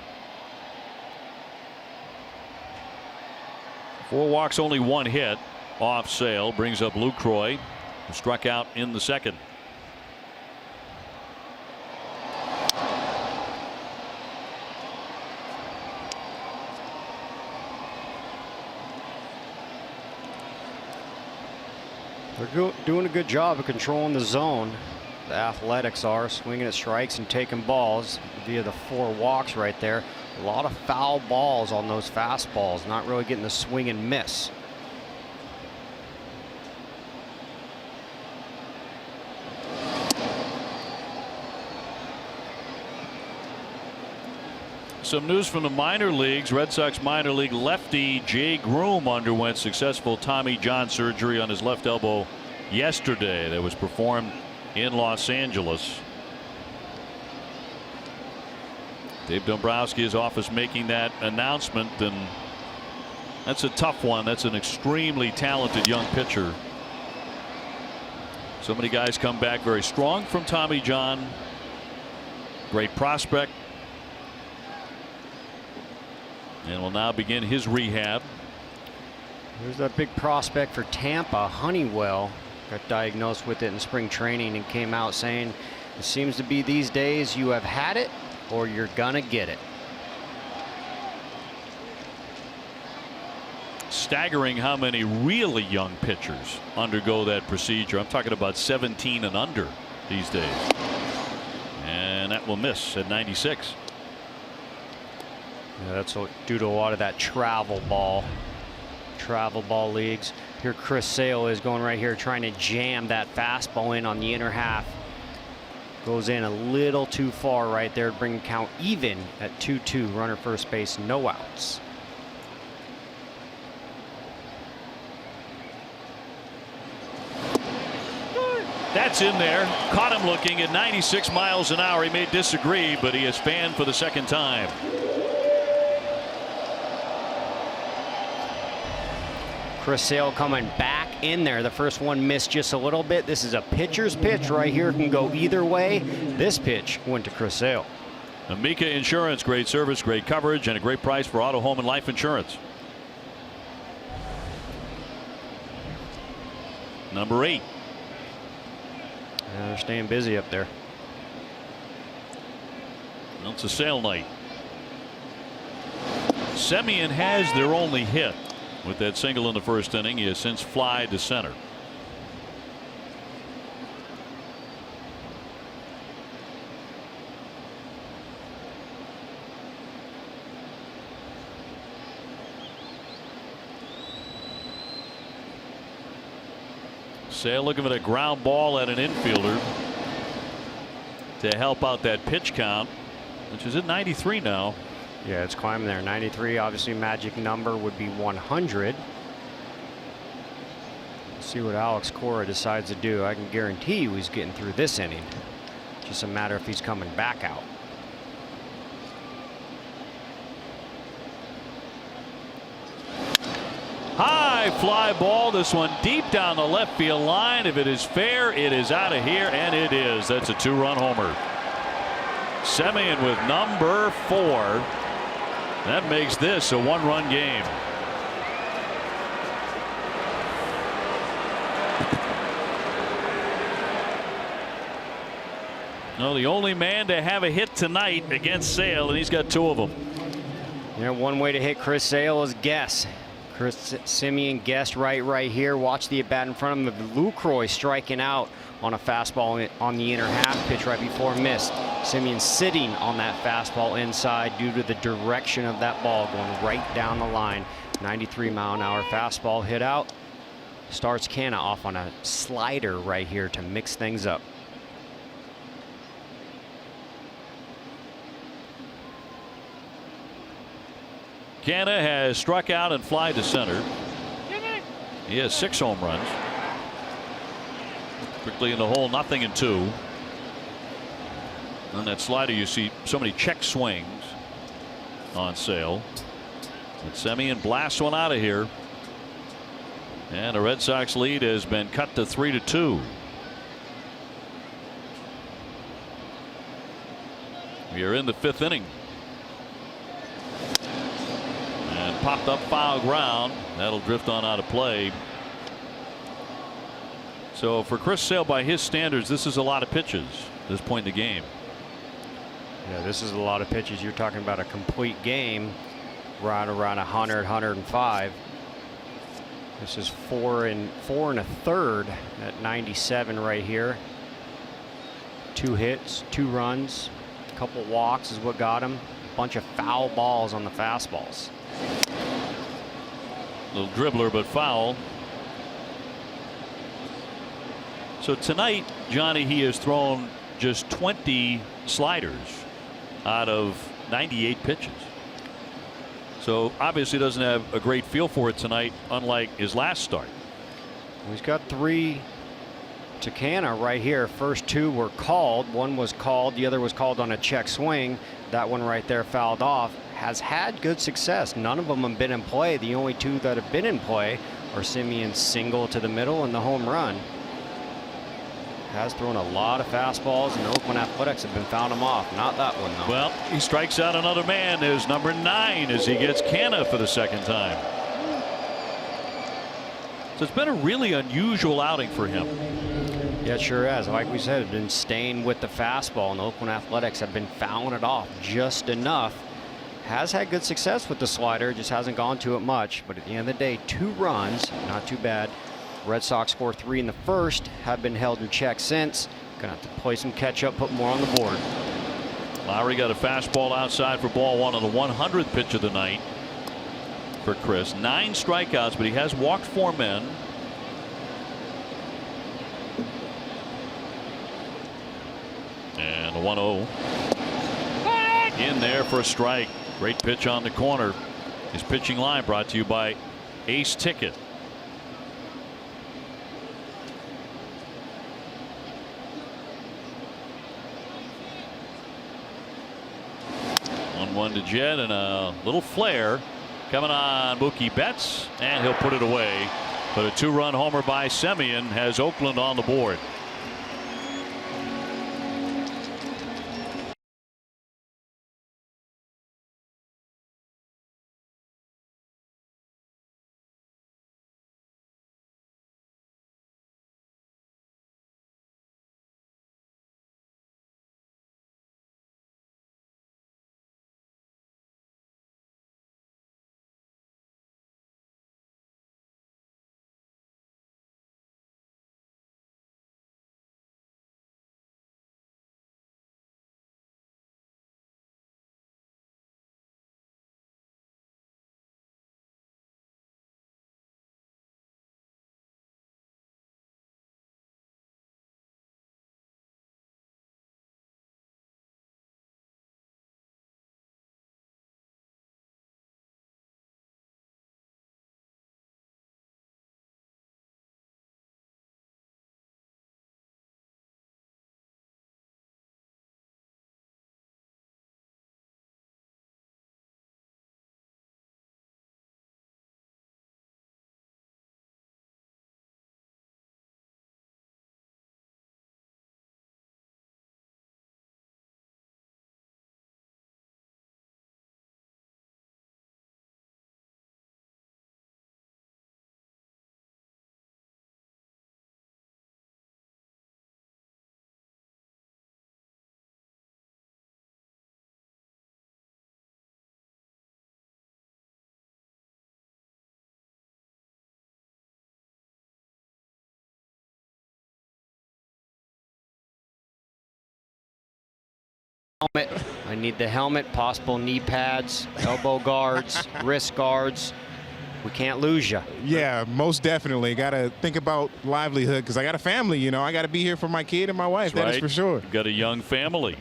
4 walks, only 1 hit. Off Sale brings up Lucroy, who struck out in the 2nd. They're doing a good job of controlling the zone. The Athletics are swinging at strikes and taking balls via the 4 walks right there. A lot of foul balls on those fastballs, not really getting the swing and miss. Some news from the minor leagues. Red Sox minor league lefty Jay Groom underwent successful Tommy John surgery on his left elbow yesterday that was performed in Los Angeles. Dave Dombrowski's office making that announcement, and that's a tough one. That's an extremely talented young pitcher. So many guys come back very strong from Tommy John. Great prospect. And will now begin his rehab. There's that big prospect for Tampa, Honeywell. Got diagnosed with it in spring training and came out saying it seems to be these days you have had it or you're gonna get it. Staggering how many really young pitchers undergo that procedure. I'm talking about 17 and under these days. And that will miss at 96. Yeah, that's due to a lot of that travel ball leagues. Here Chris Sale is going right here trying to jam that fastball in on the inner half. Goes in a little too far right there to bring the count even at 2-2. Runner first base, no outs. That's in there. Caught him looking at 96 miles an hour. He may disagree, but he is fanned for the second time. Chris Sale coming back in there. The first one missed just a little bit. This is a pitcher's pitch right here. Can go either way. This pitch went to Chris Sale. Amica Insurance, great service, great coverage, and a great price for auto, home, and life insurance. Number 8. Yeah, they're staying busy up there. Well, it's a Sale night. Semien has their only hit. With that single in the first inning, he has since flied to center. Sale looking for a ground ball at an infielder to help out that pitch count, which is at 93 now. Yeah, it's climbing there. 93, obviously magic number would be 100. Let's see what Alex Cora decides to do. I can guarantee you he's getting through this inning. Just a matter if he's coming back out. High fly ball. This one deep down the left field line. If it is fair, it is out of here, and it is. That's a 2-run homer. Semien with number 4. That makes this a 1-run game. No, the only man to have a hit tonight against Sale, and he's got 2 of them. Yeah, one way to hit Chris Sale is guess. Chris Semien guessed right here. Watch the at bat in front of him. Lucroy striking out on a fastball on the inner half. Pitch right before missed. Semien sitting on that fastball inside due to the direction of that ball going right down the line. 93-mile-an-hour fastball hit out. Starts Canna off on a slider right here to mix things up. Canna has struck out and fly to center. He has 6 home runs. Quickly in the hole, 0-2. On that slider, you see so many check swings on Sale. But Semien blasts one out of here. And the Red Sox lead has been cut to 3-2. We are in the 5th inning. And popped up foul ground. That'll drift on out of play. So for Chris Sale, by his standards, this is a lot of pitches at this point in the game. Yeah, this is a lot of pitches. You're talking about a complete game right around 100, 105. This is 4 1/3 at 97 right here. 2 hits, 2 runs, a couple walks is what got him. bunch of foul balls on the fastballs. Little dribbler, but foul. So tonight, Johnny, he has thrown just 20 sliders out of 98 pitches. So obviously doesn't have a great feel for it tonight, unlike his last start. He's got 3 to Canna right here. First 2 were called. One was called, the other was called on a check swing. That one right there fouled off. Has had good success. None of them have been in play. The only 2 that have been in play are Simeon's single to the middle and the home run. Has thrown a lot of fastballs, and the Oakland Athletics have been fouling him off. Not that one, though. Well, he strikes out another man. There's number 9 as he gets Canna for the second time. So it's been a really unusual outing for him. Yeah, it sure has. Like we said, been staying with the fastball, and the Oakland Athletics have been fouling it off just enough. Has had good success with the slider, just hasn't gone to it much. But at the end of the day, 2 runs, not too bad. Red Sox score 3 in the first, have been held in check since. Gonna have to play some catch up, put more on the board. Lowry got a fastball outside for ball 1 on the 100th pitch of the night for Chris. 9 strikeouts, but he has walked 4 men. And the 1-0 in there for a strike. Great pitch on the corner. His pitching line brought to you by Ace Ticket. One to Jed, and a little flare coming on Mookie Betts, and he'll put it away. But a 2-run homer by Semien has Oakland on the board. Helmet. I need the helmet, possible knee pads, elbow guards, wrist guards. We can't lose you. Yeah, most definitely. Got to think about livelihood because I got a family, you know. I got to be here for my kid and my wife. That's that right. is for sure. You've got a young family.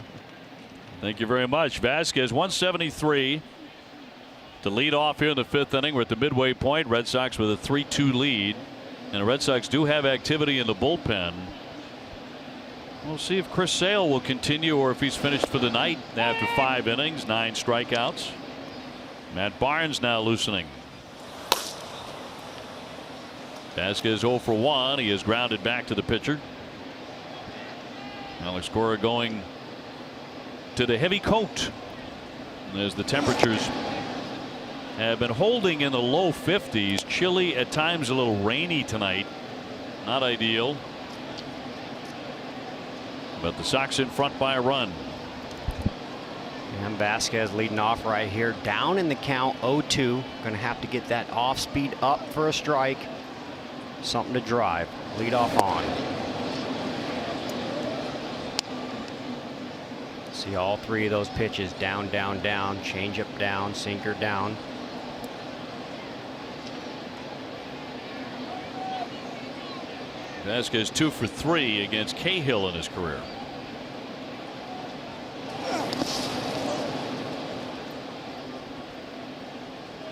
Thank you very much. Vasquez, 173 to lead off here in the 5th inning. We're at the midway point. Red Sox with a 3-2 lead. And the Red Sox do have activity in the bullpen. We'll see if Chris Sale will continue or if he's finished for the night after 5 innings, 9 strikeouts. Matt Barnes now loosening. Vasquez 0 for 1. He is grounded back to the pitcher. Alex Cora going to the heavy coat as the temperatures have been holding in the low 50s. Chilly, at times a little rainy tonight. Not ideal. But the Sox in front by a run. And Vasquez leading off right here, down in the count, 0-2. Going to have to get that off speed up for a strike. Something to drive. Lead off on. See all three of those pitches, down, down, down, change up, down, sinker, down. Vasquez 2 for 3 against Cahill in his career.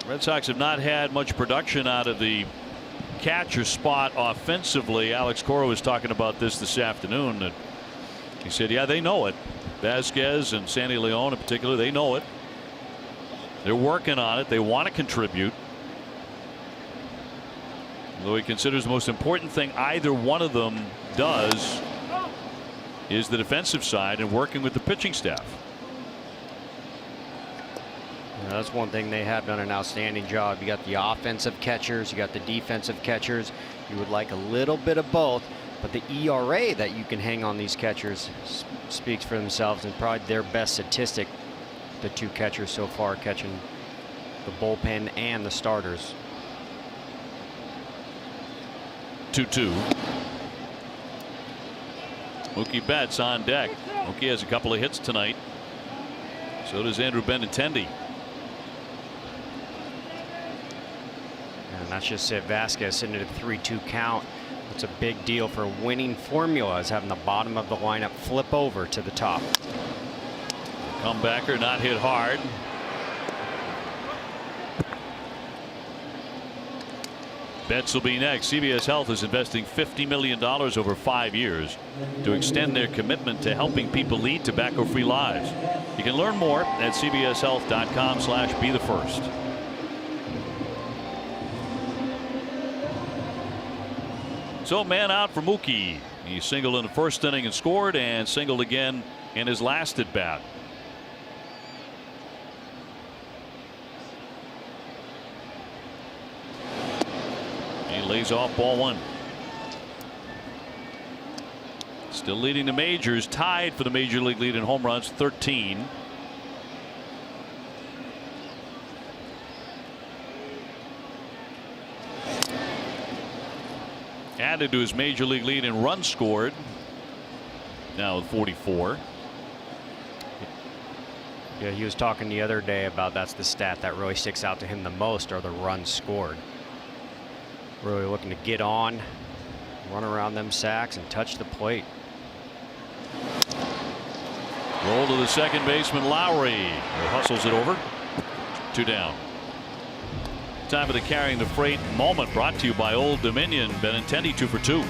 Red Sox have not had much production out of the catcher spot offensively. Alex Cora was talking about this afternoon. That he said, yeah, they know it. Vasquez and Sandy Leon in particular, they know it. They're working on it. They want to contribute. Though he considers the most important thing either one of them does is the defensive side and working with the pitching staff. That's one thing they have done an outstanding job. You got the offensive catchers, you got the defensive catchers. You would like a little bit of both, but the ERA that you can hang on these catchers speaks for themselves, and probably their best statistic, the two catchers so far catching the bullpen and the starters. 2-2. Mookie Betts on deck. Mookie has a couple of hits tonight. So does Andrew Benintendi. And that's just it. Vasquez sitting at a 3-2 count. It's a big deal for winning formula, is having the bottom of the lineup flip over to the top. Comebacker not hit hard. Betts will be next. CVS Health is investing $50 million over 5 years to extend their commitment to helping people lead tobacco-free lives. You can learn more at cvshealth.com/be-the-first. So man out for Mookie. He singled in the first inning and scored, and singled again in his last at bat. He lays off ball one. Still leading the majors, tied for the major league lead in home runs, 13. Added to his major league lead in runs scored, now with 44. Yeah, he was talking the other day about that's the stat that really sticks out to him the most, are the runs scored. Really looking to get on, run around them sacks, and touch the plate. Roll to the second baseman, Lowry, who hustles it over. 2 down. Time for the carrying the freight moment, brought to you by Old Dominion. Benintendi 2 for 2.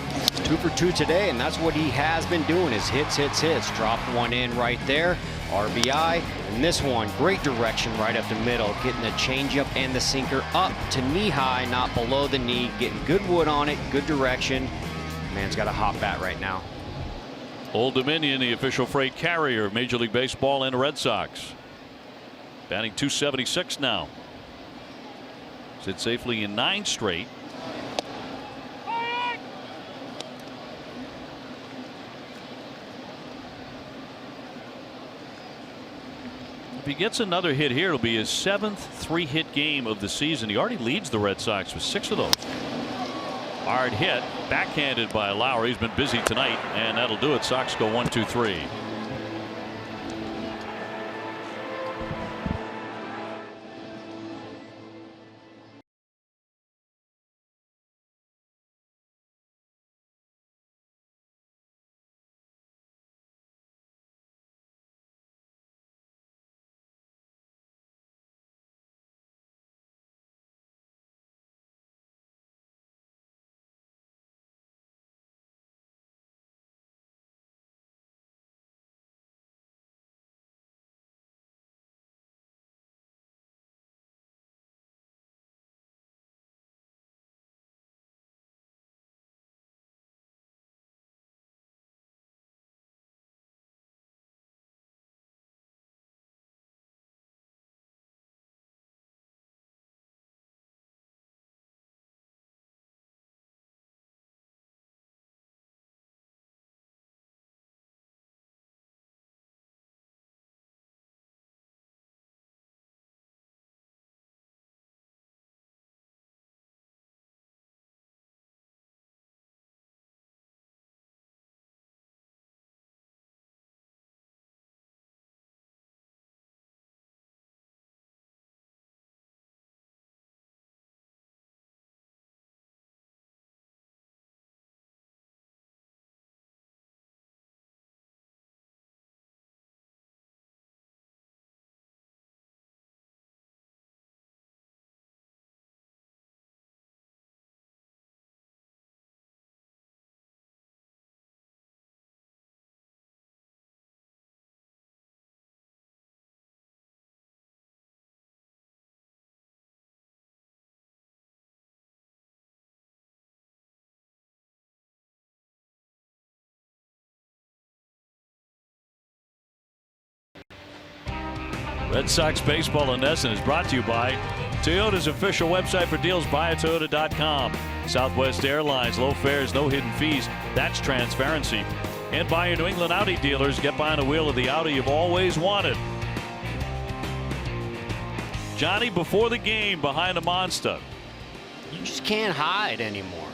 2 for 2 today, and that's what he has been doing, is hits, hits, hits. Dropped one in right there, RBI, and this one, great direction right up the middle, getting the changeup and the sinker up to knee high, not below the knee, getting good wood on it, good direction. Man's got a hot bat right now. Old Dominion, the official freight carrier of Major League Baseball and the Red Sox. Batting .276 now. Sit safely in 9 straight. If he gets another hit here, it'll be his 7th 3-hit game of the season. He already leads the Red Sox with 6 of those. Hard hit, backhanded by Lowry. He's been busy tonight, and that'll do it. Sox go 1-2-3. Red Sox Baseball in NESN is brought to you by Toyota's official website for deals, buyatoyota.com. Southwest Airlines, low fares, no hidden fees. That's transparency. And by your New England Audi dealers, get behind the wheel of the Audi you've always wanted. Johnny, before the game, behind a monster. You just can't hide anymore.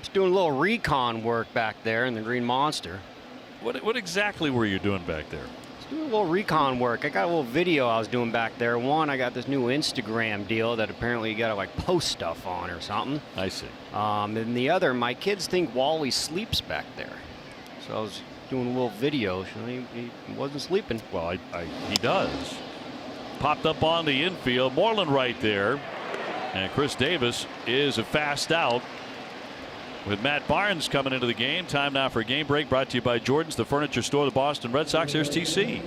Just doing a little recon work back there in the Green Monster. What exactly were you doing back there? Just doing a little recon work. I got a little video I was doing back there. One, I got this new Instagram deal that apparently you got to like post stuff on or something. I see. And the other, my kids think Wally sleeps back there. So I was doing a little video. He wasn't sleeping. Well, he does. Popped up on the infield. Moreland right there. And Chris Davis is a fast out. With Matt Barnes coming into the game. Time now for a game break, brought to you by Jordan's, the furniture store of the Boston Red Sox. Here's TC.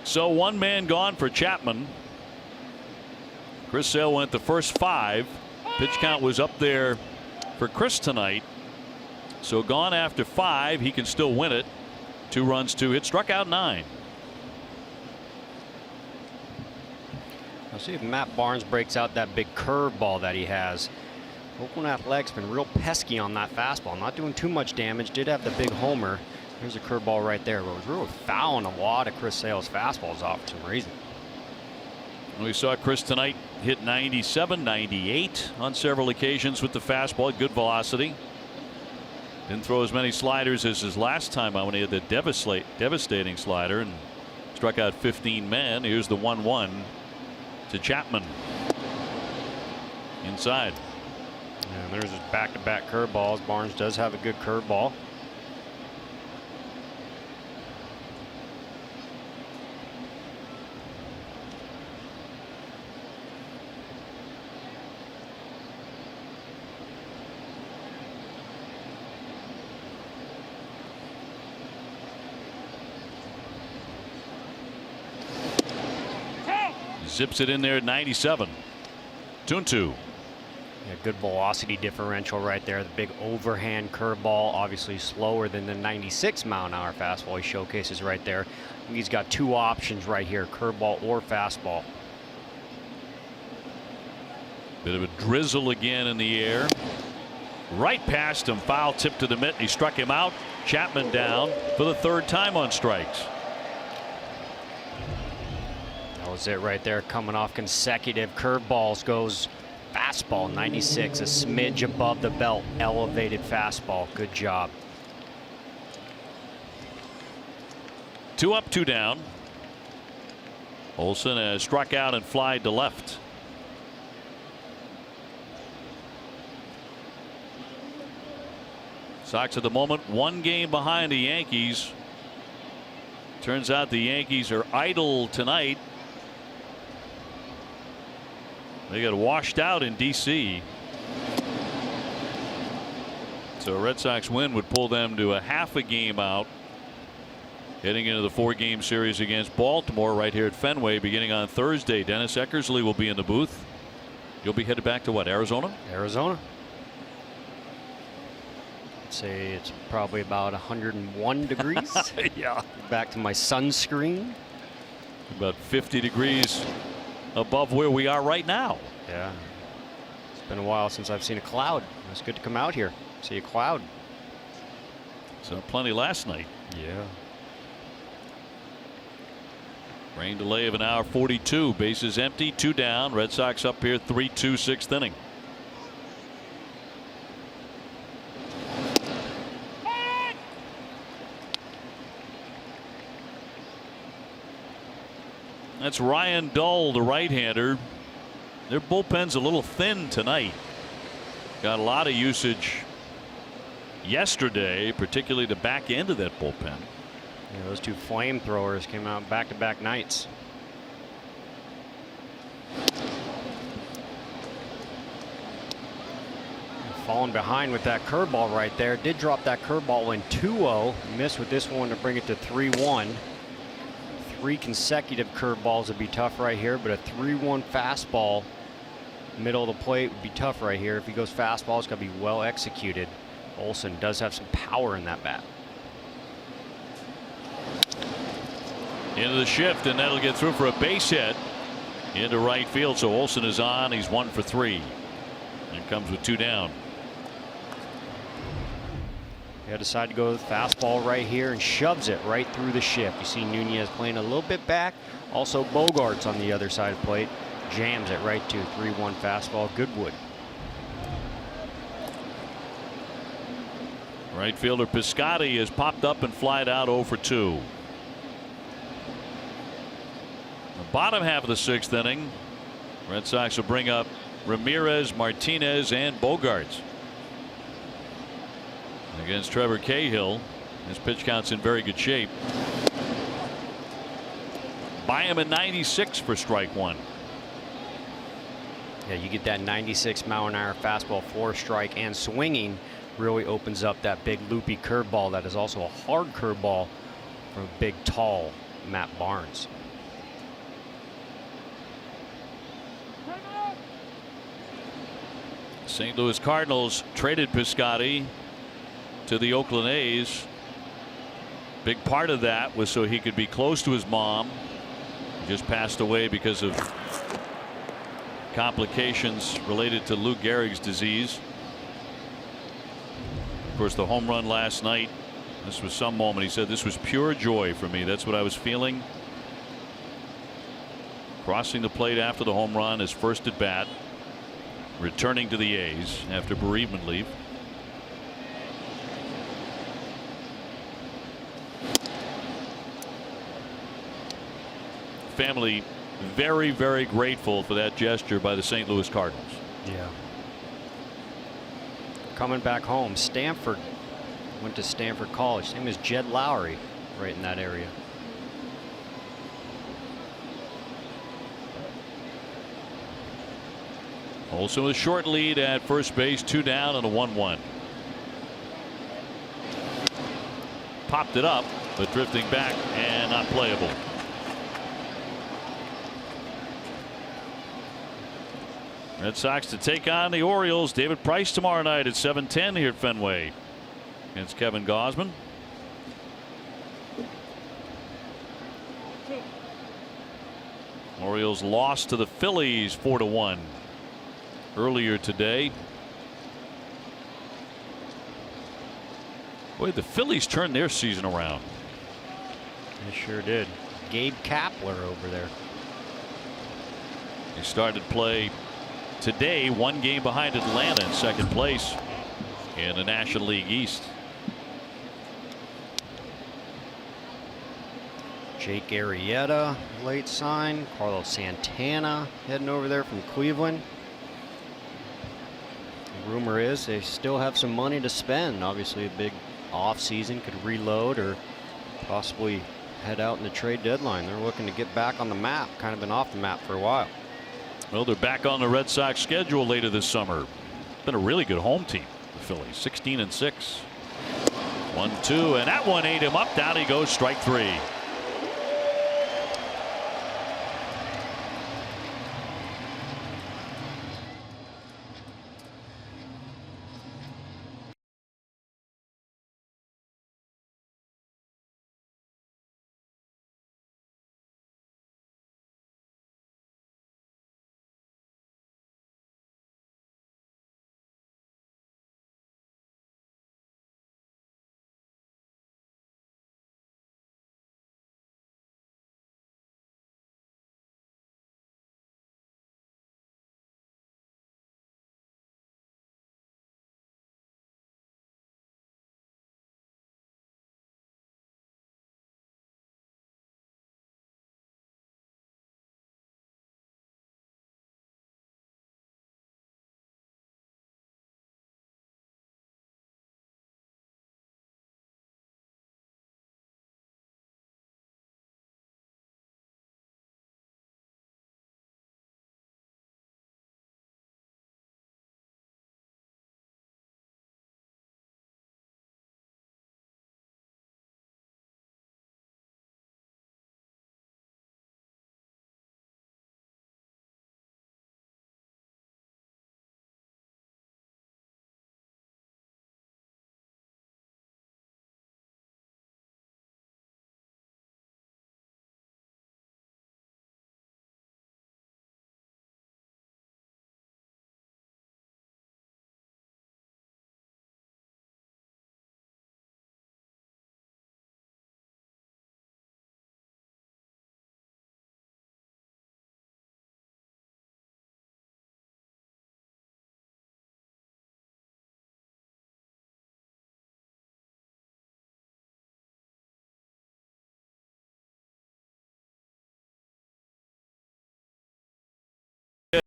So one man gone for Chapman. Chris Sale went the first 5. Pitch count was up there for Chris tonight. So gone after 5. He can still win it. 2 runs, 2 hits, struck out 9. I'll see if Matt Barnes breaks out that big curveball that he has. Oakland Athletics been real pesky on that fastball. Not doing too much damage. Did have the big homer. There's a curveball right there. But it was really fouling a lot of Chris Sale's fastballs off for some reason. We saw Chris tonight hit 97, 98 on several occasions with the fastball. Good velocity. Didn't throw as many sliders as his last time out when he had the devastating slider and struck out 15 men. Here's the 1-1 to Chapman. Inside. And there's his back-to-back curveballs. Barnes does have a good curveball. Zips it in there at 97. 2-2. Yeah, good velocity differential right there. The big overhand curveball, obviously slower than the 96 mile an hour fastball he showcases right there. He's got 2 options right here, curveball or fastball. Bit of a drizzle again in the air. Right past him, foul tip to the mitt. He struck him out. Chapman down for the 3rd time on strikes. That was it right there, coming off consecutive curveballs. Goes fastball 96, a smidge above the belt, elevated fastball. Good job. 2 up, 2 down. Olsen has struck out and flied to left. Sox at the moment 1 game behind the Yankees. Turns out the Yankees are idle tonight. They got washed out in D.C. So a Red Sox win would pull them to a half a game out. Heading into the 4-game series against Baltimore right here at Fenway beginning on Thursday. Dennis Eckersley will be in the booth. You'll be headed back to what, Arizona? Arizona. I'd say it's probably about 101 degrees. Yeah. Back to my sunscreen. About 50 degrees above where we are right now. Yeah. It's been a while since I've seen a cloud. It's good to come out here, see a cloud. So plenty last night. Yeah. Rain delay of an hour 42. Bases empty, 2 down. Red Sox up here 3-2, 6th inning. That's Ryan Dull, the right-hander. Their bullpen's a little thin tonight. Got a lot of usage yesterday, particularly the back end of that bullpen. Yeah, those 2 flamethrowers came out back-to-back nights. Falling behind with that curveball right there. Did drop that curveball in 2-0. Missed with this one to bring it to 3-1. 3 consecutive curveballs would be tough right here, but a 3-1 fastball middle of the plate would be tough right here. If he goes fastball, it's got to be well executed. Olson does have some power in that bat. Into the shift, and that'll get through for a base hit into right field. So Olson is on. He's 1 for 3. And comes with 2 down. They decide to go with fastball right here and shoves it right through the shift. You see Nunez playing a little bit back. Also Bogarts on the other side of the plate. Jams it right to 3-1 fastball. Goodwood. Right fielder Piscotty has popped up and flied out 0 for 2. The bottom half of the 6th inning, Red Sox will bring up Ramirez, Martinez, and Bogarts against Trevor Cahill. His pitch count's in very good shape. Buy him at 96 for strike 1. Yeah, you get that 96 mile an hour fastball, 4 strike, and swinging really opens up that big loopy curveball that is also a hard curveball from big tall Matt Barnes. St. Louis Cardinals traded Piscotty to the Oakland A's. Big part of that was so he could be close to his mom. He just passed away because of complications related to Lou Gehrig's disease. Of course, the home run last night, this was some moment. He said, "This was pure joy for me. That's what I was feeling." Crossing the plate after the home run, his first at bat, returning to the A's after bereavement leave. Family very, very grateful for that gesture by the St. Louis Cardinals. Yeah. Coming back home, Stanford. Went to Stanford College. Same as Jed Lowry, right in that area. Also a short lead at first base, 2 down and a 1-1. Popped it up, but drifting back and not playable. Red Sox to take on the Orioles. David Price tomorrow night at 7:10 here at Fenway against Kevin Gausman. Orioles lost to the Phillies 4-1 earlier today. Boy, the Phillies turned their season around. They sure did. Gabe Kapler over there. They started play today, 1 game behind Atlanta in 2nd place in the National League East. Jake Arrieta, late sign. Carlos Santana heading over there from Cleveland. The rumor is they still have some money to spend. Obviously, a big off season, could reload or possibly head out in the trade deadline. They're looking to get back on the map. Kind of been off the map for a while. Well, they're back on the Red Sox schedule later this summer. Been a really good home team, the Phillies, 16-6. 1-2, and that one ate him up. Down he goes, strike 3.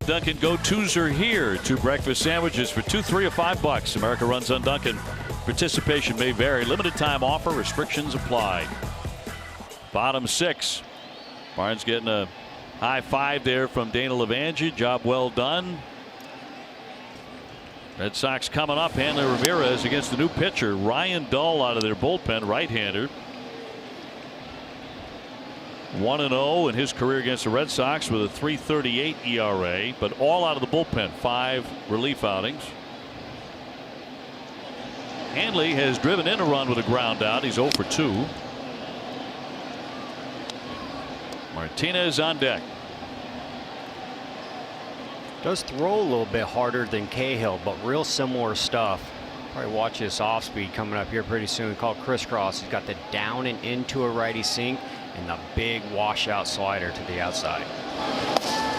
Dunkin' go-tos are here. 2 breakfast sandwiches for $2, $3, or $5. America runs on Dunkin'. Participation may vary. Limited time offer. Restrictions apply. Bottom 6. Barnes getting a high 5 there from Dana Levangie. Job well done. Red Sox coming up. Hanley Ramirez against the new pitcher Ryan Dull out of their bullpen, right-hander. 1-0 in his career against the Red Sox with a 3.38 ERA, but all out of the bullpen. 5 relief outings. Hanley has driven in a run with a ground out. He's 0 for 2. Martinez on deck. Does throw a little bit harder than Cahill, but real similar stuff. Probably watch this off speed coming up here pretty soon, called crisscross. He's got the down and into a righty sink and the big washout slider to the outside.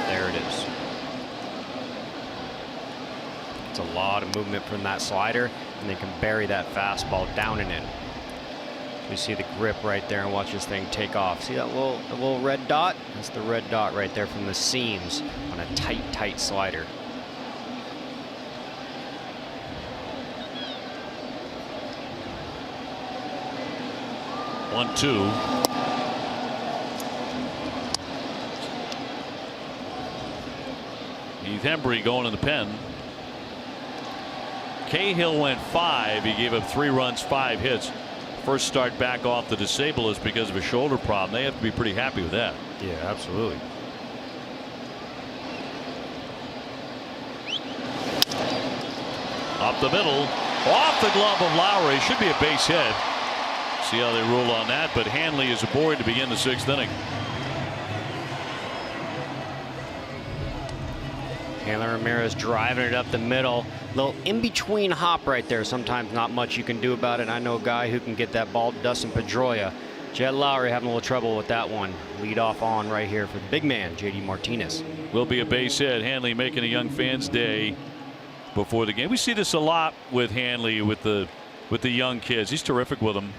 There it is. It's a lot of movement from that slider, and they can bury that fastball down and in. You see the grip right there, and watch this thing take off. See that little red dot? That's the red dot right there from the seams on a tight slider. One, 2. Heath Hembree going in the pen. Cahill went 5. He gave up 3 runs, 5 hits. First start back off the disabled list because of a shoulder problem. They have to be pretty happy with that. Yeah, absolutely. Up the middle, off the glove of Lowry. Should be a base hit. See how they rule on that, but Hanley is aboard to begin the 6th inning. Hanley Ramirez driving it up the middle. Little in-between hop right there. Sometimes not much you can do about it. I know a guy who can get that ball to Dustin Pedroia. Jed Lowry having a little trouble with that one. Lead off on right here for the big man, JD Martinez. Will be a base hit. Hanley making a young fan's day before the game. We see this a lot with Hanley with the young kids. He's terrific with them.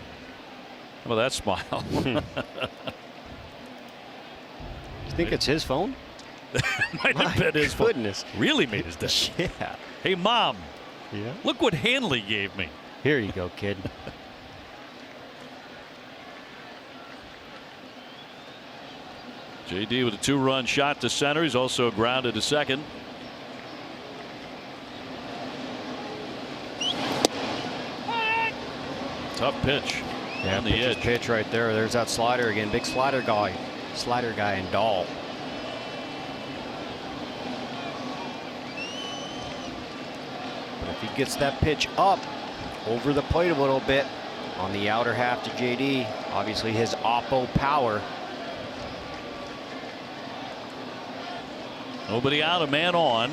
How about that smile? You think it's his phone? Might have been his phone. Goodness. Really made his day. Yeah. Hey, Mom. Yeah. Look what Hanley gave me. Here you go, kid. JD with a 2-run shot to center. He's also grounded to second. Tough pitch. Yeah, on the edge. Pitch right there. There's that slider again. Big slider guy in Dahl. But if he gets that pitch up over the plate a little bit on the outer half to JD, obviously his oppo power. Nobody out, a man on.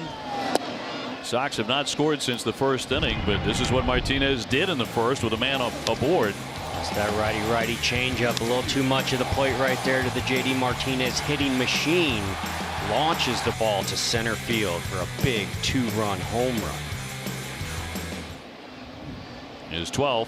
Sox have not scored since the 1st inning, but this is what Martinez did in the 1st with a man aboard. It's that righty changeup, a little too much of the plate right there to the JD Martinez hitting machine. Launches the ball to center field for a big 2-run home run. His 12th.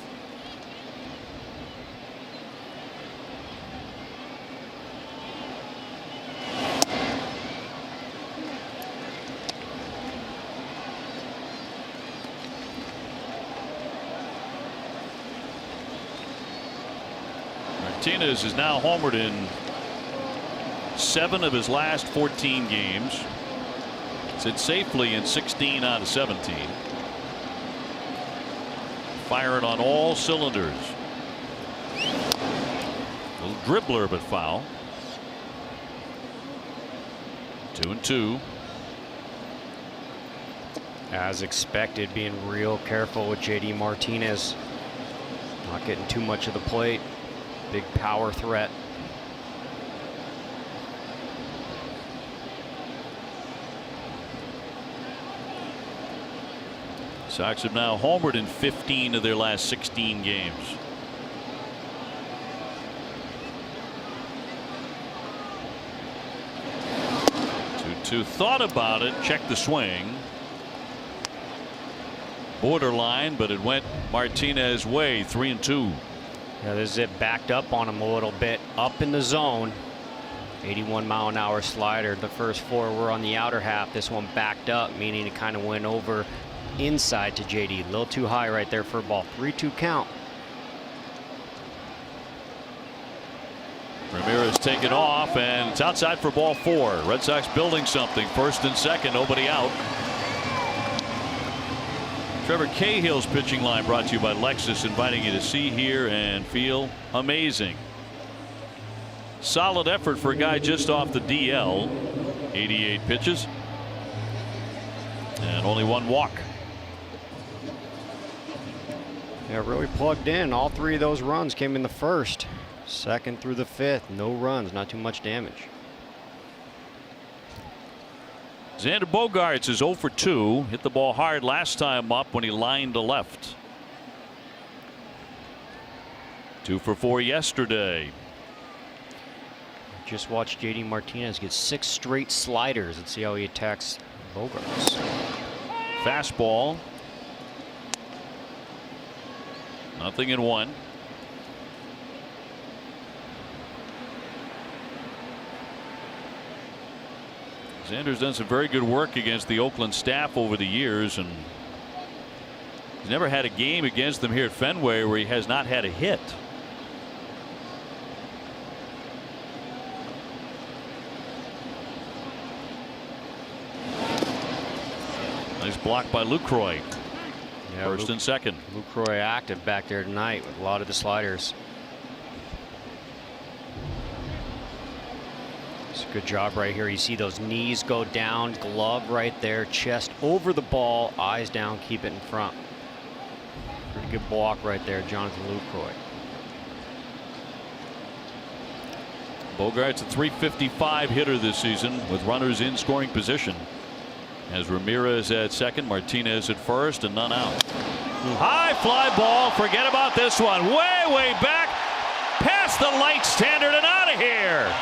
Martinez is now homered in 7 of his last 14 games. Sits safely in 16 out of 17. Firing on all cylinders. Little dribbler, but foul. 2-2. As expected, being real careful with JD Martinez. Not getting too much of the plate. Big power threat. Sox have now homered in 15 of their last 16 games. 2-2. Thought about it, checked the swing. Borderline, but it went Martinez's way. 3-2. Yeah, this is it, backed up on him a little bit, up in the zone. 81-mile-an-hour slider. The first 4 were on the outer half. This one backed up, meaning it kind of went over inside to JD. A little too high right there for a ball. 3-2 count. Ramirez taken off, and it's outside for ball 4. Red Sox building something. First and second, nobody out. Trevor Cahill's pitching line brought to you by Lexus, inviting you to see, hear, and feel amazing. Solid effort for a guy just off the DL. 88 pitches and only 1 walk. Yeah, really plugged in. All 3 of those runs came in the first. Second through the 5th, no runs, not too much damage. Xander Bogaerts is 0 for 2. Hit the ball hard last time up when he lined to left. 2 for 4 yesterday. Just watched JD Martinez get 6 straight sliders. Let's see how he attacks Bogaerts. Fastball. Nothing in 1. Xander's done some very good work against the Oakland staff over the years, and he's never had a game against them here at Fenway where he has not had a hit. Nice block by Lucroy. Yeah, First and second. Lucroy active back there tonight with a lot of the sliders. Good job right here. You see those knees go down, glove right there, chest over the ball, eyes down, keep it in front. Pretty good block right there, Jonathan Lucroy. Bogaerts a .355 hitter this season with runners in scoring position. As Ramirez at second, Martinez at first, and none out. High fly ball. Forget about this one. Way back, past the light standard and out of here.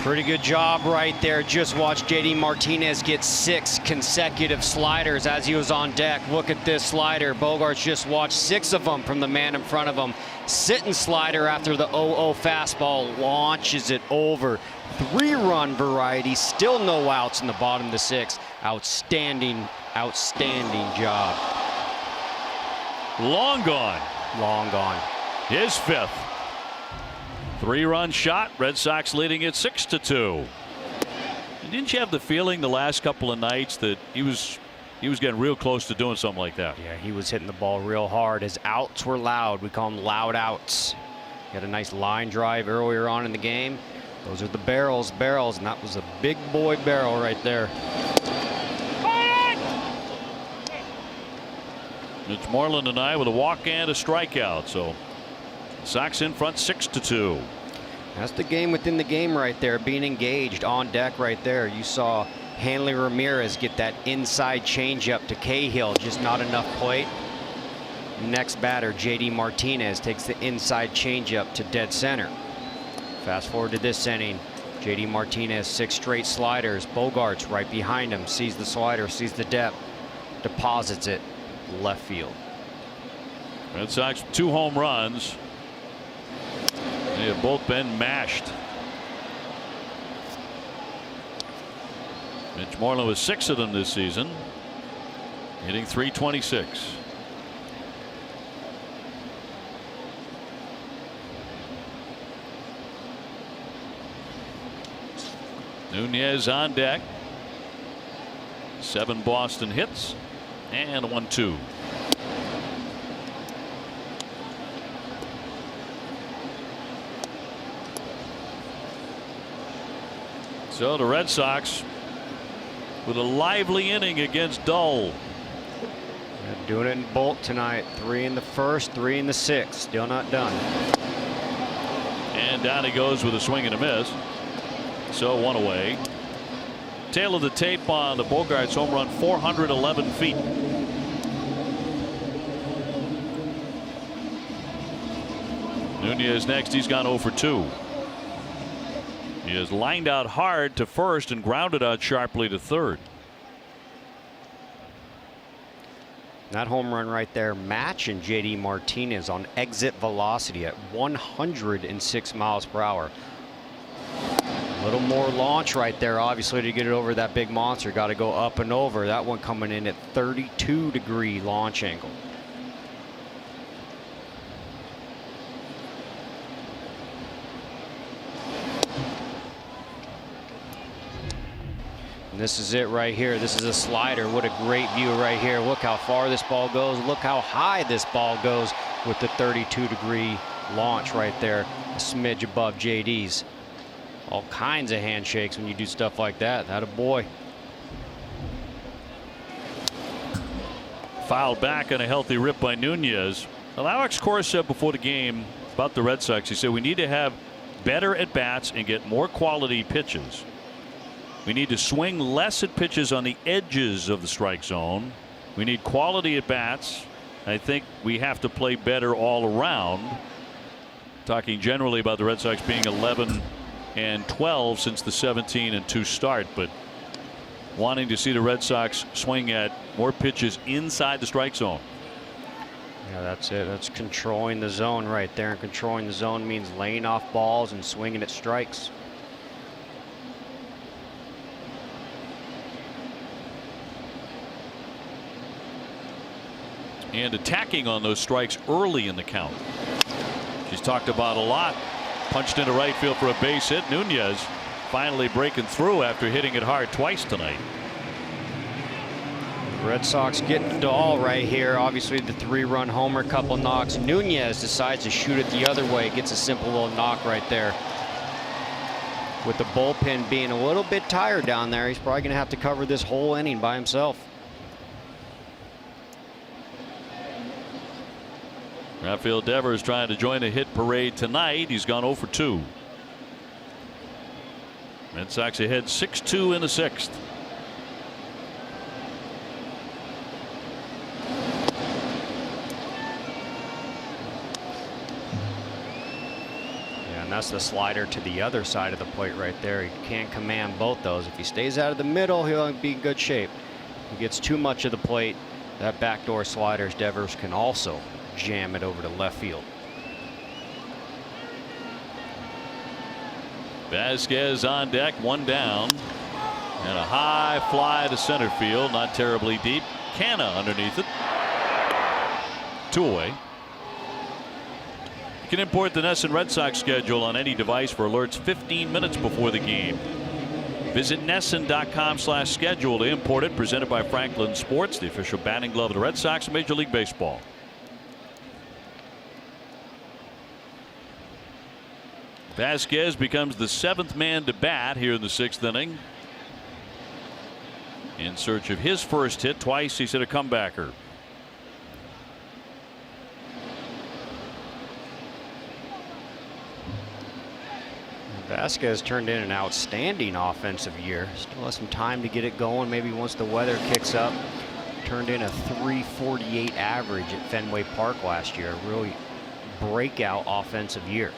Pretty good job right there. Just watch JD Martinez get 6 consecutive sliders as he was on deck. Look at this slider. Bogaerts just watched 6 of them from the man in front of him. Sitting slider after the 0-0 fastball, launches it over. 3-run variety, still no outs in the bottom of the 6th. Outstanding job. Long gone. Long gone. His 5th. 3-run shot. Red Sox leading it 6-2. And didn't you have the feeling the last couple of nights that he was getting real close to doing something like that? Yeah, he was hitting the ball real hard. His outs were loud. We call them loud outs. He had a nice line drive earlier on in the game. Those are the barrels, and that was a big boy barrel right there. Mitch Moreland and I with a walk and a strikeout. So Sox in front 6-2. That's the game within the game right there, being engaged on deck right there. You saw Hanley Ramirez get that inside changeup to Cahill, just not enough plate. Next batter, JD Martinez, takes the inside changeup to dead center. Fast forward to this inning, JD Martinez 6 straight sliders. Bogaerts right behind him, sees the slider, sees the depth, deposits it left field. Red Sox 2 home runs. They have both been mashed. Mitch Moreland with 6 of them this season, hitting .326. Nunez on deck. 7 Boston hits and 1-2. So the Red Sox with a lively inning against Dull. They're doing it in bulk tonight. 3 in the first, 3 in the 6th. Still not done. And down he goes with a swing and a miss. So 1 away. Tail of the tape on the Bogaerts home run, 411 feet. Nunez next. He's gone 0 for 2. He is lined out hard to first and grounded out sharply to third. That home run right there matching JD Martinez on exit velocity at 106 miles per hour. A little more launch right there, obviously, to get it over that big monster. Got to go up and over. That one coming in at 32-degree launch angle. And this is it right here. This is a slider. What a great view right here. Look how far this ball goes. Look how high this ball goes with the 32-degree launch right there. A smidge above JD's. All kinds of handshakes when you do stuff like that. That a boy. Fouled back on a healthy rip by Nunez. Well, Alex Cora said before the game about the Red Sox, he said we need to have better at bats and get more quality pitches. We need to swing less at pitches on the edges of the strike zone. We need quality at bats. I think we have to play better all around. Talking generally about the Red Sox being 11 and 12 since the 17-2 start, but wanting to see the Red Sox swing at more pitches inside the strike zone. Yeah, that's it. That's controlling the zone right there. And controlling the zone means laying off balls and swinging at strikes. And attacking on those strikes early in the count. She's talked about a lot. Punched into right field for a base hit. Nunez finally breaking through after hitting it hard twice tonight. Red Sox getting Dahl right here. Obviously the 3-run homer, couple knocks. Nunez decides to shoot it the other way. Gets a simple little knock right there. With the bullpen being a little bit tired down there, he's probably going to have to cover this whole inning by himself. Rafael Devers trying to join the hit parade tonight. He's gone 0 for 2. Red Sox ahead 6-2 in the 6th. Yeah, and that's the slider to the other side of the plate right there. He can't command both those. If he stays out of the middle, he'll be in good shape. If he gets too much of the plate, that backdoor sliders, Devers can also jam it over to left field. Vasquez on deck, one down, and a high fly to center field, not terribly deep. Canna underneath it. 2 away. You can import the NESN Red Sox schedule on any device for alerts 15 minutes before the game. Visit NESN.com/schedule to import it. Presented by Franklin Sports, the official batting glove of the Red Sox and Major League Baseball. Vasquez becomes the 7th man to bat here in the 6th inning. In search of his first hit. Twice he's hit a comebacker. Vasquez turned in an outstanding offensive year. Still has some time to get it going. Maybe once the weather kicks up. Turned in a .348 average at Fenway Park last year. A really breakout offensive year.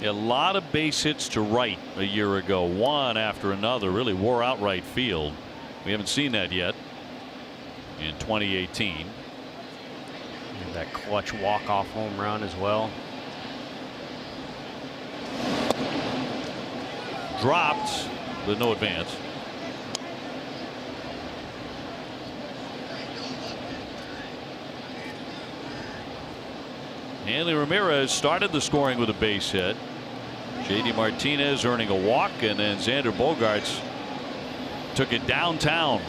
A lot of base hits to right a year ago, one after another. Really wore out right field. We haven't seen that yet in 2018. And that clutch walk-off home run as well. Dropped, but no advance. Hanley Ramirez started the scoring with a base hit. JD Martinez earning a walk, and then Xander Bogaerts took it downtown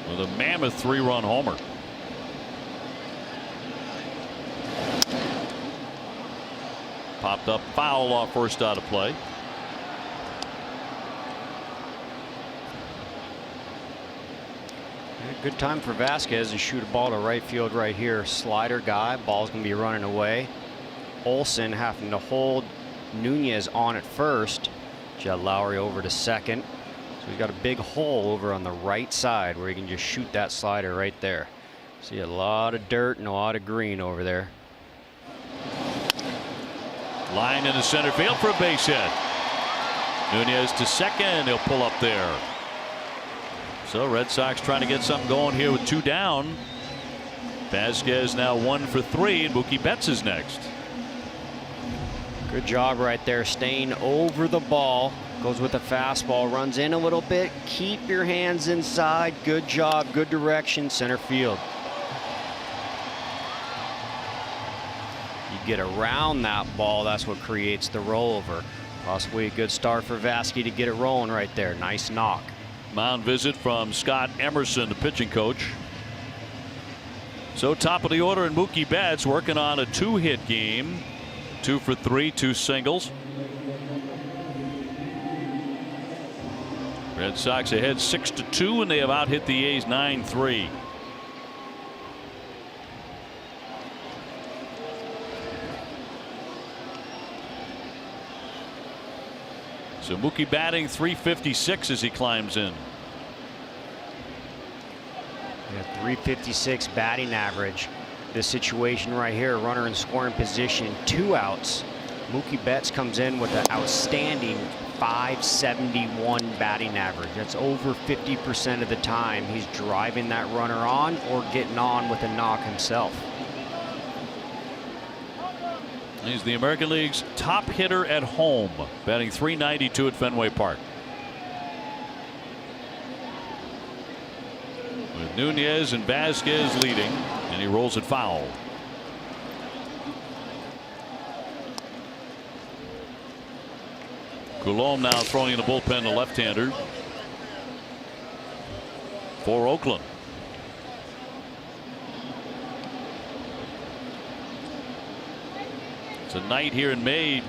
with a mammoth 3-run homer. Popped up foul off first out of play. Good time for Vasquez to shoot a ball to right field right here. Slider guy. Ball's going to be running away. Olsen having to hold Nunez on at first. Jed Lowry over to second. So he's got a big hole over on the right side where he can just shoot that slider right there. See a lot of dirt and a lot of green over there. Line into center field for a base hit. Nunez to second. He'll pull up there. So Red Sox trying to get something going here with 2 down. Vasquez now 1 for 3, and Mookie Betts is next. Good job right there, staying over the ball. Goes with the fastball, runs in a little bit. Keep your hands inside. Good job, good direction, center field. You get around that ball, that's what creates the rollover. Possibly a good start for Vasquez to get it rolling right there. Nice knock. Mound visit from Scott Emerson, the pitching coach. So top of the order, and Mookie Betts working on a 2-hit game. 2 for 3, 2 singles. Red Sox ahead 6-2, and they have out hit the A's 9-3. So Mookie batting .356 as he climbs in. Yeah, .356 batting average. This situation right here, runner in scoring position, 2 outs. Mookie Betts comes in with an outstanding .571 batting average. That's over 50% of the time he's driving that runner on or getting on with a knock himself. He's the American League's top hitter at home, batting .392 at Fenway Park. With Nunez and Vasquez leading, and he rolls it foul. Coulombe now throwing in the bullpen, the left-hander for Oakland. It's a night here in May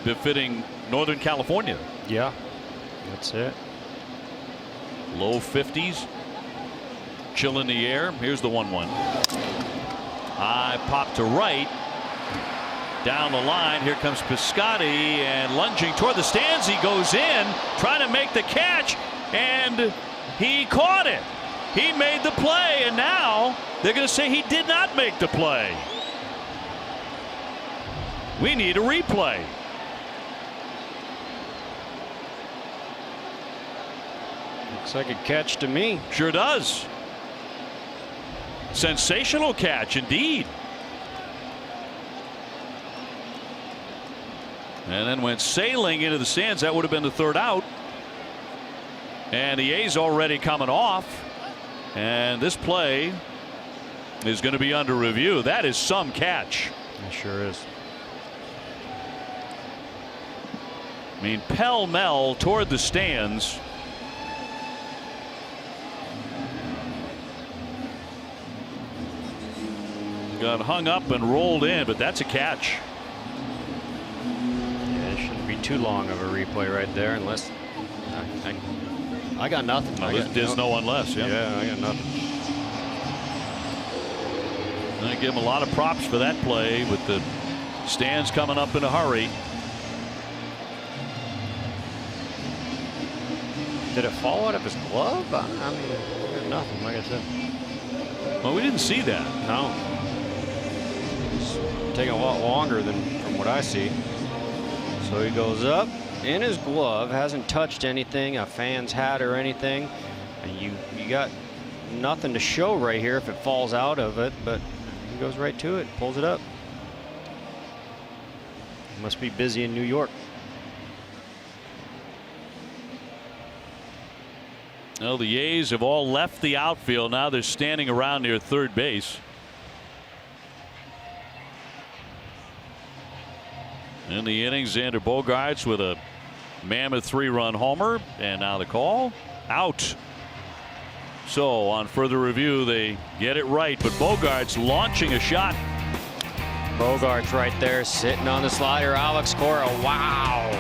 befitting Northern California. Yeah, that's it. Low 50s. Chill in the air. Here's the 1-1. High pop to right. Down the line, here comes Piscotty, and lunging toward the stands, he goes in, trying to make the catch, and he caught it. He made the play, and now they're going to say he did not make the play. We need a replay. Looks like a catch to me. Sure does. Sensational catch, indeed. And then went sailing into the stands. That would have been the 3rd out. And the A's already coming off. And this play is going to be under review. That is some catch. It sure is. I mean, pell-mell toward the stands. Got hung up and rolled in, but that's a catch. Too long of a replay right there, unless I got nothing. There's no unless. Yeah, I got nothing. I give him a lot of props for that play with the stands coming up in a hurry. Did it fall out of his glove? I mean, I got nothing, like I said. Well, we didn't see that. No. It's taking a lot longer than from what I see. So he goes up in his glove, hasn't touched anything, a fan's hat or anything, and you got nothing to show right here if it falls out of it, but he goes right to it, pulls it up. Must be busy in New York. Well, the A's have all left the outfield. Now they're standing around near third base. In the inning, Xander Bogaerts with a mammoth 3-run homer, and now the call out. So on further review, they get it right, but Bogaerts launching a shot. Bogaerts right there sitting on the slider. Alex Cora, wow.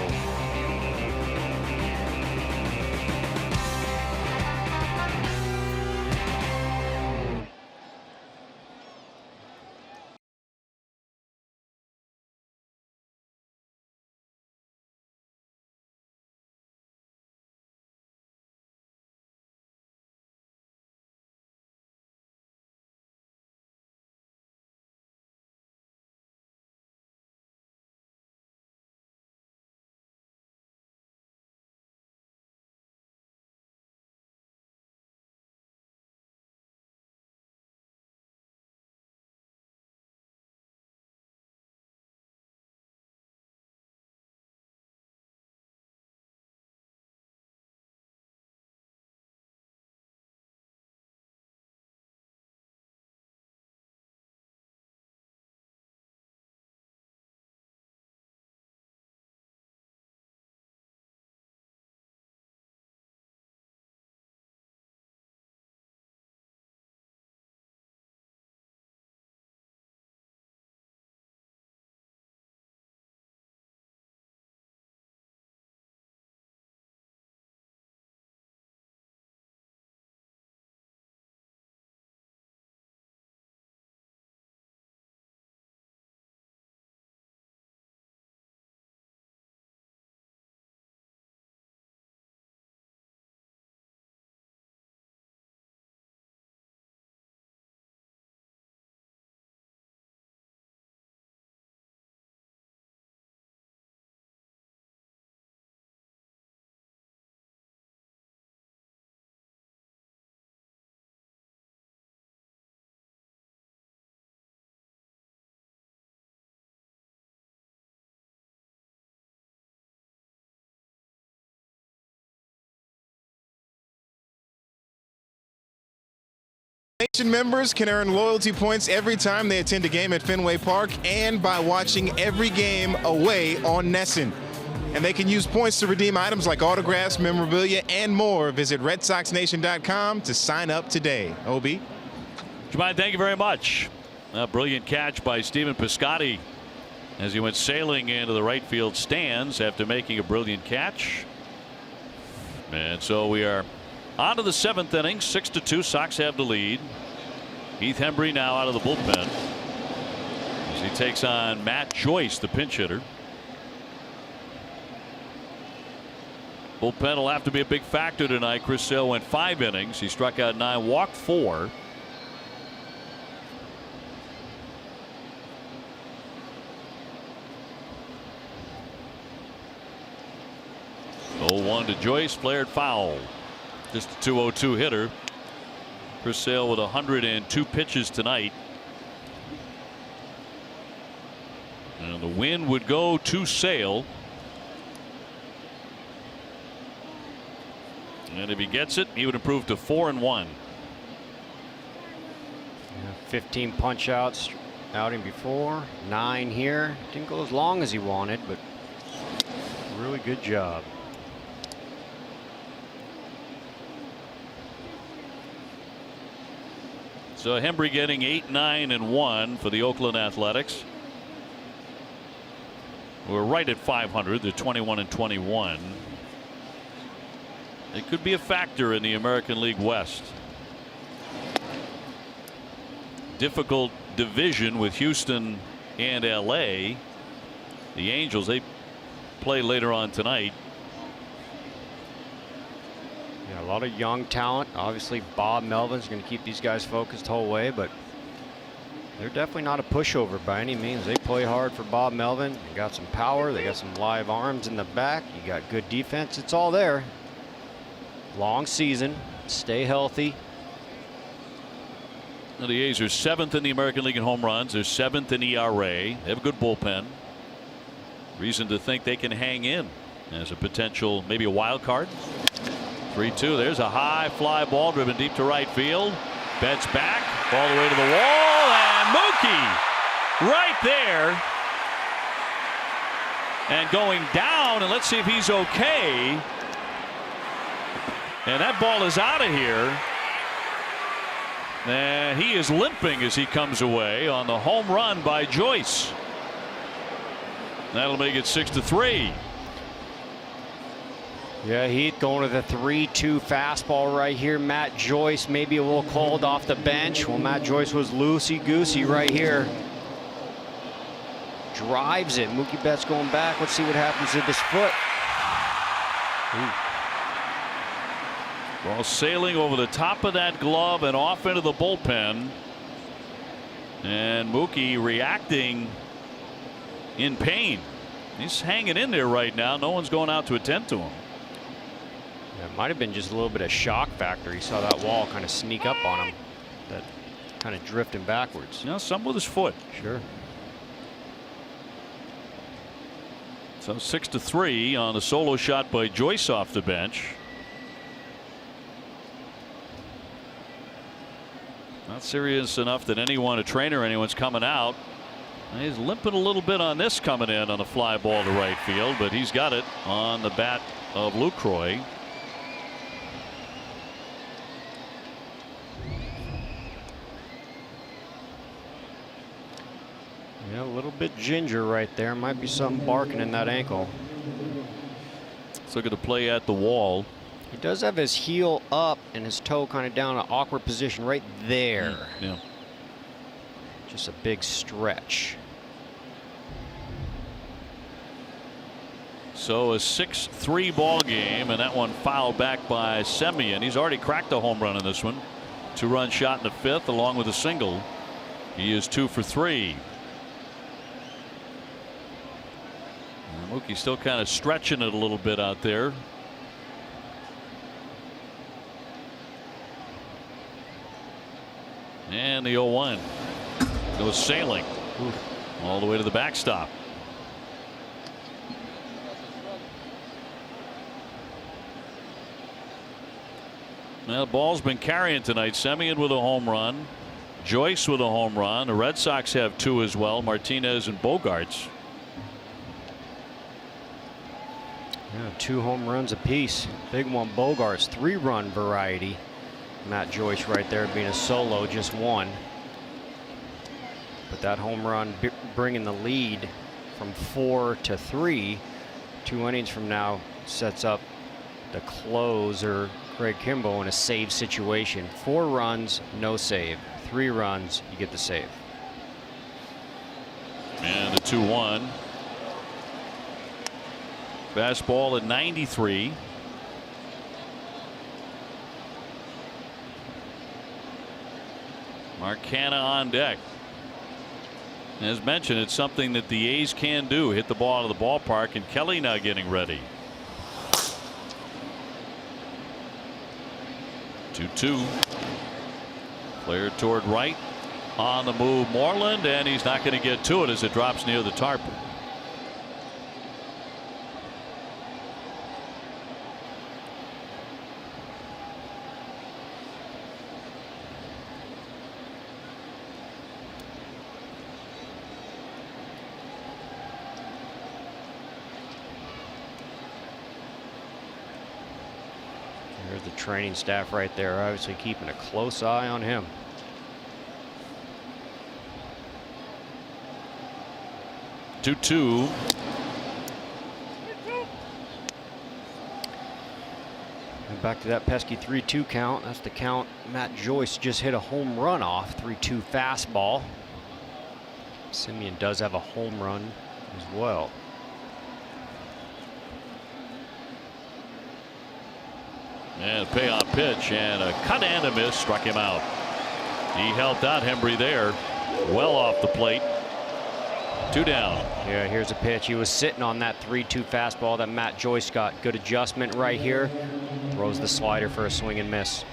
Members can earn loyalty points every time they attend a game at Fenway Park and by watching every game away on Nesson. And they can use points to redeem items like autographs, memorabilia, and more. Visit RedSoxNation.com to sign up today. Obi. Jemai, thank you very much. A brilliant catch by Stephen Piscotty as he went sailing into the right field stands after making a brilliant catch. And so we are on to the 7th inning. 6-2. Sox have the lead. Heath Hembree now out of the bullpen as he takes on Matt Joyce, the pinch hitter. Bullpen will have to be a big factor tonight. Chris Sale went 5 innings. He struck out 9, walked 4. Oh, 1 to Joyce, flared foul. Just a 2-0-2 hitter. Chris Sale with 102 pitches tonight. And the win would go to Sale. And if he gets it, he would improve to 4-1. 15 punch outs outing before, 9 here. Didn't go as long as he wanted, but really good job. So Hembree getting 8, 9, and 1 for the Oakland Athletics. We're right at 500. They're 21 and 21. It could be a factor in the American League West. Difficult division with Houston and LA. The Angels, they play later on tonight. Yeah, a lot of young talent. Obviously, Bob Melvin's going to keep these guys focused the whole way, but they're definitely not a pushover by any means. They play hard for Bob Melvin. They got some power. They got some live arms in the back. You got good defense. It's all there. Long season. Stay healthy. Now the A's are 7th in the American League in home runs. They're 7th in ERA. They have a good bullpen. Reason to think they can hang in as a potential, maybe a wild card. 3-2. There's a high fly ball driven deep to right field. Betts back all the way to the wall, and Mookie right there and going down, and let's see if he's okay. And that ball is out of here. And he is limping as he comes away on the home run by Joyce. That'll make it 6-3. Yeah, Heath going to the 3-2 fastball right here. Matt Joyce maybe a little cold off the bench. Well, Matt Joyce was loosey-goosey right here. Drives it. Mookie Betts going back. Let's see what happens with his foot. Ball sailing over the top of that glove and off into the bullpen. And Mookie reacting in pain. He's hanging in there right now. No one's going out to attend to him. Yeah, it might have been just a little bit of shock factor. He saw that wall kind of sneak up on him. That kind of drifting backwards. No, some with his foot. Sure. So 6-3 on a solo shot by Joyce off the bench. Not serious enough that anyone, a trainer, anyone's coming out. He's limping a little bit on this coming in on a fly ball to right field, but he's got it on the bat of Lucroy. Yeah, a little bit ginger right there. Might be something barking in that ankle. Let's look at the play at the wall. He does have his heel up and his toe kind of down, an awkward position right there. Yeah. Just a big stretch. So a 6-3 ball game, and that one fouled back by Semien. He's already cracked a home run in this one. 2-run shot in the 5th along with a single. He is 2 for 3. And Mookie's still kind of stretching it a little bit out there. And the 0-1 goes sailing all the way to the backstop. Well, the ball's been carrying tonight. Semien with a home run. Joyce with a home run. The Red Sox have 2 as well. Martinez and Bogarts. Yeah, 2 home runs apiece. Big one, Bogarts, 3-run variety. Matt Joyce right there being a solo, just 1. But that home run bringing the lead from 4 to 3. 2 innings from now sets up the closer, Craig Kimbrell, in a save situation. 4 runs, no save. 3 runs, you get the save. And the 2-1. Fastball at 93. Marcana on deck. As mentioned, it's something that the A's can do, hit the ball out of the ballpark, and Kelly now getting ready. 2-2. Player toward right. On the move, Moreland, and he's not going to get to it as it drops near the tarp. There's the training staff right there, obviously keeping a close eye on him. 2-2. And back to that pesky 3-2 count. That's the count Matt Joyce just hit a home run off. 3-2 fastball. Semien does have a home run as well. And a payoff pitch, and a cut and a miss struck him out. He helped out Hembree there, well off the plate. 2 down. Yeah, here's a pitch. He was sitting on that 3-2 fastball that Matt Joyce got. Good adjustment right here. Throws the slider for a swing and miss.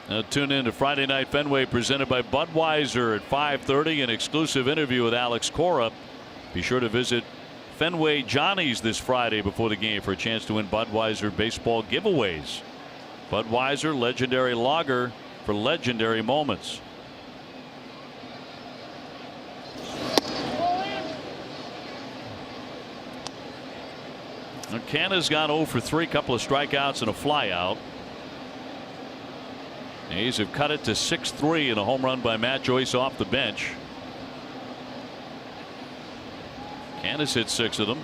Now tune in to Friday Night Fenway, presented by Budweiser at 5:30. An exclusive interview with Alex Cora. Be sure to visit Fenway Johnny's this Friday before the game for a chance to win Budweiser baseball giveaways. Budweiser, legendary lager for legendary moments. Canna's gone 0 for 3, couple of strikeouts and a flyout. A's have cut it to 6-3 in a home run by Matt Joyce off the bench. Canna's hit 6 of them.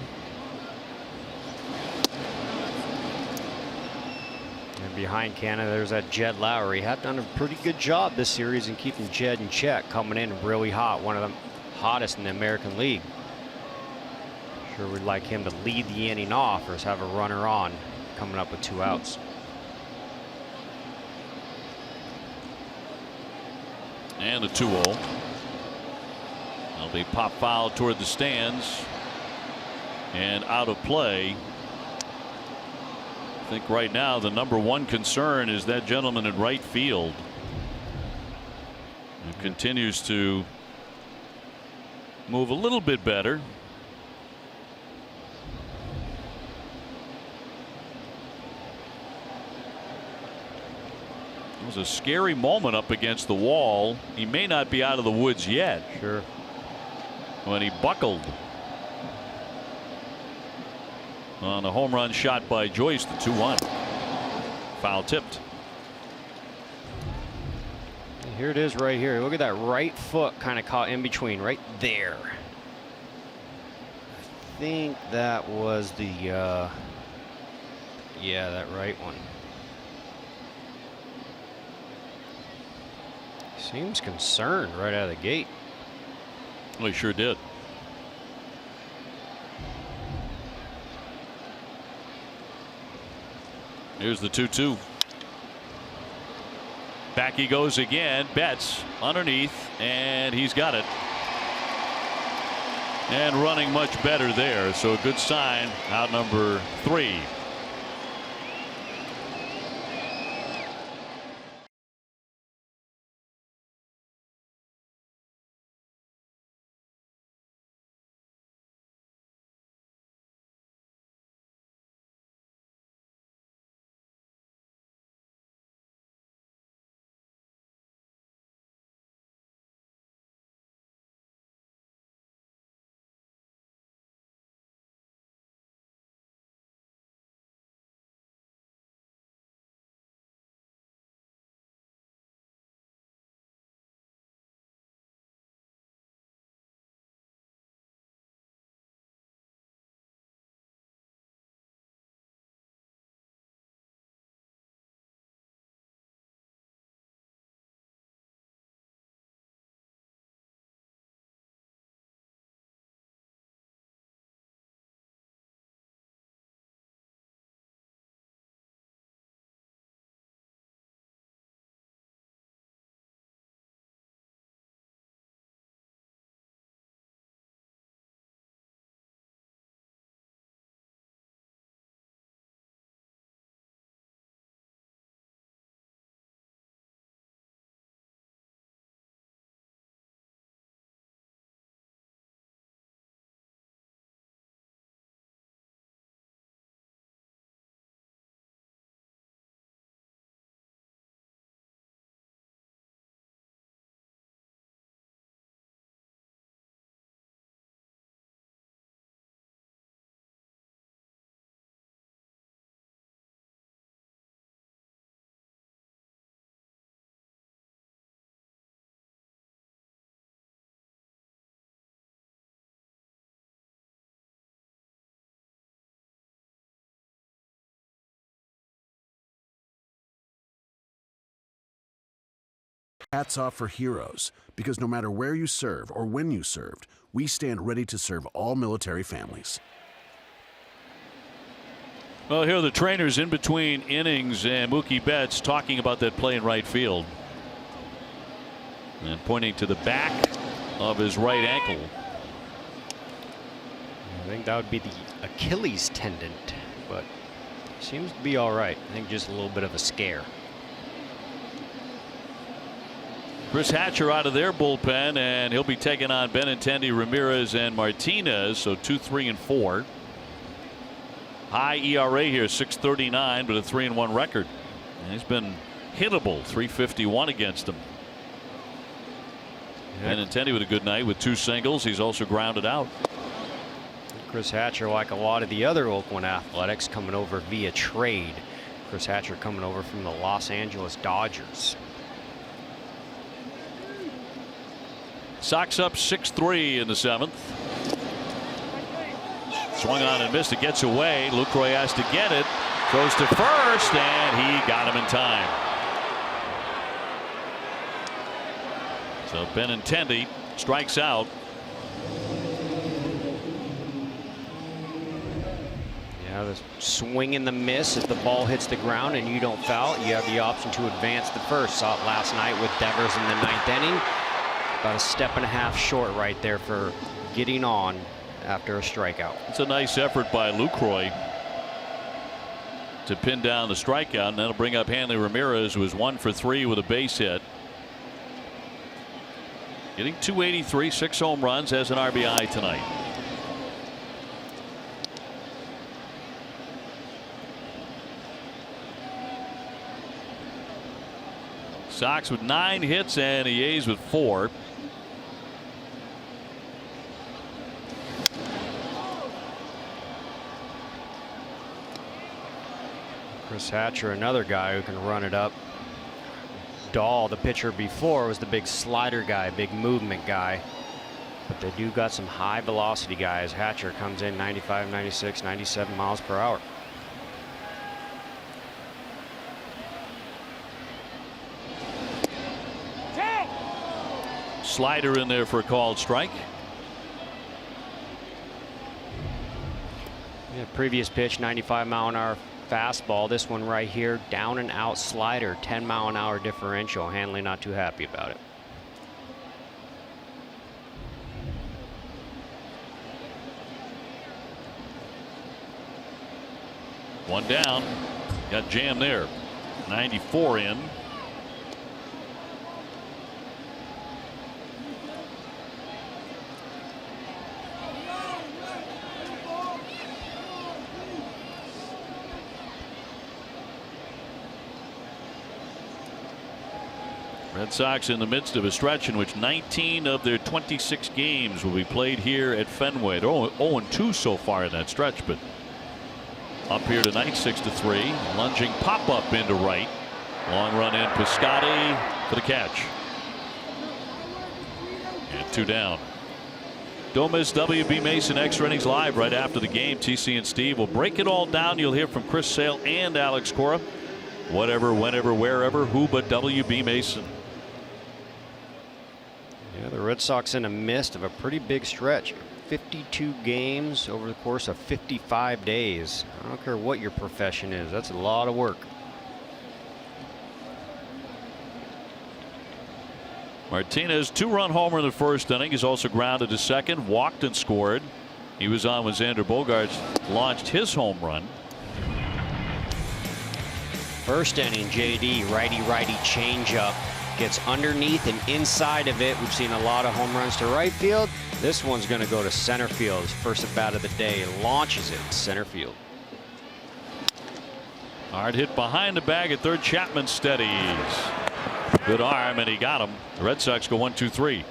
And behind Canna, there's that Jed Lowry. Have done a pretty good job this series in keeping Jed in check, coming in really hot, one of the hottest in the American League. Sure we'd like him to lead the inning off or have a runner on coming up with 2 outs. And a 2-0. That'll be pop foul toward the stands and out of play. I think right now the #1 concern is that gentleman in right field, who continues to move a little bit better. It was a scary moment up against the wall. He may not be out of the woods yet. Sure. When he buckled on a home run shot by Joyce, the 2-1. Foul tipped. Here it is right here. Look at that right foot kind of caught in between right there. I think that was the yeah, that right one. Seems concerned right out of the gate. Well, he sure did. Here's the 2-2. Back he goes again. Betts underneath, and he's got it. And running much better there. So a good sign. Out number 3. Hats off for heroes, because no matter where you serve or when you served, we stand ready to serve all military families. Well, here are the trainers in between innings, and Mookie Betts talking about that play in right field and pointing to the back of his right ankle. I think that would be the Achilles tendon, but seems to be all right. I think just a little bit of a scare. Chris Hatcher out of their bullpen, and he'll be taking on Benintendi, Ramirez, and Martinez. So 2, 3, and 4. High ERA here, 6.39, but a 3-1 record. And he's been hittable, 3.51 against them. Yeah. Benintendi with a good night with 2 singles. He's also grounded out. Chris Hatcher, like a lot of the other Oakland Athletics, coming over via trade. Chris Hatcher coming over from the Los Angeles Dodgers. Sox up 6-3 in the 7th. Swung on and missed. It gets away. Lucroy has to get it. Throws to first, and he got him in time. So Benintendi strikes out. Yeah, the swing and the miss. If the ball hits the ground and you don't foul it, you have the option to advance the first. Saw it last night with Devers in the 9th inning. About a step and a half short right there for getting on after a strikeout. It's a nice effort by Lucroy to pin down the strikeout, and that'll bring up Hanley Ramirez, who was 1 for 3 with a base hit. Getting 283, 6 home runs, has an RBI tonight. Sox with 9 hits and the A's with 4. Chris Hatcher, another guy who can run it up. Dahl, the pitcher before, was the big slider guy, big movement guy. But they do got some high velocity guys. Hatcher comes in 95, 96, 97 miles per hour. Slider in there for a called strike. Yeah, previous pitch, 95-mile-an-hour fastball. This one right here, down and out slider, 10-mile-an-hour differential. Hanley not too happy about it. One down. Got jammed there. 94 in. Red Sox in the midst of a stretch in which 19 of their 26 games will be played here at Fenway. They're 0-2 so far in that stretch, but up here tonight, 6-3. Lunging pop up into right. Long run in. Piscotty for the catch. And 2 down. Don't miss WB Mason Extra Innings Live right after the game. TC and Steve will break it all down. You'll hear from Chris Sale and Alex Cora. Whatever, whenever, wherever, who but WB Mason. Yeah, the Red Sox in the midst of a pretty big stretch. 52 games over the course of 55 days. I don't care what your profession is. That's a lot of work. Martinez, 2-run homer in the first inning. He's also grounded to second, walked and scored. He was on when Xander Bogaerts launched his home run. First inning, JD, righty changeup. Gets underneath and inside of it. We've seen a lot of home runs to right field. This one's going to go to center field. His first at bat of the day. Launches it center field. Hard hit behind the bag at third. Chapman steadies. Good arm, and he got him. The Red Sox go 1-2-3.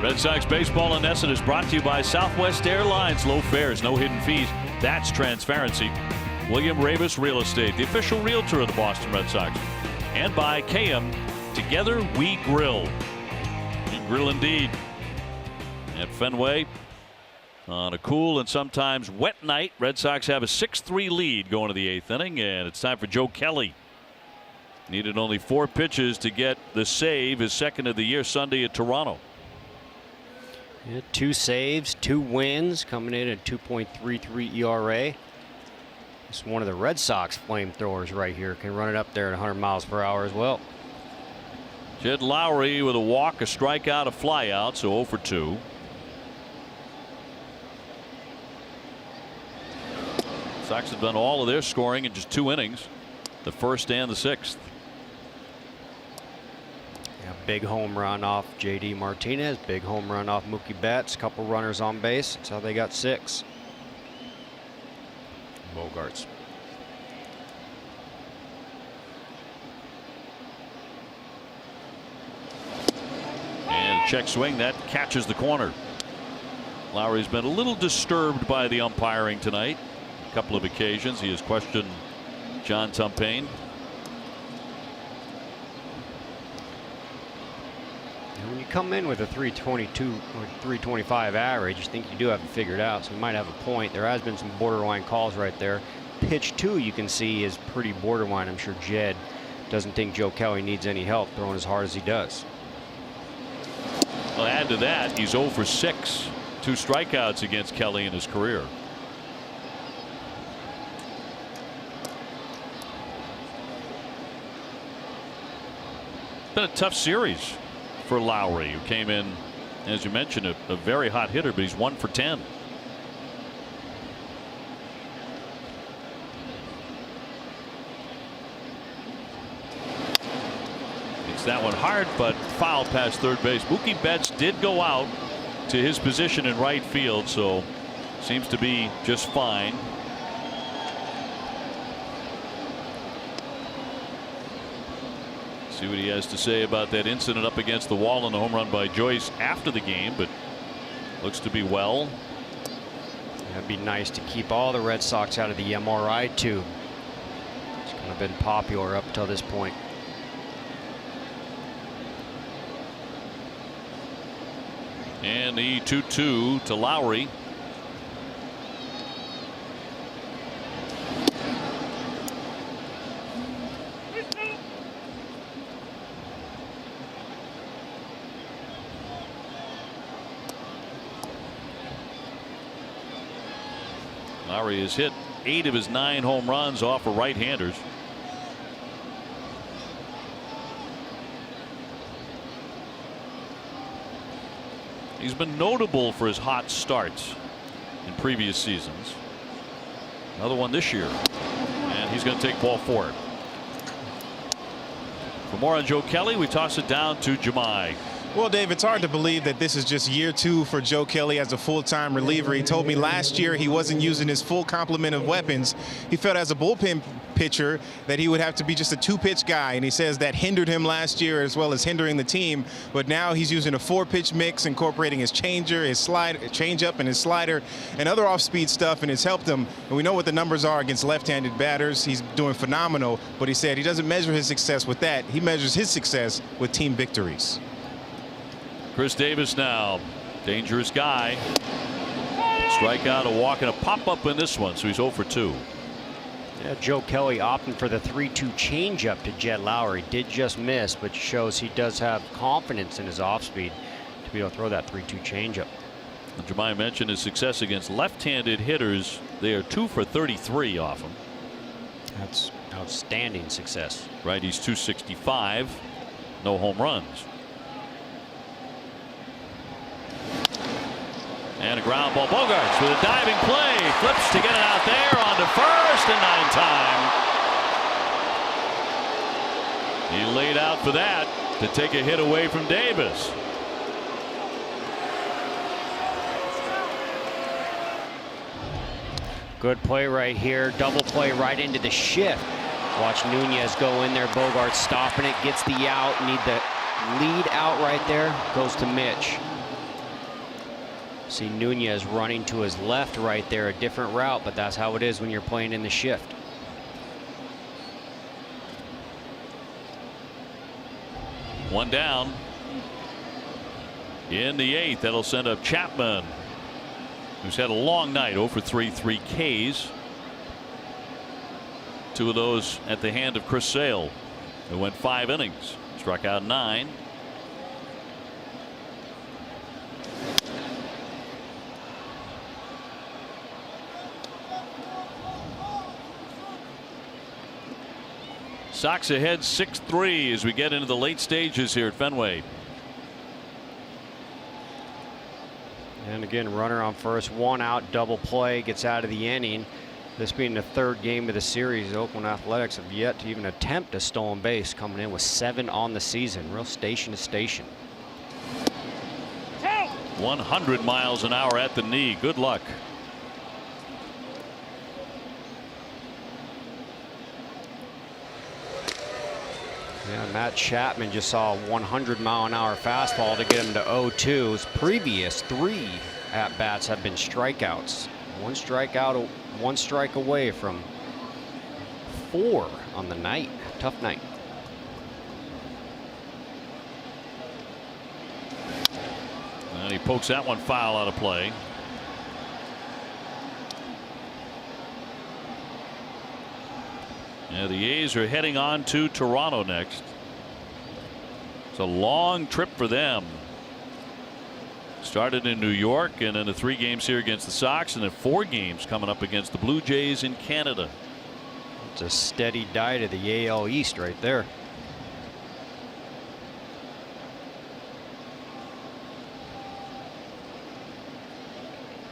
Red Sox baseball in Nesson is brought to you by Southwest Airlines. Low fares, no hidden fees. That's transparency. William Ravis Real Estate, the official realtor of the Boston Red Sox. And by KM, together we grill. We grill indeed. At Fenway, on a cool and sometimes wet night, Red Sox have a 6-3 lead going to the 8th inning, and it's time for Joe Kelly. Needed only 4 pitches to get the save, his second of the year Sunday at Toronto. Yeah, 2 saves, 2 wins, coming in at 2.33 ERA. It's one of the Red Sox flamethrowers right here. Can run it up there at 100 miles per hour as well. Jed Lowry with a walk, a strikeout, a flyout, so 0 for 2. Sox have done all of their scoring in just 2 innings, the first and the 6th. Yeah, big home run off JD Martinez, big home run off Mookie Betts, couple runners on base. That's how they got 6. Bogarts. And check swing that catches the corner. Lowry's been a little disturbed by the umpiring tonight. A couple of occasions he has questioned John Tumpain. When you come in with a 322 or 325 average, you think you do have it figured out, so you might have a point. There has been some borderline calls right there. Pitch 2 you can see is pretty borderline. I'm sure Jed doesn't think Joe Kelly needs any help throwing as hard as he does. Well, add to that, he's 0 for 6, 2 strikeouts against Kelly in his career. Been a tough series for Lowry, who came in, as you mentioned, a very hot hitter, but he's 1 for 10. It's that one hard, but foul past third base. Mookie Betts did go out to his position in right field, so seems to be just fine. See what he has to say about that incident up against the wall and the home run by Joyce after the game, but looks to be well. It'd be nice to keep all the Red Sox out of the MRI tube. It's kind of been popular up till this point. And the 2-2 to Lowry. Lowry has hit 8 of his 9 home runs off of right-handers. He's been notable for his hot starts in previous seasons. Another one this year, and he's going to take ball 4. For more on Joe Kelly, we toss it down to Jemai. Well, Dave, it's hard to believe that this is just year 2 for Joe Kelly as a full-time reliever. He told me last year he wasn't using his full complement of weapons. He felt as a bullpen pitcher that he would have to be just a 2-pitch guy, and he says that hindered him last year as well as hindering the team. But now he's using a 4-pitch mix, incorporating his changer, his change-up, and his slider, and other off-speed stuff, and it's helped him. And we know what the numbers are against left-handed batters. He's doing phenomenal, but he said he doesn't measure his success with that. He measures his success with team victories. Chris Davis now, dangerous guy. Strikeout, a walk, and a pop-up in this one, so he's 0 for 2. Yeah, Joe Kelly opting for the 3-2 changeup to Jed Lowry. Did just miss, but shows he does have confidence in his off-speed to be able to throw that 3-2 changeup. Jemai mentioned his success against left-handed hitters. They are 2 for 33 off him. That's outstanding success. Right, he's 265, no home runs. And a ground ball. Bogarts with a diving play. Flips to get it out there onto first, and not in time. He laid out for that to take a hit away from Davis. Good play right here. Double play right into the shift. Watch Nunez go in there. Bogarts stopping it. Gets the out. Need the lead out right there. Goes to Mitch. See Nunez running to his left right there, a different route, but that's how it is when you're playing in the shift. One down in the 8th. That'll send up Chapman, who's had a long night. 0 for 3, 3 Ks. 2 of those at the hand of Chris Sale, who went 5 innings, struck out 9. Sox ahead 6-3 as we get into the late stages here at Fenway. And again, runner on first, 1 out, double play, gets out of the inning. This being the 3rd game of the series, Oakland Athletics have yet to even attempt a stolen base, coming in with 7 on the season. Real station to station. 100 miles an hour at the knee. Good luck. Yeah, Matt Chapman just saw a 100-mile-an-hour fastball to get him to 0-2. His previous 3 at-bats have been strikeouts. 1 strikeout, 1 strike away from 4 on the night. Tough night. And he pokes that one foul out of play. Yeah, the A's are heading on to Toronto next. It's a long trip for them. Started in New York, and then the 3 games here against the Sox, and then 4 games coming up against the Blue Jays in Canada. It's a steady diet of the AL East right there.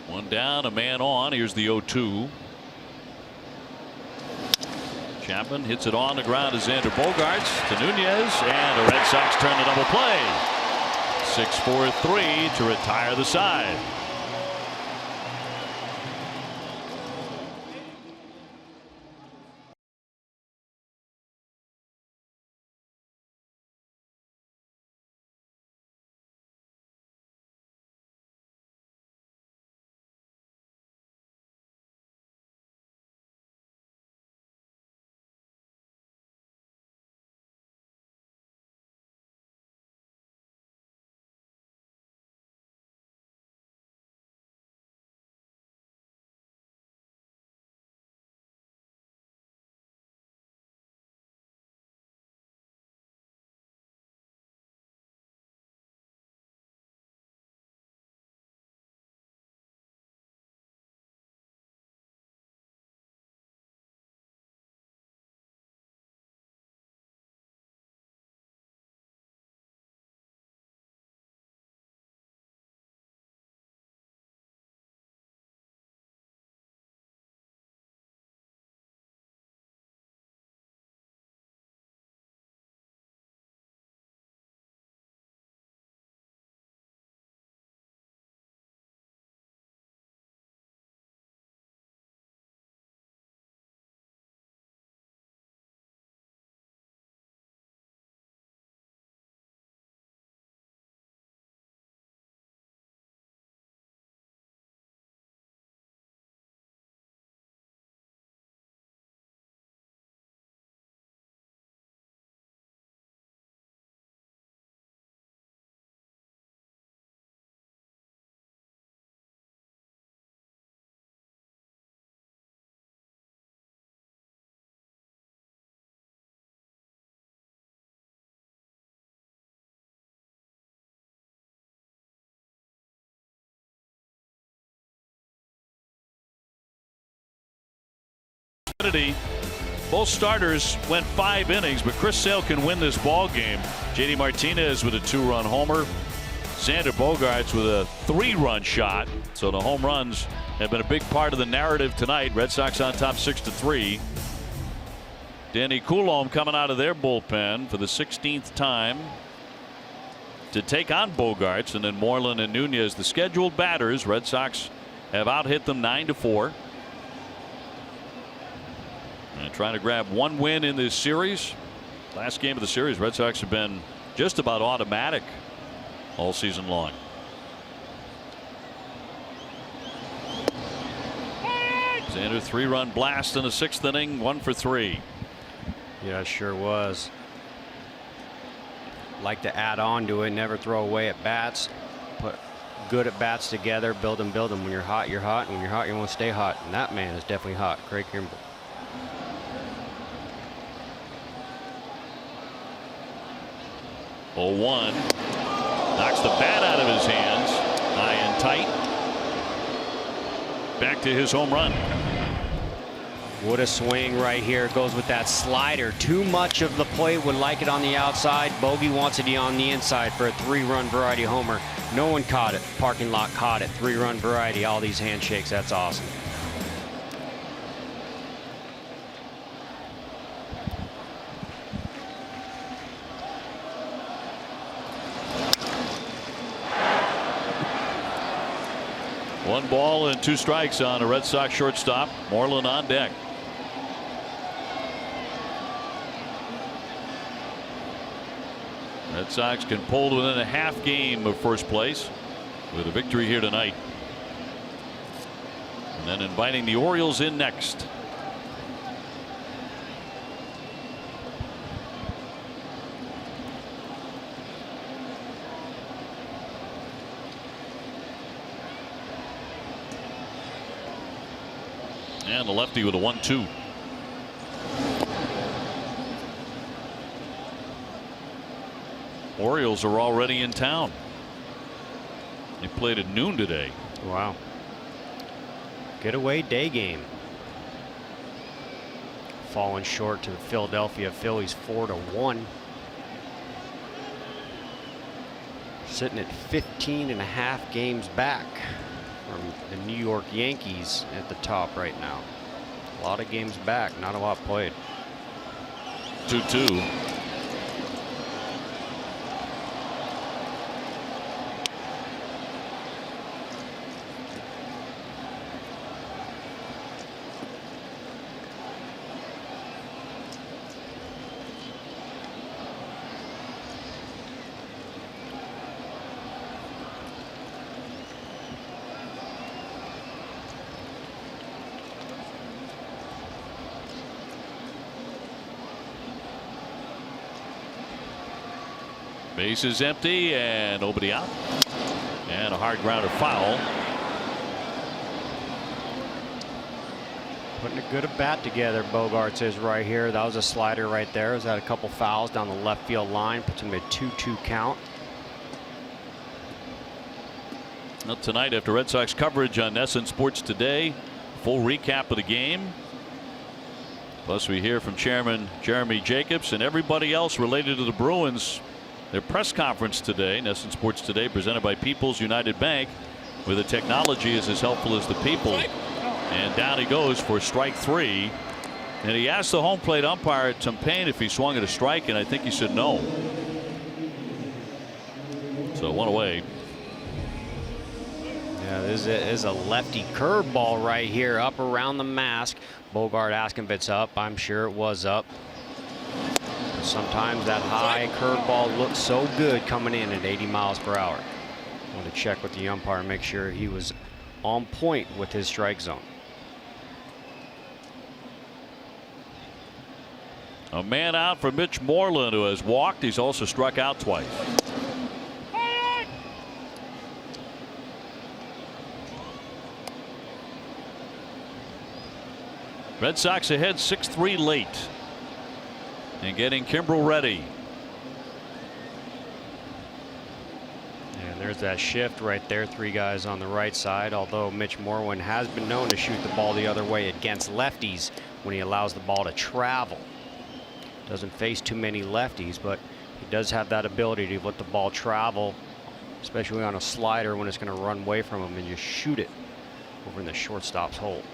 One down, a man on. Here's the 0-2. Chapman hits it on the ground to Xander Bogaerts to Nunez, and the Red Sox turn the double play. 6-4-3 to retire the side. Both starters went 5 innings, but Chris Sale can win this ball game. JD Martinez with a 2-run homer. Xander Bogaerts with a 3-run shot. So the home runs have been a big part of the narrative tonight. Red Sox on top 6-3. Danny Coulombe coming out of their bullpen for the 16th time to take on Bogaerts, and then Moreland and Nunez, the scheduled batters. Red Sox have out-hit them 9-4. And trying to grab 1 win in this series. Last game of the series, Red Sox have been just about automatic all season long. Xander 3-run blast in the 6th inning, 1 for 3. Yeah, it sure was. Like to add on to it, never throw away at bats. Put good at bats together, build them. When you're hot, you're hot. And when you're hot, you want to stay hot. And that man is definitely hot, Craig Kimbrell. Oh, 1. Knocks the bat out of his hands. High and tight. Back to his home run. What a swing right here. Goes with that slider. Too much of the plate would like it on the outside. Bogey wants it on the inside for a 3-run variety homer. No one caught it. Parking lot caught it. 3-run variety. All these handshakes. That's awesome. One ball and 2 strikes on a Red Sox shortstop. Moreland on deck. Red Sox can pull within a half game of first place with a victory here tonight. And then inviting the Orioles in next. And the lefty with a 1-2. Orioles are already in town. They played at noon today. Wow. Getaway day game. Falling short to the Philadelphia Phillies 4-1. Sitting at 15.5 games back from the New York Yankees at the top right now. A lot of games back, not a lot played. 2-2. Base is empty and nobody out. And a hard grounder foul. Putting a good bat together, Bogaerts is right here. That was a slider right there. He's had a couple fouls down the left field line. Puts him at 2-2 count. Well, tonight, after Red Sox coverage on NESN Sports Today, full recap of the game. Plus, we hear from Chairman Jeremy Jacobs and everybody else related to the Bruins. Their press conference today, NESN Sports Today, presented by People's United Bank, where the technology is as helpful as the people. And down he goes for strike 3. And he asked the home plate umpire, Tumpain, if he swung at a strike, and I think he said no. So 1 away. Yeah, this is a lefty curveball right here, up around the mask. Bogart asking if it's up. I'm sure it was up. Sometimes that high curveball looks so good coming in at 80 miles per hour. I want to check with the umpire and make sure he was on point with his strike zone. A man out for Mitch Moreland, who has walked. He's also struck out twice. Red Sox ahead 6-3 late. And getting Kimbrell ready. And there's that shift right there. 3 guys on the right side. Although Mitch Moreland has been known to shoot the ball the other way against lefties when he allows the ball to travel. Doesn't face too many lefties, but he does have that ability to let the ball travel, especially on a slider when it's going to run away from him and just shoot it over in the shortstop's hole.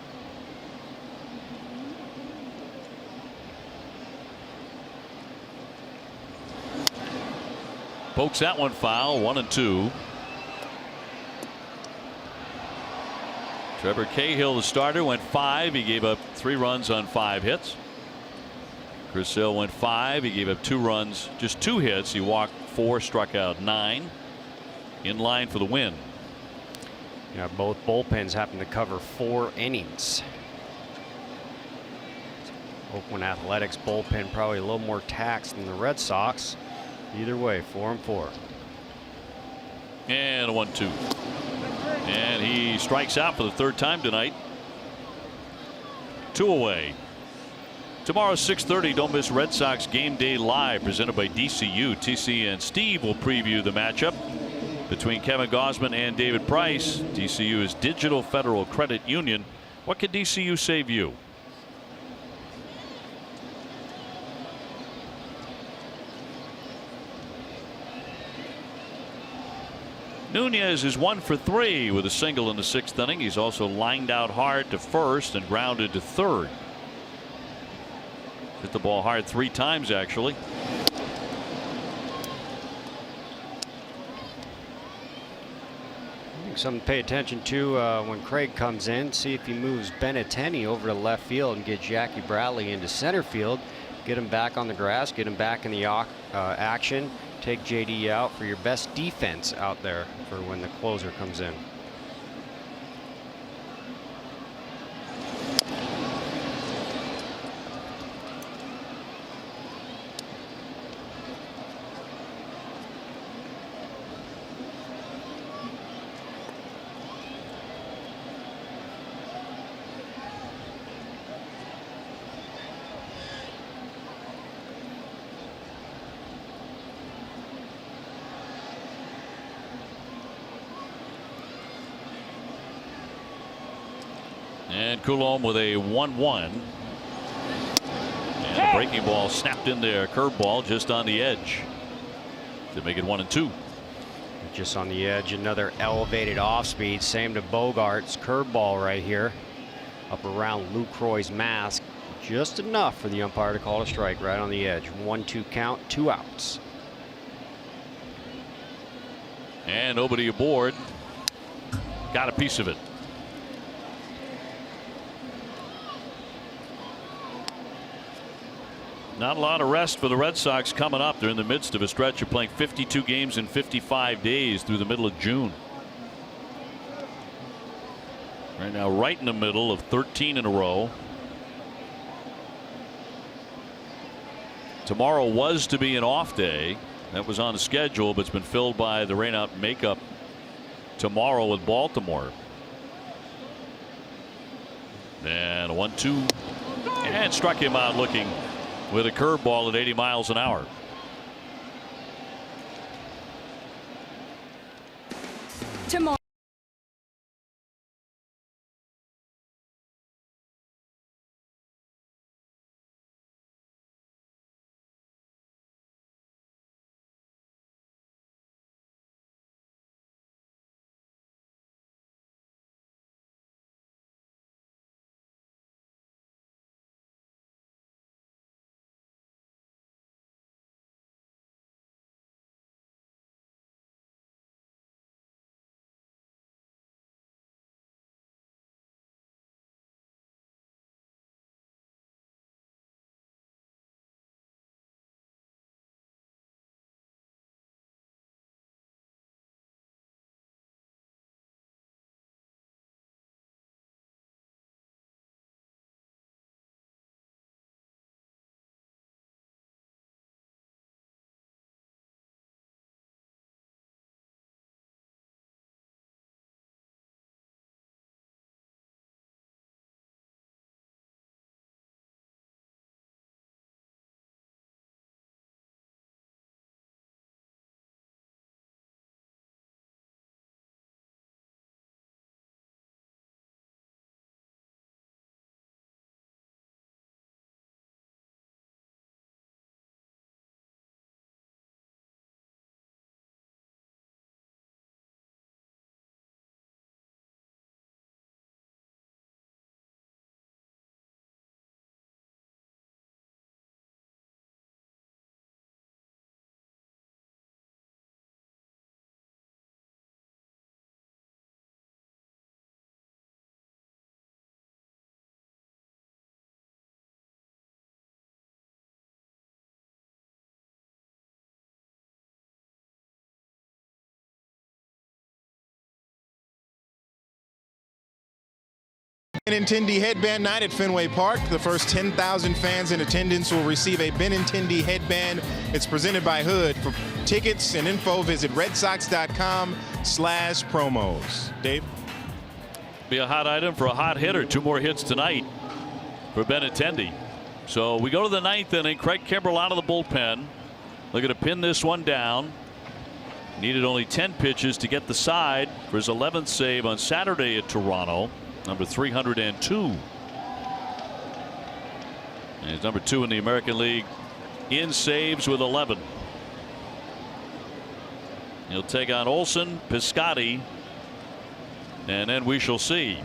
Pokes that one foul. 1-2. Trevor Cahill, the starter, went 5. He gave up 3 runs on 5 hits. Chris Hill went 5. He gave up 2 runs, just 2 hits. He walked 4, struck out 9. In line for the win. Yeah, both bullpens happen to cover 4 innings. Oakland Athletics bullpen probably a little more taxed than the Red Sox. Either way, 4-4. And a 1-2. And he strikes out for the third time tonight. 2 away. Tomorrow, 6:30, don't miss Red Sox Game Day Live, presented by DCU. TC and Steve will preview the matchup between Kevin Gausman and David Price. DCU is Digital Federal Credit Union. What can DCU save you? Nunez is 1 for 3 with a single in the 6th inning. He's also lined out hard to first and grounded to third. Hit the ball hard 3 times, actually. Something to pay attention to when Craig comes in. See if he moves Benintendi over to left field and get Jackie Bradley into center field. Get him back on the grass. Get him back in the action. Take JD out for your best defense out there for when the closer comes in. And Coulomb with a 1-1. And a breaking ball snapped in there. Curveball just on the edge to make it 1-2. Just on the edge, another elevated off speed. Same to Bogart's curveball right here. Up around Lucroy's mask. Just enough for the umpire to call a strike right on the edge. 1-2 count, 2 outs. And nobody aboard. Got a piece of it. Not a lot of rest for the Red Sox coming up. They're in the midst of a stretch of playing 52 games in 55 days through the middle of June. Right now, right in the middle of 13 in a row. Tomorrow was to be an off day. That was on the schedule, but it's been filled by the rainout makeup tomorrow with Baltimore. And a 1-2. And struck him out looking with a curveball at 80 miles an hour. Tomorrow. Benintendi Headband Night at Fenway Park. The first 10,000 fans in attendance will receive a Benintendi headband. It's presented by Hood. For tickets and info, visit redsox.com/promos. Dave? Be a hot item for a hot hitter. 2 more hits tonight for Benintendi. So we go to the 9th inning. Craig Kimbrell out of the bullpen. Looking to pin this one down. Needed only 10 pitches to get the side for his 11th save on Saturday at Toronto. Number 302. And he's number 2 in the American League in saves with 11. He'll take on Olson, Piscotty, and then we shall see.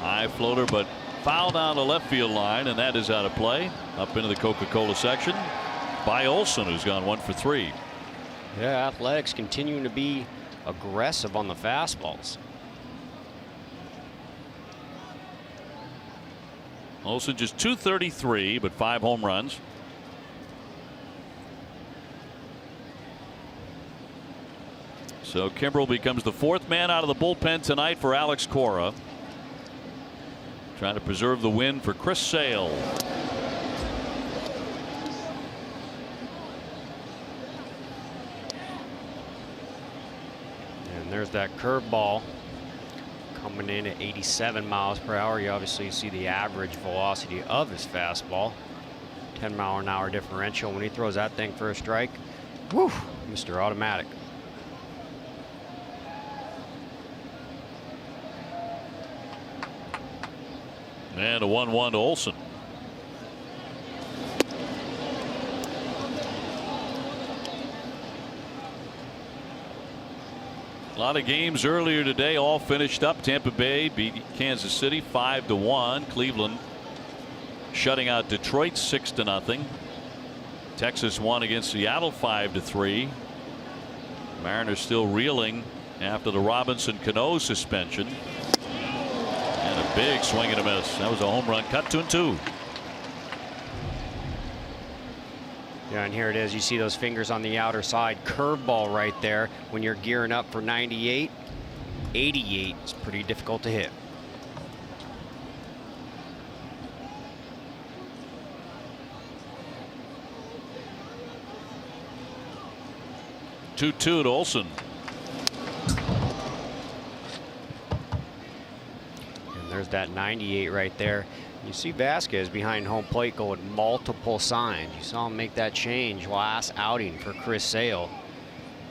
High floater, but foul down the left field line, and that is out of play. Up into the Coca-Cola section by Olson, who's gone 1 for 3. Yeah, Athletics continuing to be aggressive on the fastballs. Olson just .233, but 5 home runs. So Kimbrell becomes the 4th man out of the bullpen tonight for Alex Cora. Trying to preserve the win for Chris Sale. And there's that curveball coming in at 87 miles per hour. You obviously see the average velocity of his fastball. 10-mile-an-hour differential. When he throws that thing for a strike, whew, Mr. Automatic. And a 1-1 to Olson. A lot of games earlier today all finished up. Tampa Bay beat Kansas City 5-1. Cleveland shutting out Detroit 6-0. Texas won against Seattle 5-3. Mariners still reeling after the Robinson Cano suspension. And a big swing and a miss. That was a home run. Cut 2-2. Yeah, and here it is. You see those fingers on the outer side. Curveball right there. When you're gearing up for 98, 88 is pretty difficult to hit. To Olson. And there's that 98 right there. You see Vasquez behind home plate going multiple signs. You saw him make that change last outing for Chris Sale.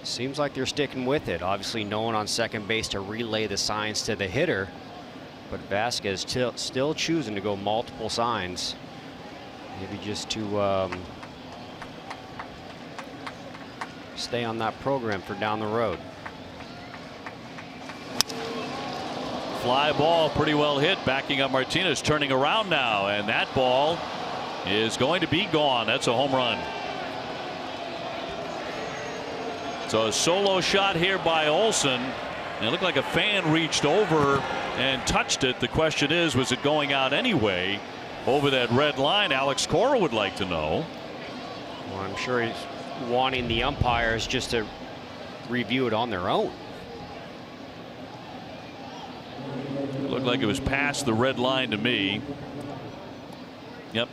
Seems like they're sticking with it. Obviously, no one on second base to relay the signs to the hitter. But Vasquez still choosing to go multiple signs. Maybe just to stay on that program for down the road. Fly ball, pretty well hit, backing up Martinez, turning around now, and that ball is going to be gone. That's a home run. So a solo shot here by Olson. And it looked like a fan reached over and touched it. The question is, was it going out anyway over that red line? Alex Cora would like to know. Well, I'm sure he's wanting the umpires just to review it on their own. Looked like it was past the red line to me. Yep.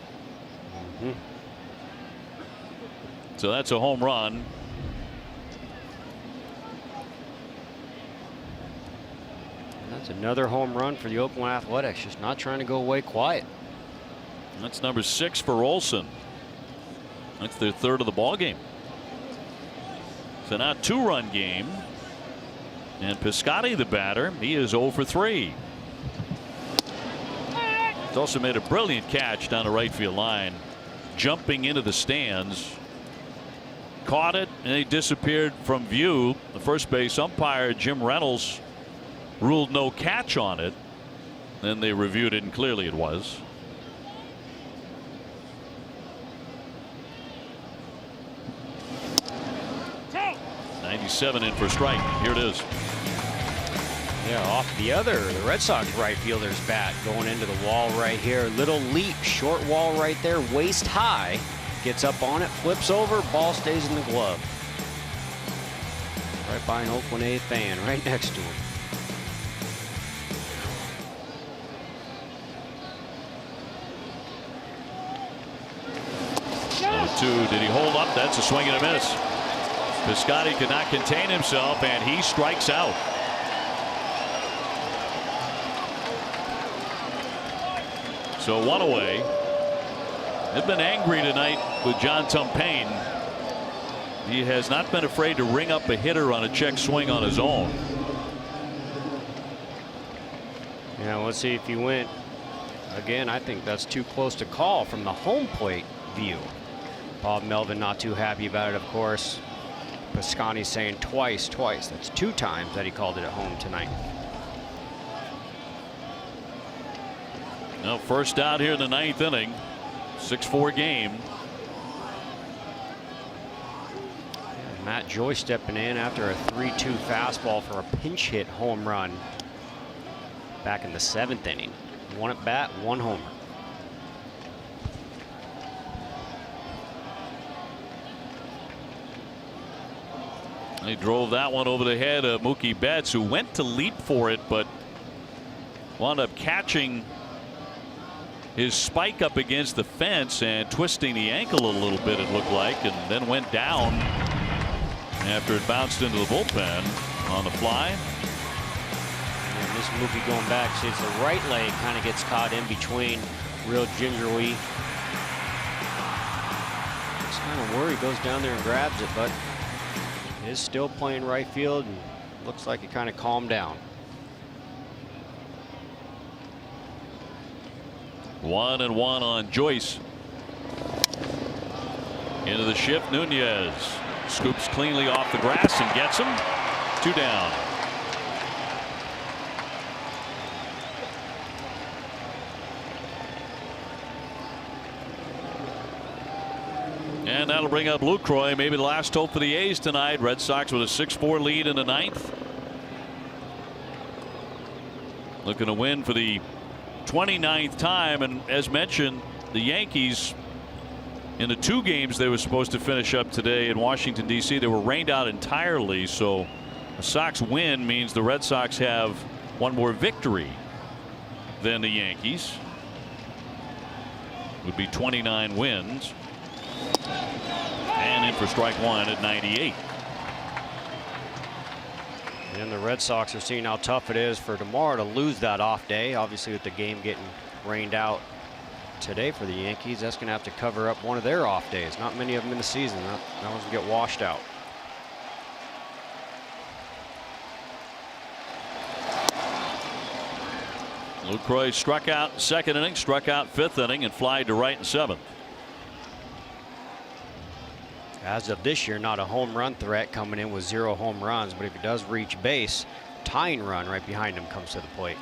So that's a home run. That's another home run for the Oakland Athletics. Just not trying to go away quiet. That's number 6 for Olson. That's their 3rd of the ball game. So now 2-run game. And Piscotty, the batter, he is 0 for 3. He's also made a brilliant catch down the right field line, jumping into the stands. Caught it, and he disappeared from view. The first base umpire, Jim Reynolds, ruled no catch on it. Then they reviewed it, and clearly it was. .97 in for strike. Here it is. Yeah, off the Red Sox right fielder's bat, going into the wall right here. Little leap, short wall right there, waist high. Gets up on it, flips over, ball stays in the glove. Right by an Oakland A fan, right next to him. 0-2. Did he hold up? That's a swing and a miss. Piscotty could not contain himself, and he strikes out. So one away. They've been angry tonight with John Tumpain. He has not been afraid to ring up a hitter on a check swing on his own. Yeah, let's see if he went. Again, I think that's too close to call from the home plate view. Bob Melvin not too happy about it, of course. Piscotty saying twice. That's 2 times that he called it at home tonight. Now first out here in the 9th inning. 6-4 game. Matt Joy stepping in after a 3-2 fastball for a pinch hit home run back in the 7th inning. 1 at bat, 1 homer. He drove that one over the head of Mookie Betts, who went to leap for it, but wound up catching his spike up against the fence and twisting the ankle a little bit, it looked like, and then went down after it bounced into the bullpen on the fly. And this Mookie going back, see, it's the right leg kind of gets caught in between, real gingerly. It's kind of worried, goes down there and grabs it, but is still playing right field and looks like he kind of calmed down. 1-1 on Joyce. Into the shift, Nunez scoops cleanly off the grass and gets him. 2 down. And that'll bring up Lucroy, maybe the last hope for the A's tonight. Red Sox with a 6-4 lead in the 9th. Looking to win for the 29th time, and as mentioned, the Yankees, in the 2 games they were supposed to finish up today in Washington D.C., they were rained out entirely. So a Sox win means the Red Sox have 1 more victory than the Yankees. Would be 29 wins. And in for strike 1 at 98. And the Red Sox are seeing how tough it is for tomorrow to lose that off day. Obviously, with the game getting rained out today for the Yankees, that's going to have to cover up one of their off days. Not many of them in the season. That one's going to get washed out. Lucroy struck out 2nd inning, struck out 5th inning, and flied to right in 7th. As of this year, not a home run threat, coming in with 0 home runs, but if he does reach base, tying run right behind him comes to the plate.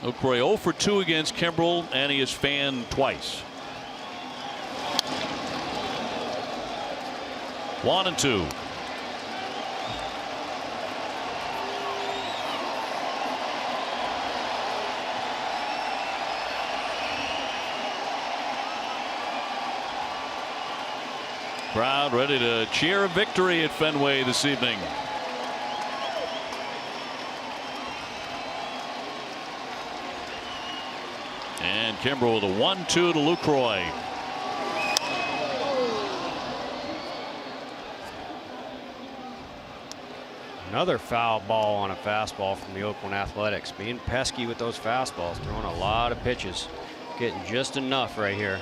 Lucroy 0 for 2 against Kimbrel, and he is fanned twice. 1-2. Crowd ready to cheer a victory at Fenway this evening. And Kimbrel with a 1-2 to Lucroy. Another foul ball on a fastball from the Oakland Athletics. Being pesky with those fastballs, throwing a lot of pitches, getting just enough right here.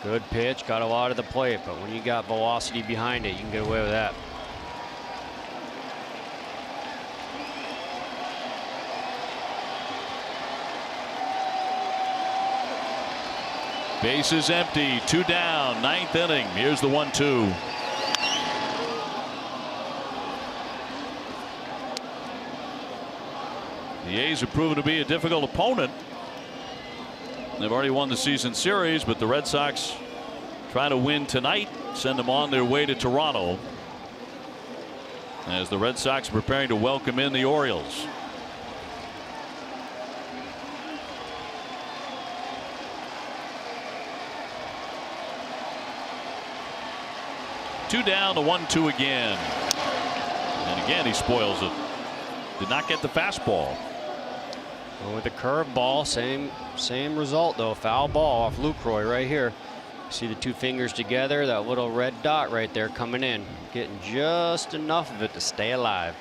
Good pitch, got a lot of the plate, but when you got velocity behind it, you can get away with that. Base is empty, 2 down, 9th inning. Here's the 1-2. The A's have proven to be a difficult opponent. They've already won the season series, but the Red Sox try to win tonight, send them on their way to Toronto, as the Red Sox are preparing to welcome in the Orioles. Two down, the 1-2 again. And again, he spoils it. Did not get the fastball. Well, with the curve ball, same result though. Foul ball off Lucroy right here. See the two fingers together, that little red dot right there coming in, getting just enough of it to stay alive.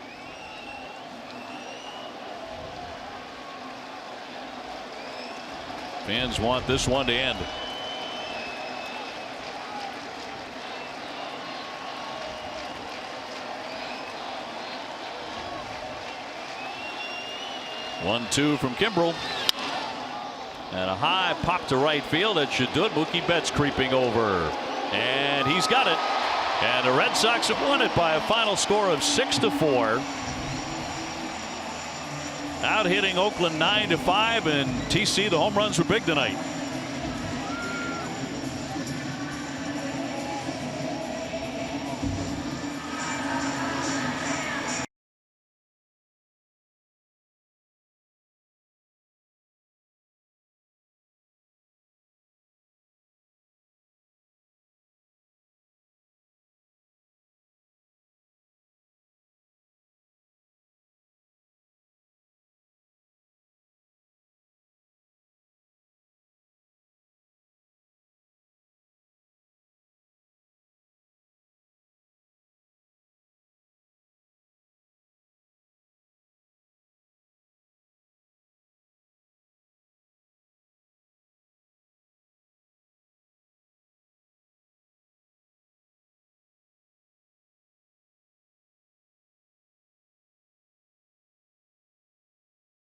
Fans want this one to end. One-two from Kimbrel. And a high pop to right field. It should do it. Mookie Betts creeping over. And he's got it. And the Red Sox have won it by a final score of 6-4. Out hitting Oakland 9-5. And TC, the home runs were big tonight.